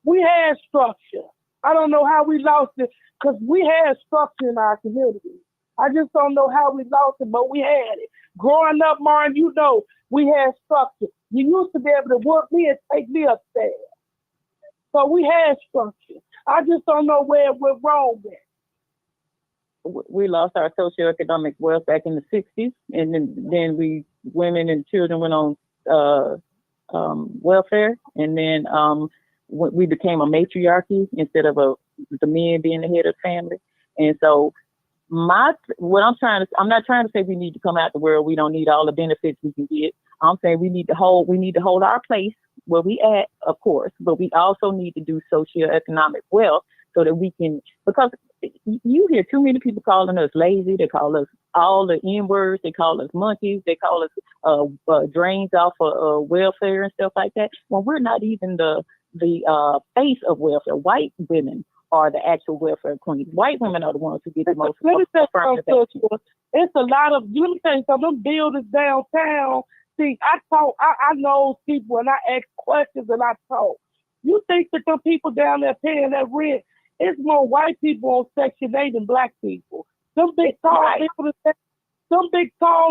We had structure. I don't know how we lost it, because we had structure in our community. I just don't know how we lost it, but we had it. Growing up, Martin, you know, we had structure. You used to be able to whoop me and take me upstairs. So we had structure. I just don't know where it went wrong with. We lost our socioeconomic wealth back in the 60s, and then women and children went on welfare, and then we became a matriarchy instead of the men being the head of the family. And so I'm not trying to say we need to come out the world. We don't need all the benefits we can get. I'm saying we need to hold our place where we at, of course, but we also need to do socioeconomic wealth so that we can, because you hear too many people calling us lazy. They call us all the N-words. They call us monkeys. They call us drains off of welfare and stuff like that. When we're not even the face of welfare. White women are the actual welfare queens. White women are the ones who get the most. Let me tell you something. It's a lot of, let me tell you something, them buildings downtown. See, I know people and I ask questions and I talk. You think that them people down there paying that rent, it's more white people on Section 8 than black people. Some big, tall,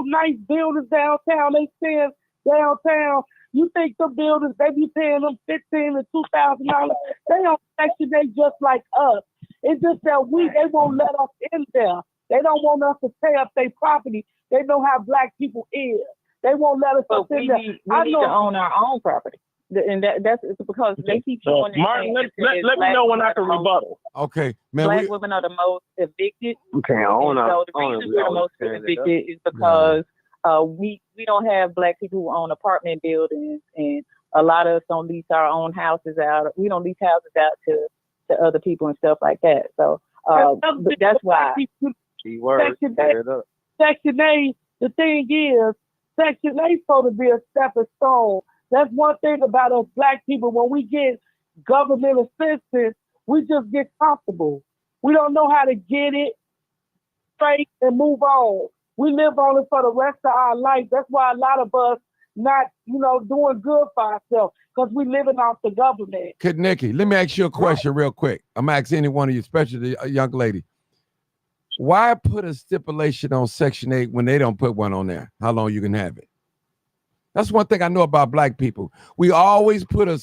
nice buildings downtown, they stand downtown. You think the buildings, they be paying them $1,500 and $2,000. They on Section 8 just like us. It's just that they won't let us in there. They don't want us to pay up their property. They know how black people is. They won't let us in there. We need to own our own property. And that's because they keep showing. Martin, let me know when I can rebuttal. Okay, man. Black women are the most evicted. Okay, own so the reason we're the most evicted is because we don't have black people who own apartment buildings, and a lot of us don't lease our own houses out. We don't lease houses out to other people and stuff like that. So that's why. Section 8, the thing is, Section 8 is supposed to be a stepping stone. That's one thing about us black people. When we get government assistance, we just get comfortable. We don't know how to get it straight and move on. We live on it for the rest of our life. That's why a lot of us not, doing good for ourselves, because we living off the government. Okay, Nikki, let me ask you a question real quick. I'm asking any one of you, especially a young lady. Why put a stipulation on Section 8 when they don't put one on there? How long you can have it? That's one thing I know about black people. We always put a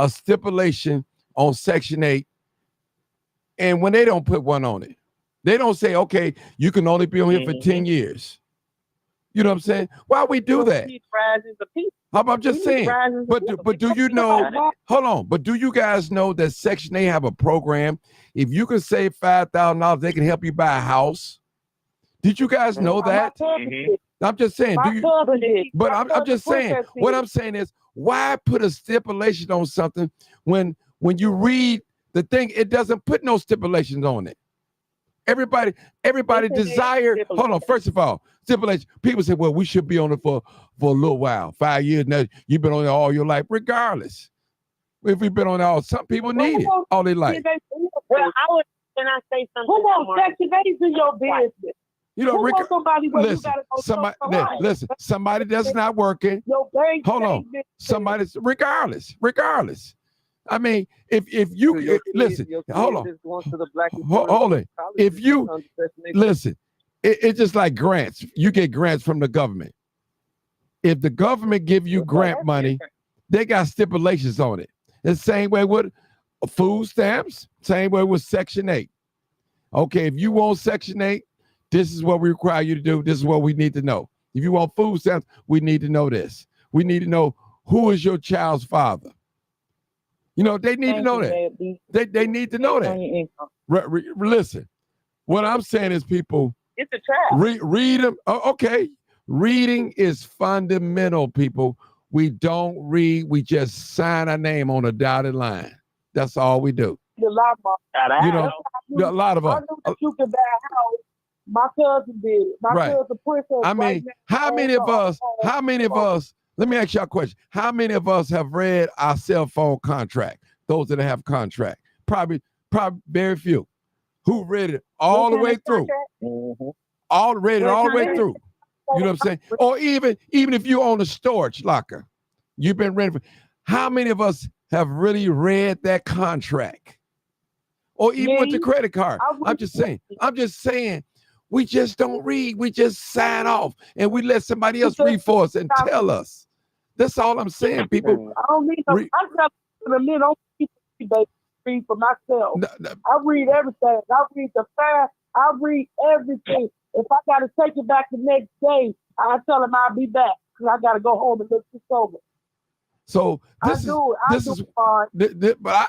stipulation on Section 8, and when they don't put one on it, they don't say, okay, you can only be on here for 10 years. You know what I'm saying? Why we do that? I'm just saying. But do you know? Hold on. But do you guys know that Section 8 have a program? If you can save $5,000, they can help you buy a house. Did you guys know that? I'm just saying. Do you? But I'm just saying. What I'm saying is, why put a stipulation on something when you read the thing, it doesn't put no stipulations on it. Everybody desire. Hold on. First of all, stipulation. People say, well, we should be on it for a little while, 5 years. Now you've been on it all your life, regardless. If we've been on it all, some people need it all their life. Well, can I say something? Come on, Section 8 is your business. You know, listen, somebody that's not working. Hold on. Somebody's regardless. I mean, if you listen, hold on. Hold on. If you listen, it's just like grants. You get grants from the government. If the government give you grant money, they got stipulations on it. The same way with food stamps, same way with Section 8. Okay, if you want Section 8, this is what we require you to do. This is what we need to know. If you want food stamps, we need to know this. We need to know who is your child's father. You know, they need to know that. They need to know that. Listen, what I'm saying is, people, it's a trap. Read them. Okay. Reading is fundamental, people. We don't read. We just sign our name on a dotted line. That's all we do. You know, a lot of us. I knew that you could buy a house. My cousin did it. My cousin Princess. I mean, how many of us, let me ask y'all a question. How many of us have read our cell phone contract? Those that have contract. Probably very few. Who read it all the way through? Read it all the way through. You know what I'm saying? Or even if you own a storage locker, you've been renting. How many of us have really read that contract? Or even with the credit card? I'm just saying. We just don't read. We just sign off and we let somebody else read for us and tell us. That's all I'm saying, people. I don't need no. I don't read for myself. I read everything. I read the facts. I read everything. If I got to take it back the next day, I tell them I'll be back because I got to go home and look this over. So but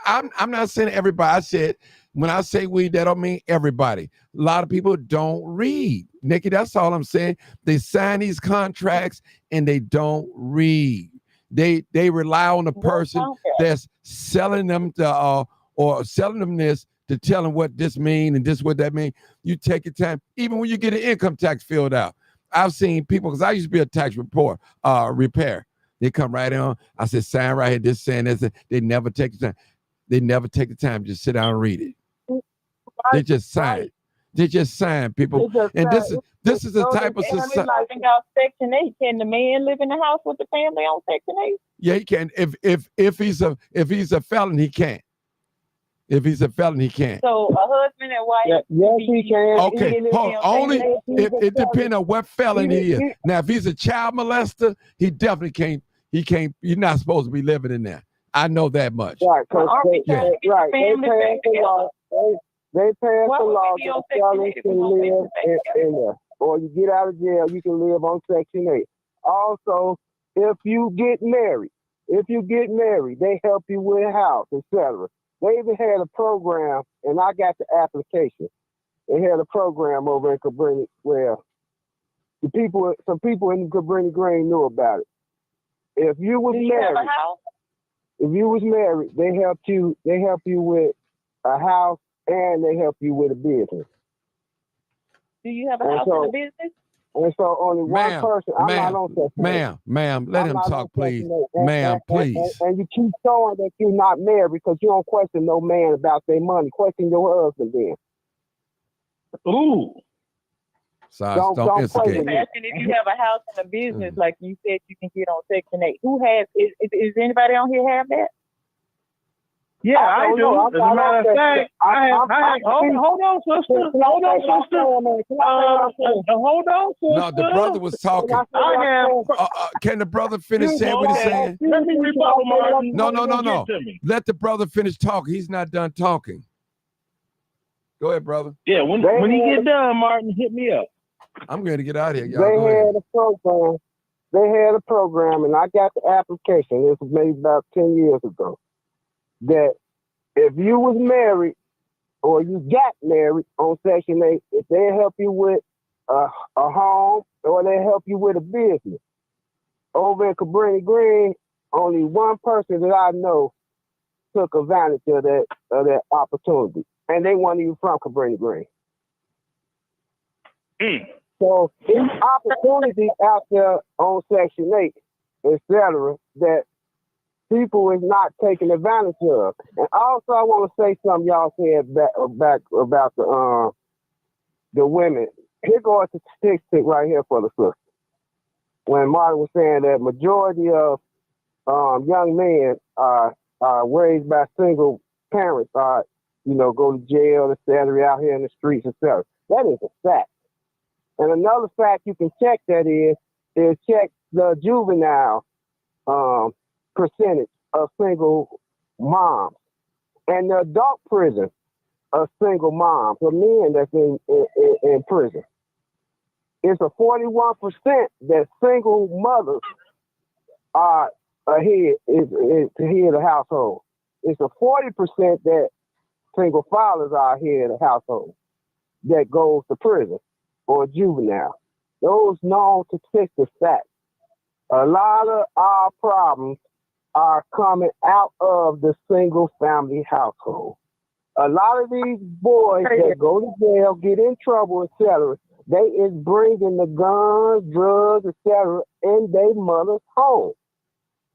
I'm not saying everybody. I said, when I say we, that don't mean everybody. A lot of people don't read. Nikki, that's all I'm saying. They sign these contracts and they don't read. They rely on the person that's selling them or selling them this to tell them what this mean and this what that mean. You take your time, even when you get an income tax filled out. I've seen people, because I used to be a tax repair. They come right on. I said, sign right here, this saying this. They never take the time. They never take the time to sit down and read it. They just sign. They just sign, people. And this is the type of society. Section 8. Can the man live in the house with the family on Section 8? Yeah, he can. If he's a felon, he can't. If he's a felon, he can't. So a husband and wife. Yes, he can. Okay, hold on. Only it depends on what felon he is. Now, if he's a child molester, he definitely can't. He can't. You're not supposed to be living in there. I know that much. Right. They passed the law that felons can live in there. Or you get out of jail, you can live on Section 8. Also, if you get married, they help you with a house, etc. They even had a program, and I got the application. They had a program over in Cabrini where some people in Cabrini Green knew about it. If you was married, they help you with a house and they help you with a business. Do you have a house and a business? And so only one person. I'm not on Section 8. Ma'am, let him talk, please. Ma'am, please. And you keep showing that you're not married because you don't question no man about their money. Question your husband then. Ooh. Don't instigate. Imagine if you have a house and a business, like you said, you can get on Section 8. Who has? Is anybody on here have that? Yeah, I do. As a matter of fact, hold on, sister. Hold on, sister. No, the brother was talking. Can the brother finish saying what he's saying? Let me rebuttal, Martin. No. Let the brother finish talking. He's not done talking. Go ahead, brother. Yeah, when he get done, Martin, hit me up. I'm going to get out of here. Y'all They go had ahead. a program. They had a program, and I got the application. This was made about 10 years ago. That if you was married or you got married on Section 8, if they help you with a home or they help you with a business. Over in Cabrini Green, only one person that I know took advantage of that opportunity, and they weren't even from Cabrini Green. So there's opportunities out there on Section 8, etc., that people is not taking advantage of. And also, I want to say something y'all said back about the women. Here goes the statistic right here for the sister. When Martin was saying that majority of young men are raised by single parents, go to jail, etc., out here in the streets, etc. That is a fact. And another fact you can check that is check the juvenile percentage of single moms and the adult prison of single moms, of men that's in prison. It's a 41% that single mothers are ahead to head of the household. It's a 40% that single fathers are ahead of the household that goes to prison or juvenile. Those known statistics facts. A lot of our problems are coming out of the single family household. A lot of these boys that go to jail, get in trouble, etc., they is bringing the guns, drugs, etc., in their mother's home.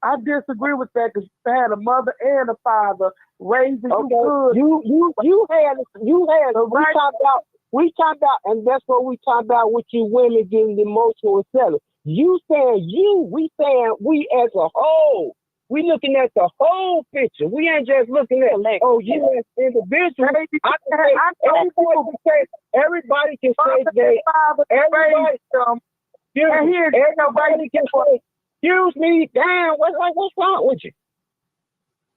I disagree with that because you had a mother and a father raising you good. You had we talk about, and that's what we talk about with you women getting emotional, etc. You saying we saying we as a whole. We looking at the whole picture. We ain't just looking at you as individuals. Everybody can say everybody can say, excuse me, damn, what's wrong with you?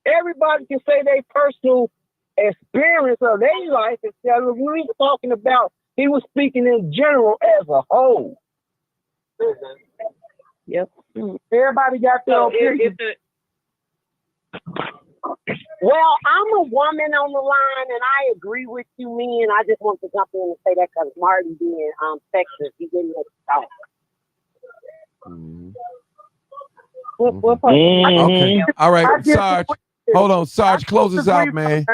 Everybody can say their personal experience of their life instead of we were talking about, he was speaking in general as a whole. Yep. Everybody got their opinion. Well, I'm a woman on the line, and I agree with you, men. I just want to jump in and say that because Martin being sexist, he didn't let it talk. Okay. All right, Sarge. Hold on, Sarge. Close us out, man.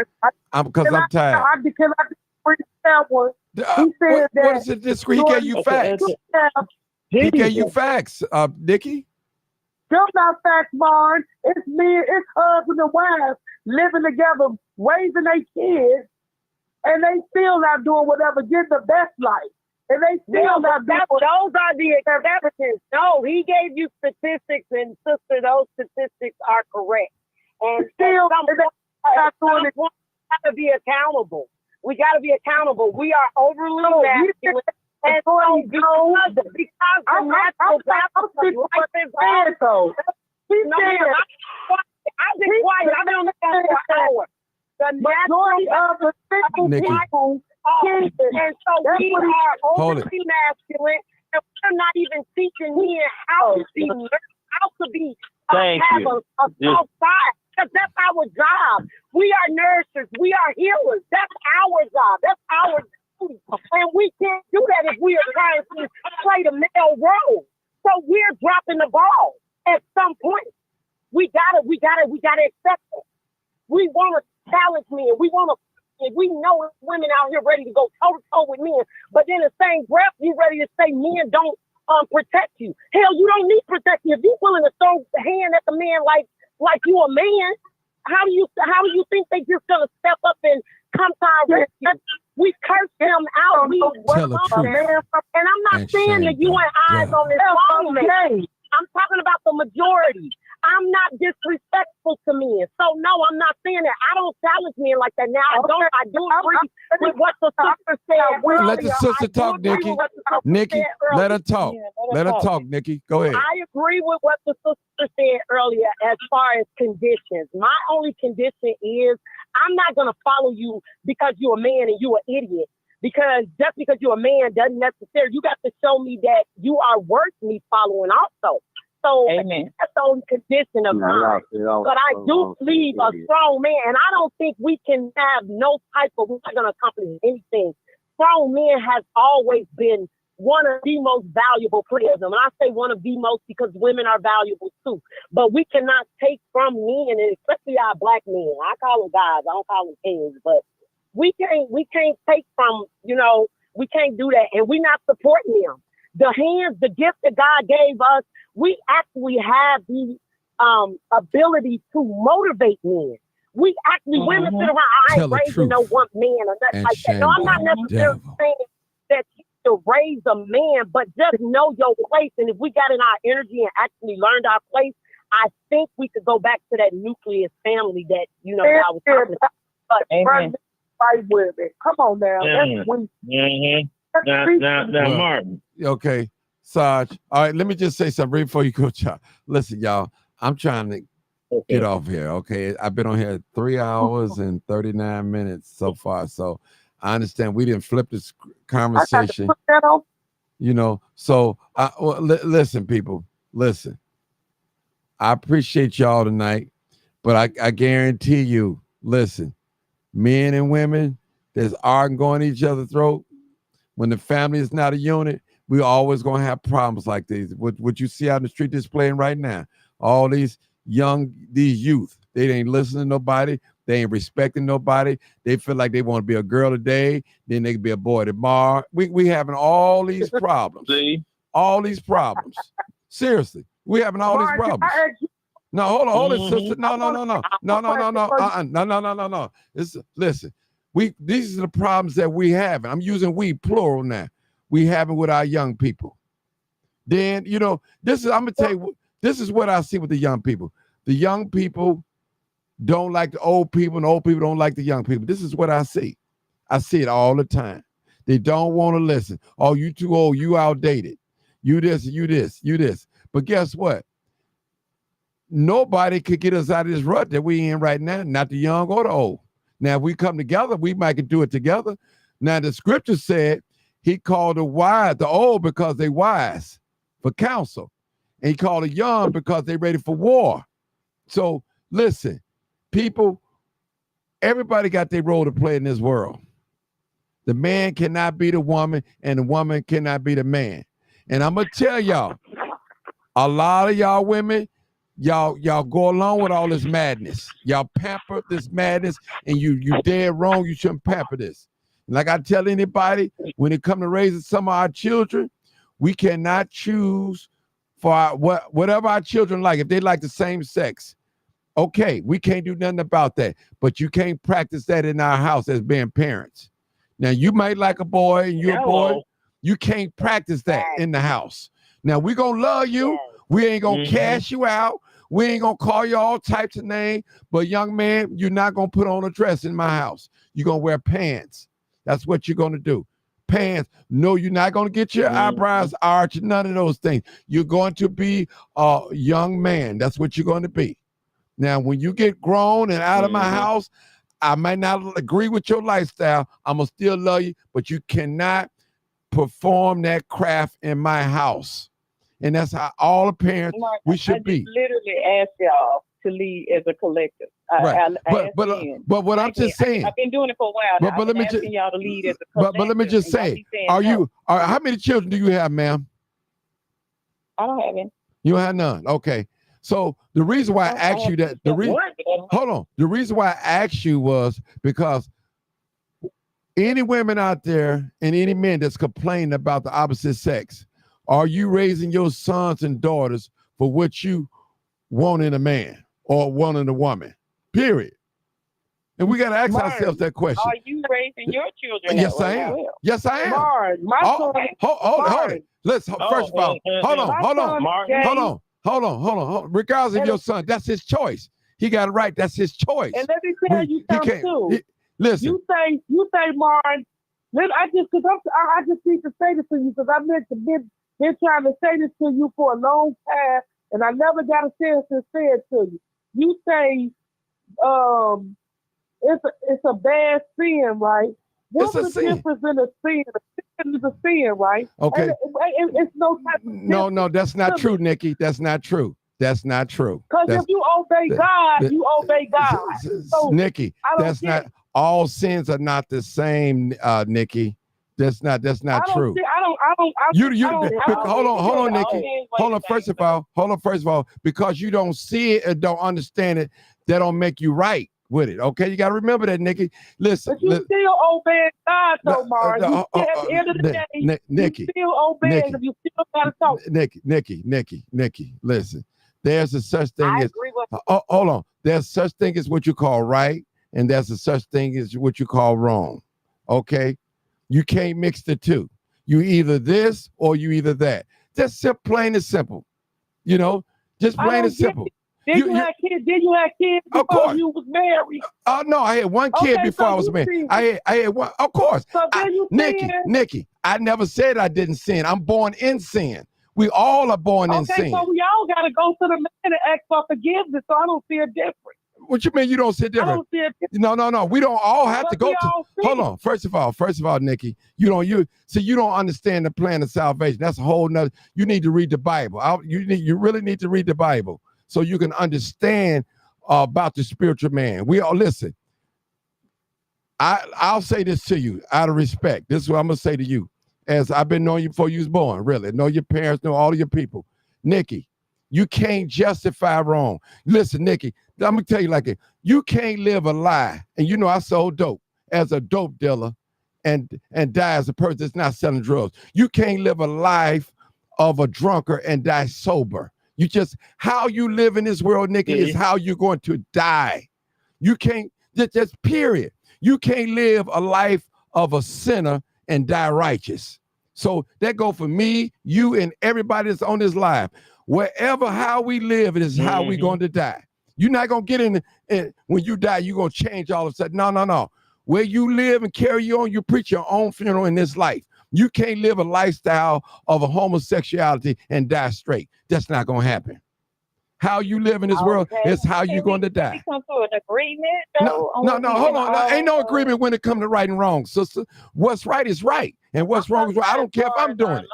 Because I'm tired. He said what is it disagree? He gave you facts. He gave you facts, Nikki. Still not facts, Barn. It's men, it's husband and wives living together, raising their kids, and they still not doing whatever, get the best life. And they still not doing those are the exceptions. No, he gave you statistics, and sister, those statistics are correct. And still, we got to be accountable. We got to be accountable. We are overly masculine. And so because the natural life is also. I've been quiet. I've been on the phone for an hour. The majority of the people and so we are overly masculine, and we're not even teaching men how to be have a soft side. Because that's our job. We are nurses. We are healers. That's our job. That's our duty. And we can't do that if we are trying to play the male role. So we're dropping the ball at some point. We gotta accept it. We want to challenge men. We know women out here ready to go toe to toe with men, but in the same breath, you ready to say men don't protect you. Hell, you don't need protection. If you're willing to throw the hand at the man like you a man, how do you think they just gonna step up and come to our rescue? We curse them out. And I'm not saying that you and I's on this phone, man. I'm talking about the majority. I'm not disrespectful to men. So no, I'm not saying that. I don't challenge men like that. Now I do agree with what the sister said. Let the sister talk, Nikki. Nikki, let her talk. Let her talk, Nikki. Go ahead. I agree with what the sister said earlier as far as conditions. My only condition is I'm not gonna follow you because you're a man and you're an idiot. Because just because you're a man doesn't necessarily, you got to show me that you are worth me following also. So Amen. that's the only condition of mine. But I do believe a strong man, and I don't think we can have no type of, we're not going to accomplish anything. Strong men has always been one of the most valuable players. And I say one of the most because women are valuable too. But we cannot take from men, and especially our black men. I call them guys, I don't call them kings, but we can't take from, we can't do that. And we're not supporting them. The gift that God gave us, we actually have the ability to motivate men. We actually, women sit around, I ain't raising no one man or nothing like that. No, I'm not necessarily saying that you should raise a man, but just know your place. And if we got in our energy and actually learned our place, I think we could go back to that nucleus family that, I was talking about. But Amen. Fight with it. Come on now. Now, Martin. Okay, Sarge. All right, let me just say something right before you go, Chuck. Listen, y'all, I'm trying to get off here, okay? I've been on here 3 hours and 39 minutes so far, so I understand we didn't flip this conversation. So listen, people, listen. I appreciate y'all tonight, but I guarantee you, listen, men and women that's arguing going each other's throat, when the family is not a unit, we always gonna have problems like these. What you see out in the street displaying right now, all these youth, they ain't listening to nobody, they ain't respecting nobody. They feel like they want to be a girl today, then they can be a boy tomorrow. We having all these problems. See? All these problems. Seriously, we having all these problems. No, hold on, sister. No. Listen. These are the problems that we have. I'm using we plural now. We having with our young people. Then I'm gonna tell you, this is what I see with the young people. The young people don't like the old people, and the old people don't like the young people. This is what I see. I see it all the time. They don't want to listen. Oh, you too old, you outdated. You this. But guess what? Nobody could get us out of this rut that we in right now, not the young or the old. Now, if we come together, we might do it together. Now, the scripture said he called the old because they wise for counsel. And he called the young because they ready for war. So listen, people, everybody got their role to play in this world. The man cannot be the woman, and the woman cannot be the man. And I'm going to tell y'all, a lot of y'all women, y'all go along with all this madness. Y'all pamper this madness, and you dead wrong. You shouldn't pamper this. Like I tell anybody, when it comes to raising some of our children, we cannot choose for whatever our children like. If they like the same sex, okay, we can't do nothing about that. But you can't practice that in our house as being parents. Now, you might like a boy and you're a boy. You can't practice that in the house. Now, we're going to love you. We ain't going to cash you out. We ain't going to call you all types of names. But young man, you're not going to put on a dress in my house. You're going to wear pants. That's what you're going to do. Pants. No, you're not going to get your eyebrows arched, none of those things. You're going to be a young man. That's what you're going to be. Now, when you get grown and out of my house, I might not agree with your lifestyle. I'm going to still love you, but you cannot perform that craft in my house. And that's how all the parents we should be. Literally ask y'all to lead as a collective. Right. But what I'm just saying, I've been doing it for a while. But let me asking y'all to lead as a collective. But let me just say, how many children do you have, ma'am? I don't have any. You don't have none. Okay. So the reason why I asked you that, the reason why I asked you was because any women out there and any men that's complaining about the opposite sex, are you raising your sons and daughters for what you want in a man or want in a woman? Period. And we got to ask ourselves that question. Are you raising your children? Yes, I am. Yes, I am. Hold it. First of all, hold on. Regardless of your son, that's his choice. He got it right. That's his choice. And let me tell you something too. Listen. You say, Martin. I just need to say this to you because I've been trying to say this to you for a long time, and I never got a chance to say it to you. You say, it's a bad sin, right? What's the difference in a sin? A sin is a sin, right? Okay. And it's no type of No, that's not true, Nikki. That's not true. That's not true. Because if you obey God, you obey God. So Nikki, that's not all sins are not the same, Nikki. That's not true. Hold on, Nikki. Hold on. First of all, because you don't see it and don't understand it, that don't make you right with it. Okay, you got to remember that, Nikki. Listen, but you still obeying God, though, Mars. At the end of the day, Nikki, you still obeying. If you still got to talk. Nikki, listen. There's a such thing as hold on. There's such thing as what you call right, and there's a such thing as what you call wrong. Okay, you can't mix the two. You either this or you either that. Just plain and simple. You know, just plain and simple. Did you have kids? Did you have kids before you was married? No, I had one kid before I was married. I had one. Of course. So Nikki, I never said I didn't sin. I'm born in sin. We all are born in sin. Okay, so we all got to go to the man and ask for forgiveness. So I don't see a difference. What you mean you don't see a difference? I don't see a difference. No. We don't all have to go to. Hold on. First of all, Nikki, you don't understand the plan of salvation. That's a whole nother. You need to read the Bible. You really need to read the Bible so you can understand about the spiritual man. We all listen. I'll say this to you out of respect. This is what I'm gonna say to you. As I've been knowing you before you was born, really. Know your parents, know all of your people. Nikki, you can't justify wrong. Listen, Nikki, I'm going to tell you like it. You can't live a lie. And you know I sold dope as a dope dealer and die as a person that's not selling drugs. You can't live a life of a drunkard and die sober. You just, how you live in this world, Nikki, is how you're going to die. You can't, just period. You can't live a life of a sinner and die righteous. So that go for me, you, and everybody that's on this live. How we live, it is how we going to die. You're not going to get in when you die, you're going to change all of a sudden. No. Where you live and carry on, you preach your own funeral in this life. You can't live a lifestyle of a homosexuality and die straight. That's not going to happen. How you live in this world is how you're going to die. We come to an agreement, though? No, hold on. Ain't no agreement when it comes to right and wrong, sister. What's right is right, and what's wrong is wrong. I don't care if I'm doing it.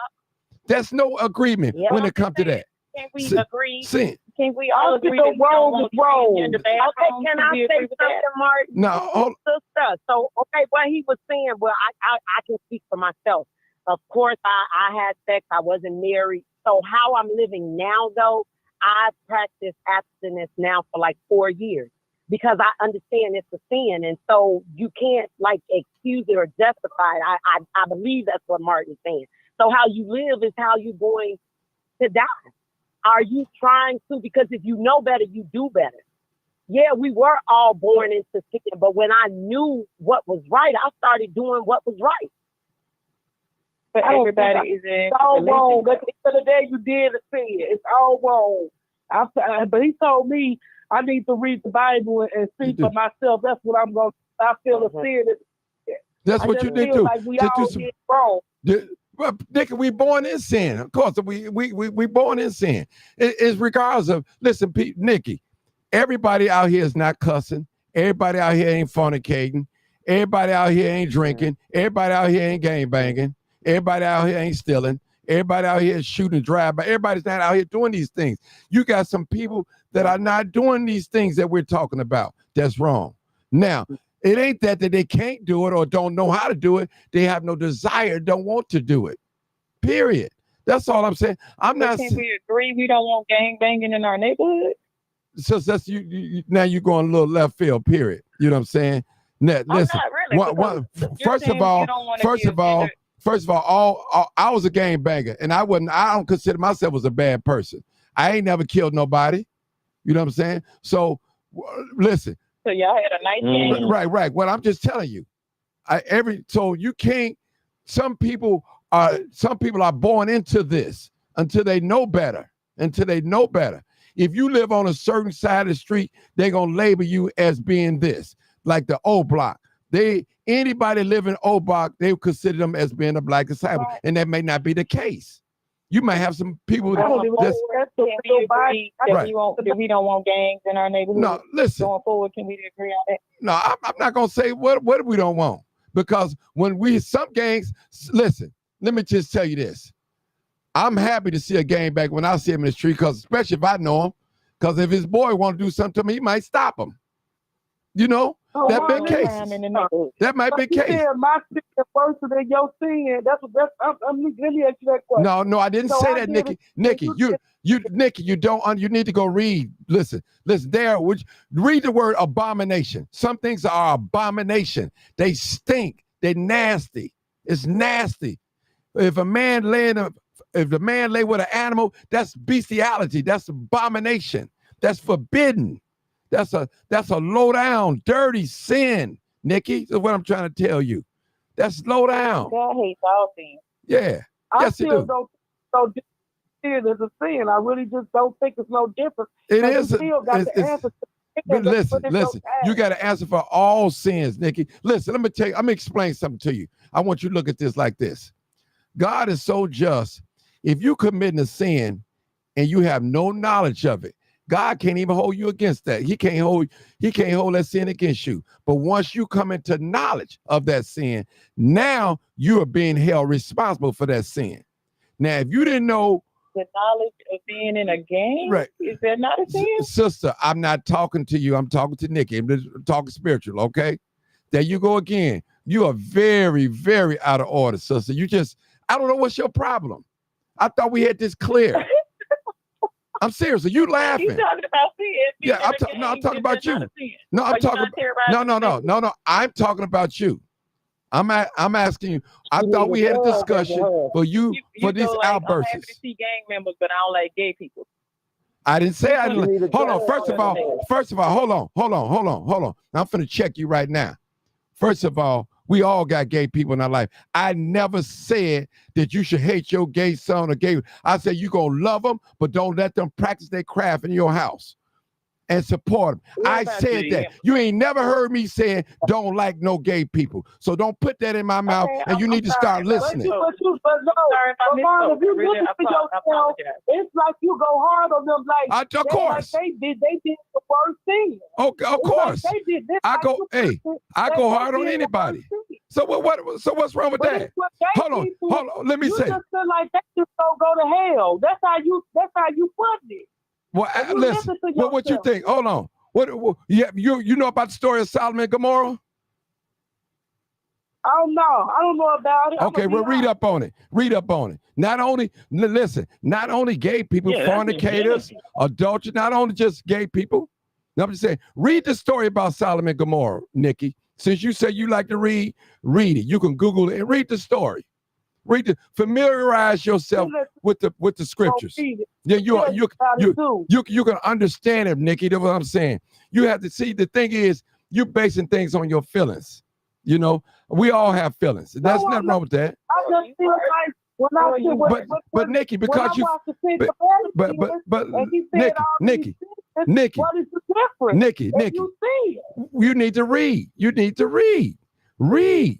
There's no agreement when it comes to that. Can we agree? Can we all agree that wrong is wrong? Okay, can I say something, Martin? No. Sister. So, what he was saying, well, I can speak for myself. Of course, I had sex. I wasn't married. So how I'm living now, though, I've practiced abstinence now for like 4 years because I understand it's a sin. And so you can't like excuse it or justify it. I believe that's what Martin's saying. So how you live is how you're going to die. Are you trying to? Because if you know better, you do better. Yeah, we were all born into sin, but when I knew what was right, I started doing what was right. But everybody is in. It's all wrong. At the end of the day, you did a sin. It's all wrong. But he told me I need to read the Bible and see for myself. That's what I'm going to. I feel a sin. That's what you need to do. Like we all did wrong. Well, Nick, we born in sin. Of course, we born in sin. It's regardless of, listen, Nikki, everybody out here is not cussing. Everybody out here ain't fornicating. Everybody out here ain't drinking. Everybody out here ain't gang banging. Everybody out here ain't stealing. Everybody out here is shooting drive-by. Everybody's not out here doing these things. You got some people that are not doing these things that we're talking about. That's wrong. Now, it ain't that they can't do it or don't know how to do it. They have no desire, don't want to do it. Period. That's all I'm saying. I'm not. Can we agree we don't want gang banging in our neighborhood? So that's you now you're going a little left field. Period. You know what I'm saying? Now, listen. Not really, first of all, I was a gang banger, and I don't consider myself as a bad person. I ain't never killed nobody. You know what I'm saying? So listen. So y'all had a nice game. Right. Well, I'm just telling you. So you can't. Some people are born into this until they know better. If you live on a certain side of the street, they're gonna label you as being this, like the O Block. Anybody living O Block, they consider them as being a black disciple, and that may not be the case. You might have some people that we don't want gangs in our neighborhood. No, listen. Going forward, can we agree on that? No, I'm not gonna say what we don't want, because when some gangs, listen, let me just tell you this. I'm happy to see a gang back when I see him in the street, because especially if I know him, because if his boy want to do something to me, he might stop him. You know, that been cases. That might be case. You said my sin is worse than your sin. That's let me ask you that question. No, I didn't say that, Nikki. Nikki, Nikki, you need to go read. Listen, there, read the word abomination. Some things are abomination. They stink. They're nasty. It's nasty. If the man lay with an animal, that's bestiality. That's abomination. That's forbidden. That's a low down, dirty sin, Nikki. That's what I'm trying to tell you. That's low down. God hates all things. Yeah. I still don't see it as a sin. I really just don't think it's no different. It is. Still got the answer. Listen. You got to answer for all sins, Nikki. Listen, let me tell you. I'm gonna explain something to you. I want you to look at this like this. God is so just. If you committing a sin and you have no knowledge of it, God can't even hold you against that. He can't hold that sin against you. But once you come into knowledge of that sin, now you are being held responsible for that sin. Now, if you didn't know the knowledge of being in a gang, right? Is that not a sin? Sister, I'm not talking to you. I'm talking to Nikki. I'm just talking spiritual, okay? There you go again. You are very, very out of order, sister. I don't know what's your problem. I thought we had this clear. I'm serious. Are you laughing? You talking about sin? Yeah, I'm talking about you. No, I'm talking. No. I'm talking about you. I'm asking you. I thought we had a discussion for you for these outbursts. I'm happy to see gang members, but I don't like gay people. I didn't say I didn't. Hold on. First of all, hold on. I'm finna check you right now. First of all, we all got gay people in our life. I never said that you should hate your gay son or gay. I said you're going to love them, but don't let them practice their craft in your house and support them. I said that. You ain't never heard me saying don't like no gay people. So don't put that in my mouth, and you need to start listening. But if you listen to yourself, it's like you go hard on them like of course. Like they did the worst thing. Okay, of course. Like they did this, I go hard on anybody. So what's wrong with that? Hold on. Let me say. You just feel like they just don't go to hell. That's how you put it. Well, listen. What you think? Hold on. What you know about the story of Solomon and Gomorrah? I don't know about it. Okay, well, read up on it. Not only gay people, fornicators, adultery, not only just gay people. No, I'm just saying, read the story about Solomon and Gomorrah, Nikki. Since you say you like to read it. You can Google it and read the story. Familiarize yourself with the scriptures. Then you can understand it, Nikki. That's what I'm saying. You have to see. The thing is, you're basing things on your feelings. You know, we all have feelings. There's nothing wrong with that. I just feel like when I but Nikki, because Nikki, what is the difference? Nikki, you need to read. You need to read. You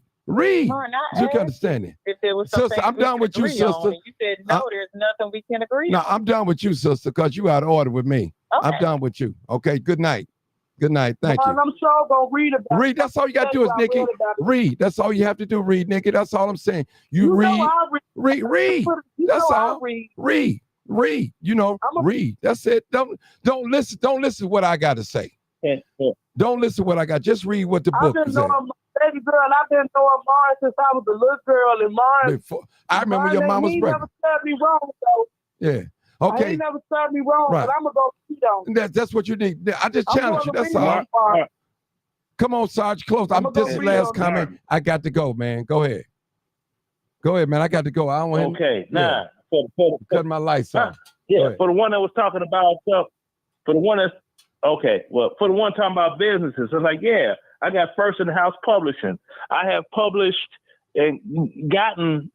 can understand it. If there was sister, I'm done with you, sister. You said no, there's nothing we can agree on. No, I'm done with you, sister, because you out of order with me. Okay. I'm done with you. Okay, good night. Thank you. I'm sure gonna read about it. Read. That's all you got to do is, Nikki. Read. That's all you have to do. Read, Nikki. That's all I'm saying. You read. That's all. Read. You know, read. That's it. Don't listen. Don't listen to what I got to say. Don't listen to what I got. Just read what the book is. Baby girl, I've been knowing Mars since I was a little girl, and Mars. I remember your mama's pregnant. Never served me wrong, though. Yeah. Okay. I ain't never served me wrong, but I'm gonna go cheat on. That's what you need. I just challenge you. That's all. Come on, Sarge, close. This is the last comment. I got to go, man. Go ahead, man. I got to go. I don't want him. Cut my lights off. Yeah, for the one that was talking about for the one talking about businesses, it's like, yeah, I got First in the House Publishing. I have published and gotten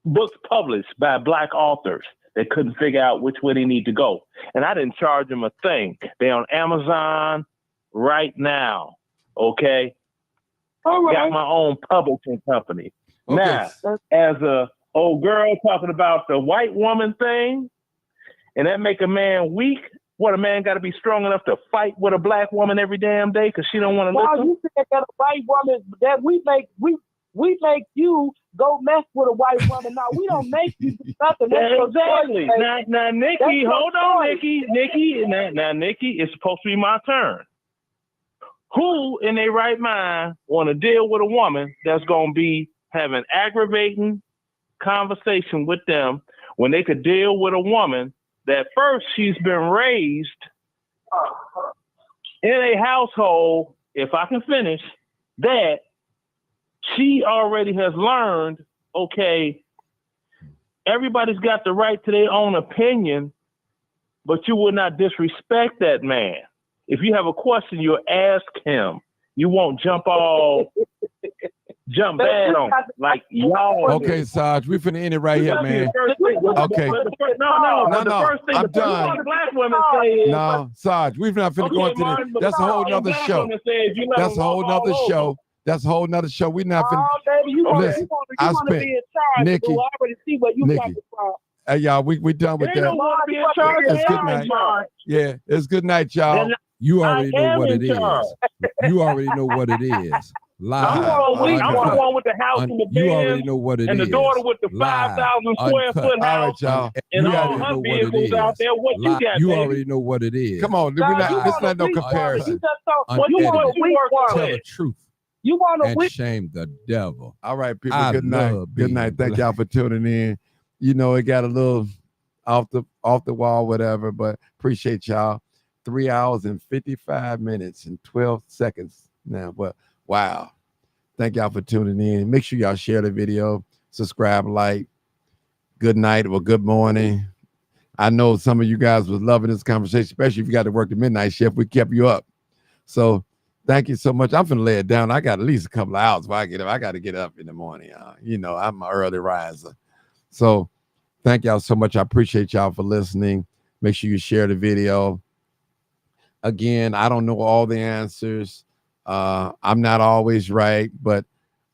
books published by Black authors that couldn't figure out which way they need to go. And I didn't charge them a thing. They're on Amazon right now. Okay. All right. Got my own publishing company. Okay. Now, as a old girl talking about the white woman thing, and that make a man weak, What, a man got to be strong enough to fight with a black woman every damn day because she don't want to listen? You said that a white woman, that we make you go mess with a white woman. Now, we don't make you do nothing. Exactly. Now, Nikki, hold on, Nikki. Now, Nikki, it's supposed to be my turn. Who in their right mind want to deal with a woman that's going to be having aggravating conversation with them when they could deal with a woman that first she's been raised in a household, if I can finish, that she already has learned, okay, everybody's got the right to their own opinion, but you will not disrespect that man. If you have a question, you'll ask him. You won't jump bad on like y'all. Okay, Sarge, we finna end it right here, man. Okay. No. I'm done. Black women say is, no, Sarge, we're not finna go into this. That's a whole nother show. That's a whole nother show. That's a whole nother show. We're not finna. Baby, you want to be in charge. Nikki, I already see what you got from. Hey, y'all, we done with that. It's good night. Yeah, it's good night, y'all. You already know what it is. You already know what it is. Live. I'm the one with the house and the you already know what it and is. the daughter with the 5,000 square foot house. All right, y'all. And all her vehicles out there. What you got, You baby? already know what it is. Come on, this not no comparison. What you want to work Tell the truth. You want and shame the devil. All right, people. I good night. Good night. Thank y'all for tuning in. You know, it got a little off the wall, whatever, but appreciate y'all. 3 hours and 55 minutes and 12 seconds now. But wow. Thank y'all for tuning in. Make sure y'all share the video, subscribe, like. Good night or good morning. I know some of you guys was loving this conversation, especially if you got to work the midnight shift. We kept you up. So thank you so much. I'm finna lay it down. I got at least a couple of hours before I get up. I got to get up in the morning. You know, I'm an early riser. So thank y'all so much. I appreciate y'all for listening. Make sure you share the video. Again, I don't know all the answers. I'm not always right, but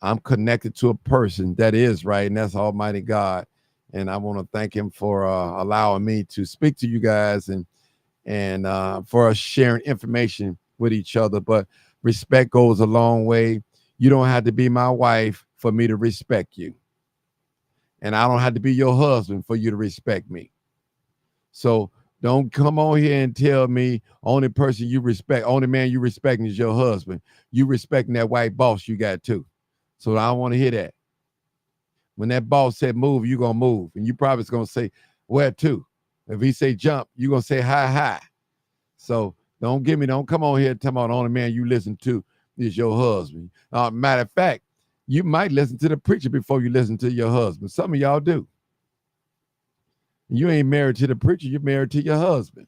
I'm connected to a person that is right, and that's Almighty God. And I want to thank him for allowing me to speak to you guys and for us sharing information with each other. But respect goes a long way. You don't have to be my wife for me to respect you. And I don't have to be your husband for you to respect me. So don't come on here and tell me only person you respect, only man you respecting is your husband. You respecting that white boss you got too. So I don't want to hear that. When that boss said move, you're going to move. And you probably is going to say, where to? If he say jump, you're going to say hi. So don't come on here and tell me the only man you listen to is your husband. Matter of fact, you might listen to the preacher before you listen to your husband. Some of y'all do. You ain't married to the preacher, you're married to your husband.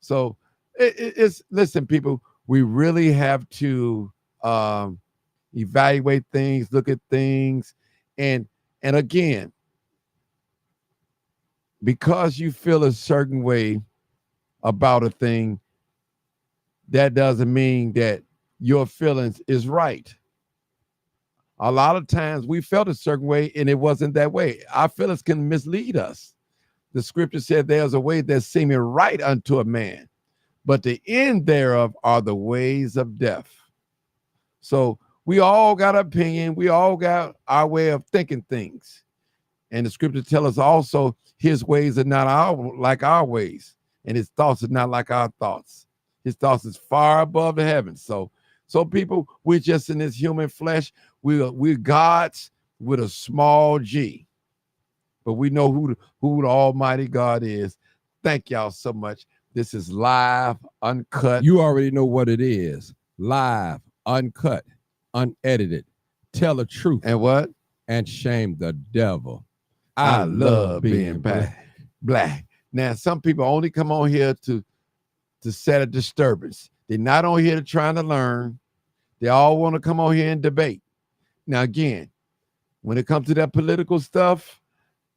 So it's listen, people, we really have to evaluate things, look at things, and again, because you feel a certain way about a thing, that doesn't mean that your feelings is right. A lot of times we felt a certain way and it wasn't that way. Our feelings can mislead us. The scripture said there's a way that seemeth right unto a man, but the end thereof are the ways of death. So we all got an opinion. We all got our way of thinking things. And the scripture tells us also his ways are not like our ways, and his thoughts are not like our thoughts. His thoughts is far above the heavens. So people, we're just in this human flesh. We're gods with a small g. But we know who the Almighty God is. Thank y'all so much. This is live, uncut. You already know what it is. Live, uncut, unedited. Tell the truth. And what? And shame the devil. I love being black. Now, some people only come on here to set a disturbance. They're not on here trying to learn. They all want to come on here and debate. Now, again, when it comes to that political stuff,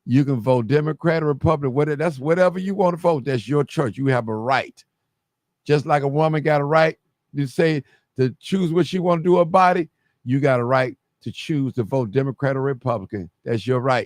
you can vote Democrat or Republican, that's whatever you want to vote. That's your choice. You have a right. Just like a woman got a right to say to choose what she want to do with her body, you got a right to choose to vote Democrat or Republican. That's your right.